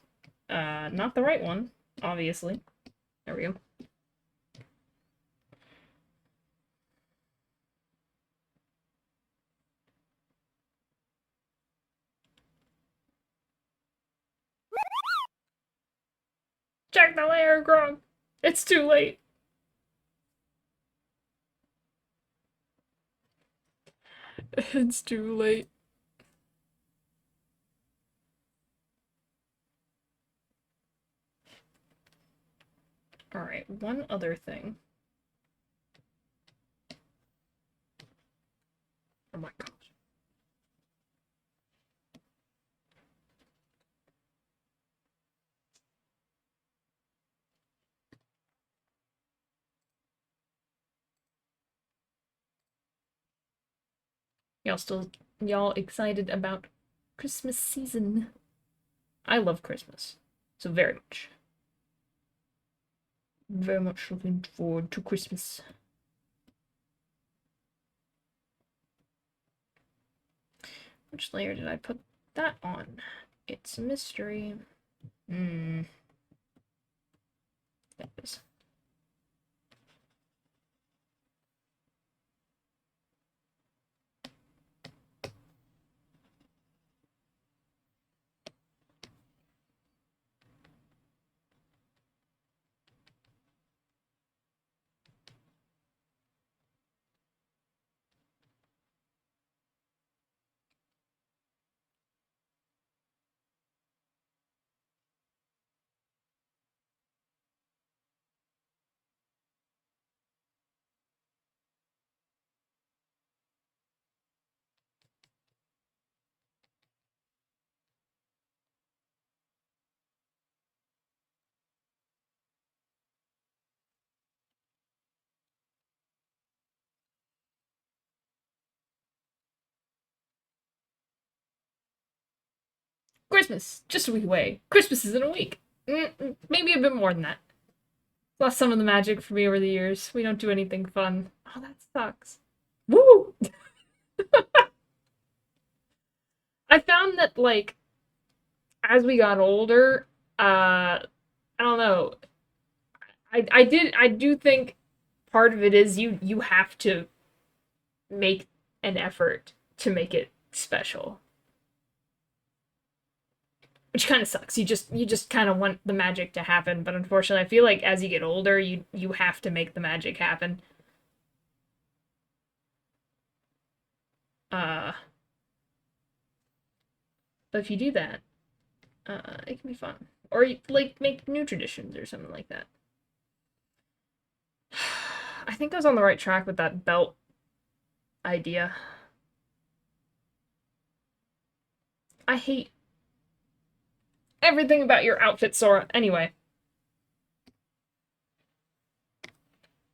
[SPEAKER 1] Not the right one, obviously. There we go. Check the layer, Grog. It's too late. It's too late. Alright, one other thing. Oh my gosh. Y'all excited about Christmas season? I love Christmas. So very much. Very much looking forward to Christmas. Which layer did I put that on? It's a mystery. That is. Christmas! Just a week away. Christmas is in a week. Maybe a bit more than that. Lost some of the magic for me over the years. We don't do anything fun. Oh, that sucks. Woo! I found that, like, as we got older, I don't know. I do think part of it is you have to make an effort to make it special, which kind of sucks. You just kind of want the magic to happen, but unfortunately, I feel like as you get older, you have to make the magic happen. Uh, but if you do that, it can be fun, or like make new traditions or something like that. I think I was on the right track with that belt idea. I hate everything about your outfit, Sora. Anyway,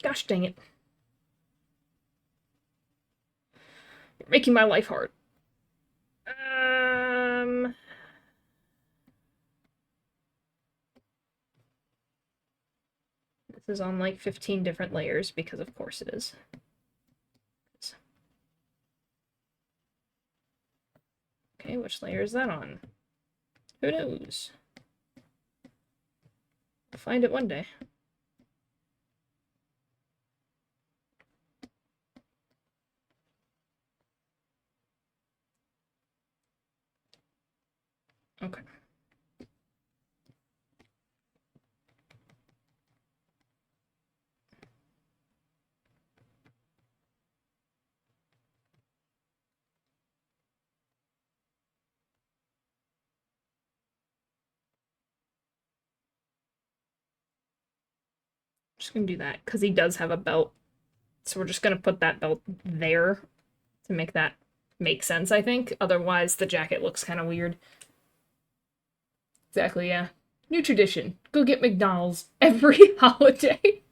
[SPEAKER 1] gosh dang it. You're making my life hard. Um, this is on like 15 different layers because of course it is. Okay, which layer is that on? Who knows? We'll find it one day. Okay. Just gonna do that because he does have a belt. So we're just gonna put that belt there to make that make sense, I think. Otherwise, the jacket looks kind of weird. Exactly, yeah. New tradition. Go get McDonald's every holiday.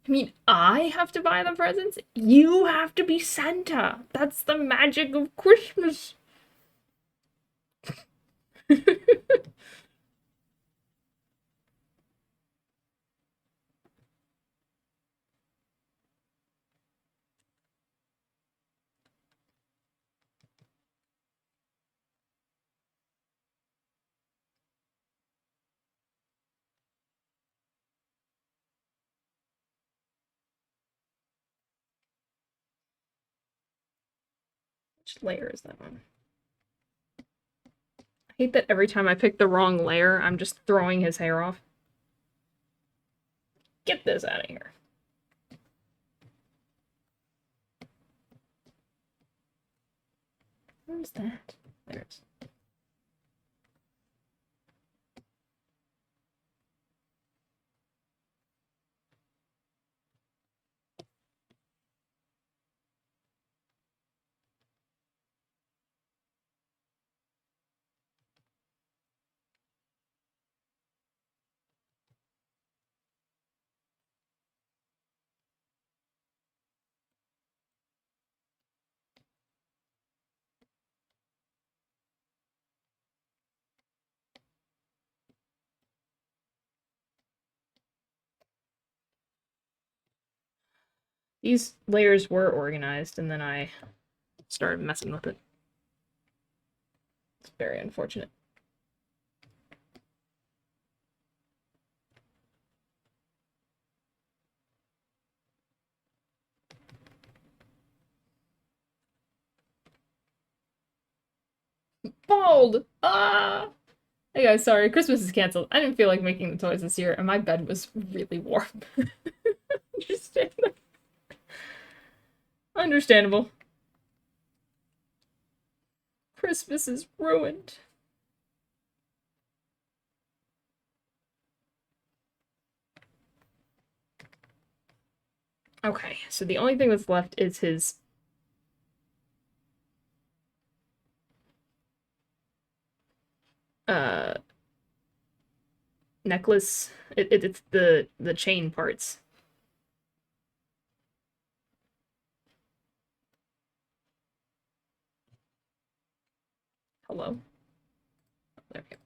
[SPEAKER 1] I mean, I have to buy the presents. You have to be Santa. That's the magic of Christmas. Which layer is that on? I hate that every time I pick the wrong layer, I'm just throwing his hair off. Get this out of here. Where's that? There it is. These layers were organized, and then I started messing with it. It's very unfortunate. Bald! Ah! Hey guys, sorry, Christmas is canceled. I didn't feel like making the toys this year, and my bed was really warm. Understandable. Understandable. Christmas is ruined. Okay, so the only thing that's left is his uh necklace. It's the chain parts. Hello? There we go.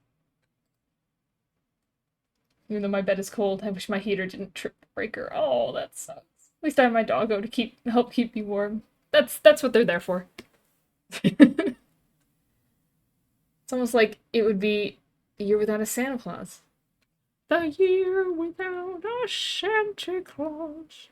[SPEAKER 1] Even though my bed is cold, I wish my heater didn't trip the breaker. Oh, that sucks. At least I have my doggo to help keep me warm. That's what they're there for. It's almost like it would be the year without a Santa Claus. The year without a Santa Claus.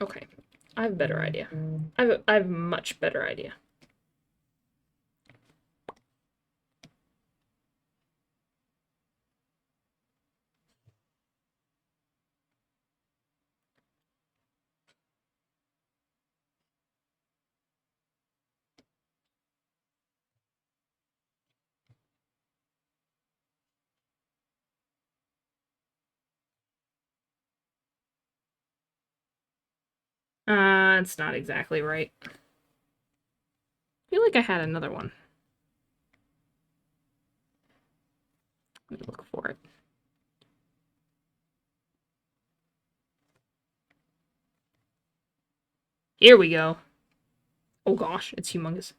[SPEAKER 1] Okay, I have a better idea. I have a much better idea. It's not exactly right. I feel like I had another one. Let me look for it. Here we go. Oh gosh, it's humongous.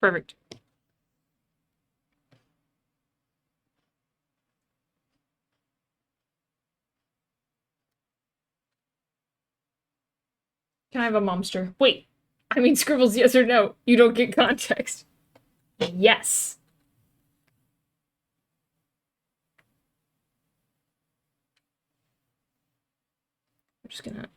[SPEAKER 1] Perfect. Can I have a monster? Wait. I mean, scribbles yes or no. You don't get context. Yes. I'm just gonna...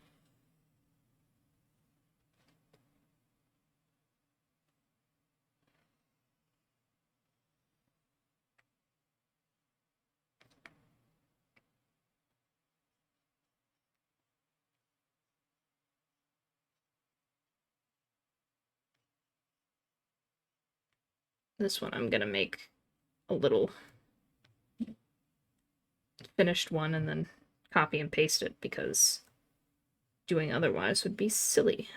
[SPEAKER 1] This one I'm gonna make a little finished one and then copy and paste it because doing otherwise would be silly.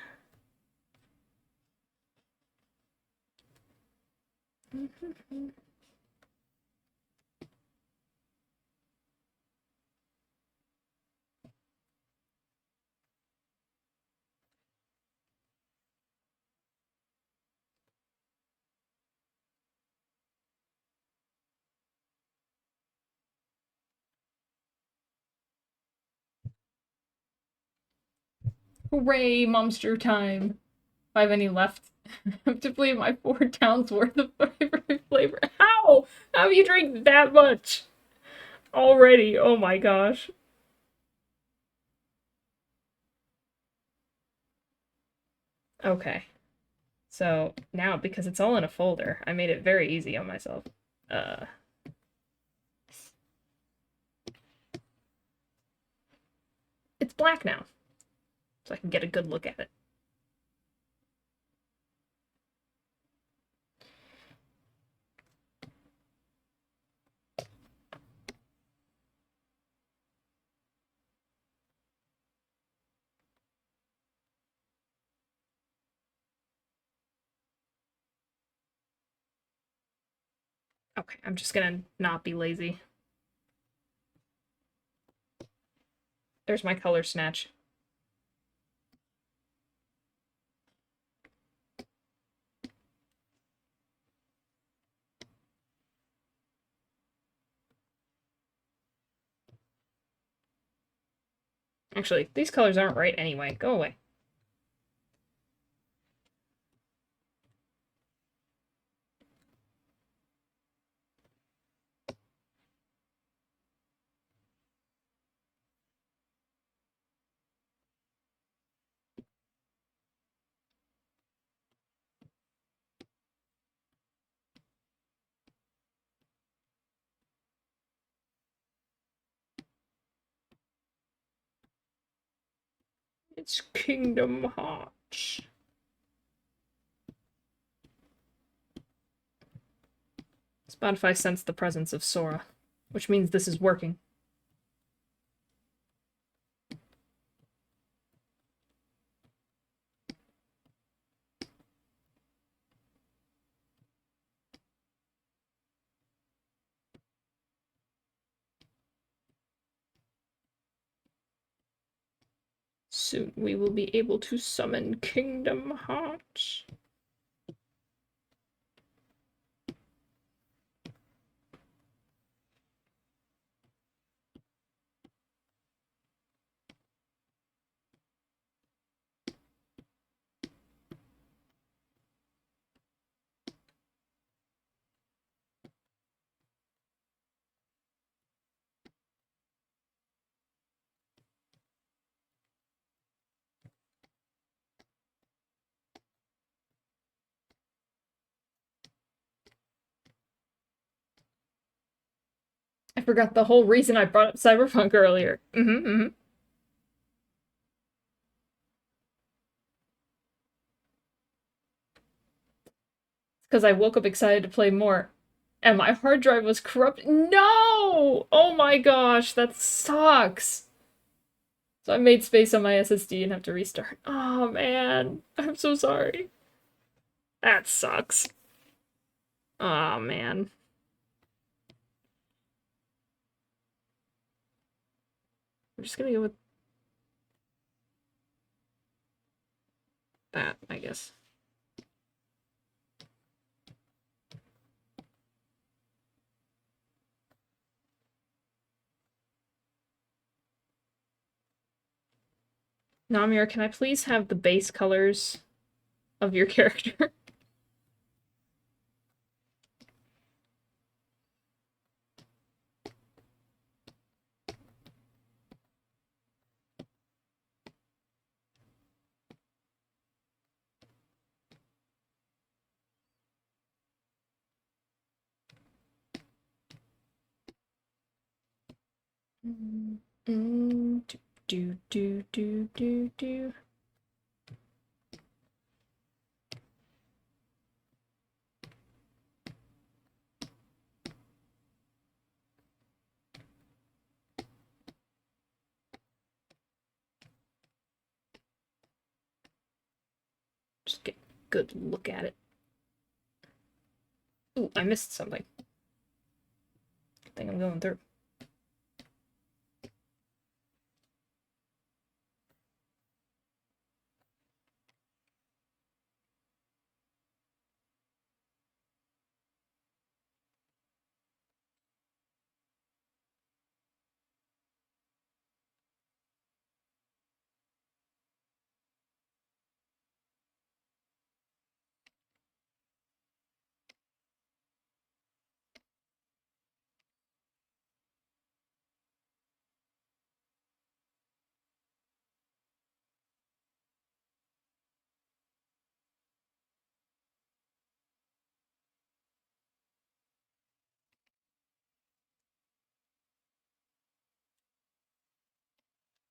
[SPEAKER 1] Hooray, monster time! If I have any left, I have to play my 4 towns worth of flavor. How? How have you drank that much? Already, oh my gosh. Okay. So now, because it's all in a folder, I made it very easy on myself. Uh, it's black now, so I can get a good look at it. Okay, I'm just gonna not be lazy. There's my color snatch. Actually, these colors aren't right anyway. Go away. It's Kingdom Hearts. Spotify sensed the presence of Sora, which means this is working. Soon we will be able to summon Kingdom Hearts. I forgot the whole reason I brought up Cyberpunk earlier. Because I woke up excited to play more. And my hard drive was corrupt. No! Oh my gosh, that sucks. So I made space on my SSD and have to restart. Oh man, I'm so sorry. That sucks. Oh man. I'm just gonna go with that, I guess. Namir, can I please have the base colors of your character? Do. good look at it. Ooh, I missed something. I think I'm going through.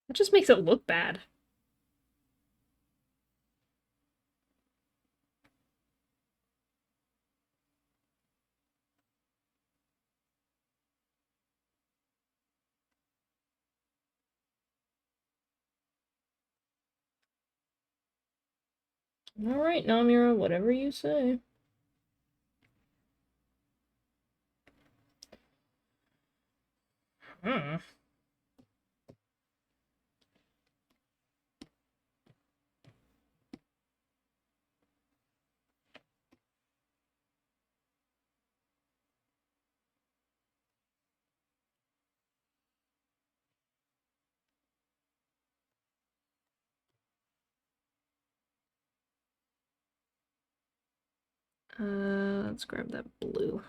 [SPEAKER 1] It just makes it look bad. Alright, Namira, whatever you say. Hmm. Let's grab that blue.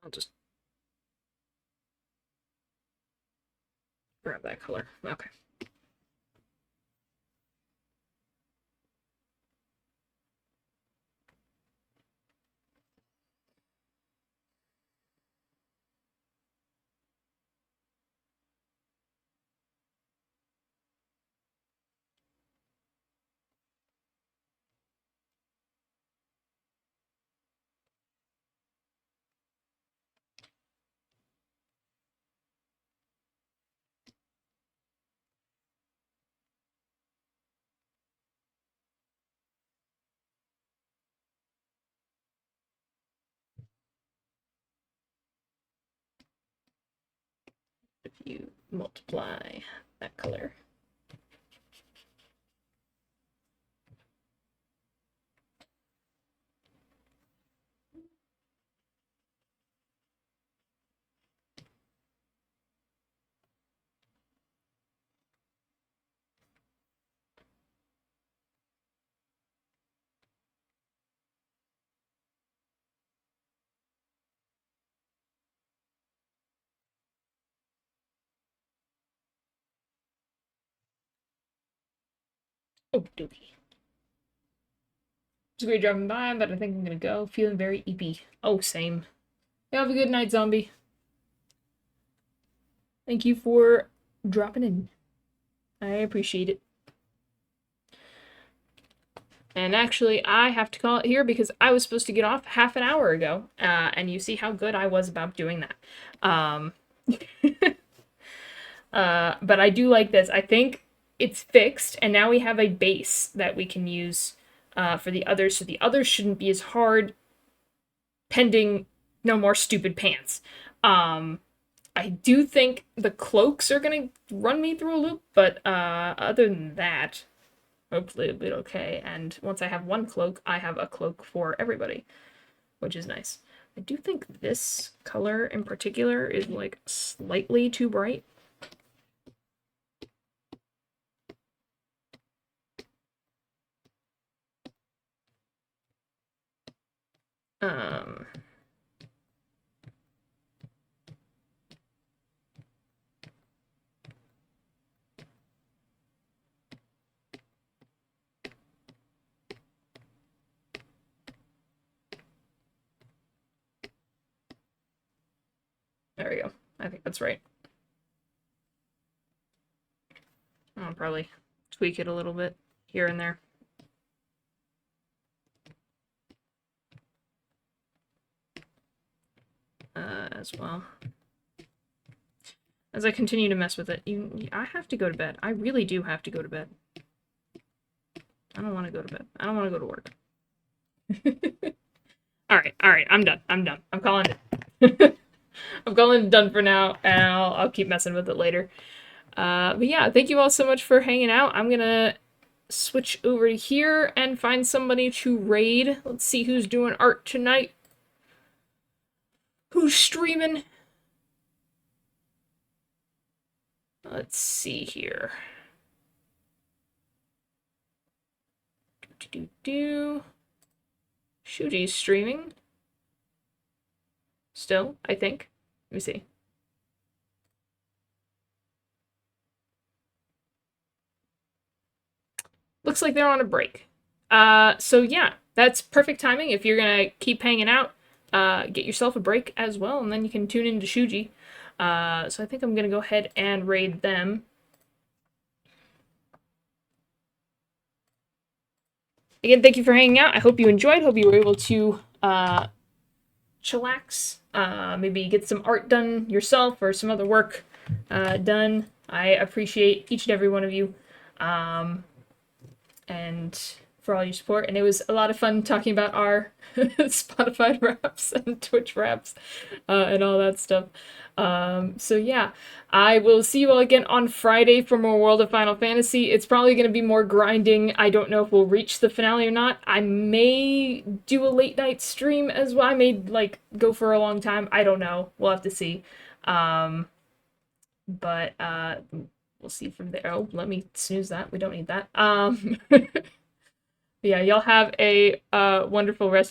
[SPEAKER 1] I'll just grab that color. Okay. If you multiply that color. Oh, dookie. It's a great driving by, but I think I'm gonna go. Feeling very eepy. Oh, same. Have a good night, zombie. Thank you for dropping in. I appreciate it. And actually, I have to call it here because I was supposed to get off half an hour ago, and you see how good I was about doing that. But I do like this. I think it's fixed, and now we have a base that we can use for the others, so the others shouldn't be as hard, pending no more stupid pants. I do think the cloaks are gonna run me through a loop, but other than that, hopefully it'll be okay. And once I have one cloak, I have a cloak for everybody, which is nice. I do think this color in particular is like slightly too bright. Um, there we go. I think that's right. I'll probably tweak it a little bit here and there. As well. As I continue to mess with it, I have to go to bed. I really do have to go to bed. I don't want to go to bed. I don't want to go to work. Alright, I'm done. I'm calling it. I'm calling it done for now, and I'll keep messing with it later. But yeah, thank you all so much for hanging out. I'm gonna switch over to here and find somebody to raid. Let's see who's doing art tonight. Who's streaming? Let's see here. Shooty's streaming. Still, I think. Let me see. Looks like they're on a break. So yeah, that's perfect timing. If you're gonna keep hanging out, get yourself a break as well, and then you can tune into Shuji. So I think I'm gonna go ahead and raid them. Again, thank you for hanging out. I hope you enjoyed. Hope you were able to chillax, maybe get some art done yourself or some other work done. I appreciate each and every one of you. And for all your support. And it was a lot of fun talking about our Spotify raps and Twitch raps and all that stuff. So yeah, I will see you all again on Friday for more World of Final Fantasy. It's probably going to be more grinding. I don't know if we'll reach the finale or not. I may do a late night stream as well. I may like go for a long time. I don't know. We'll have to see. But we'll see from there. Oh, let me snooze that. We don't need that. Yeah, y'all have a wonderful rest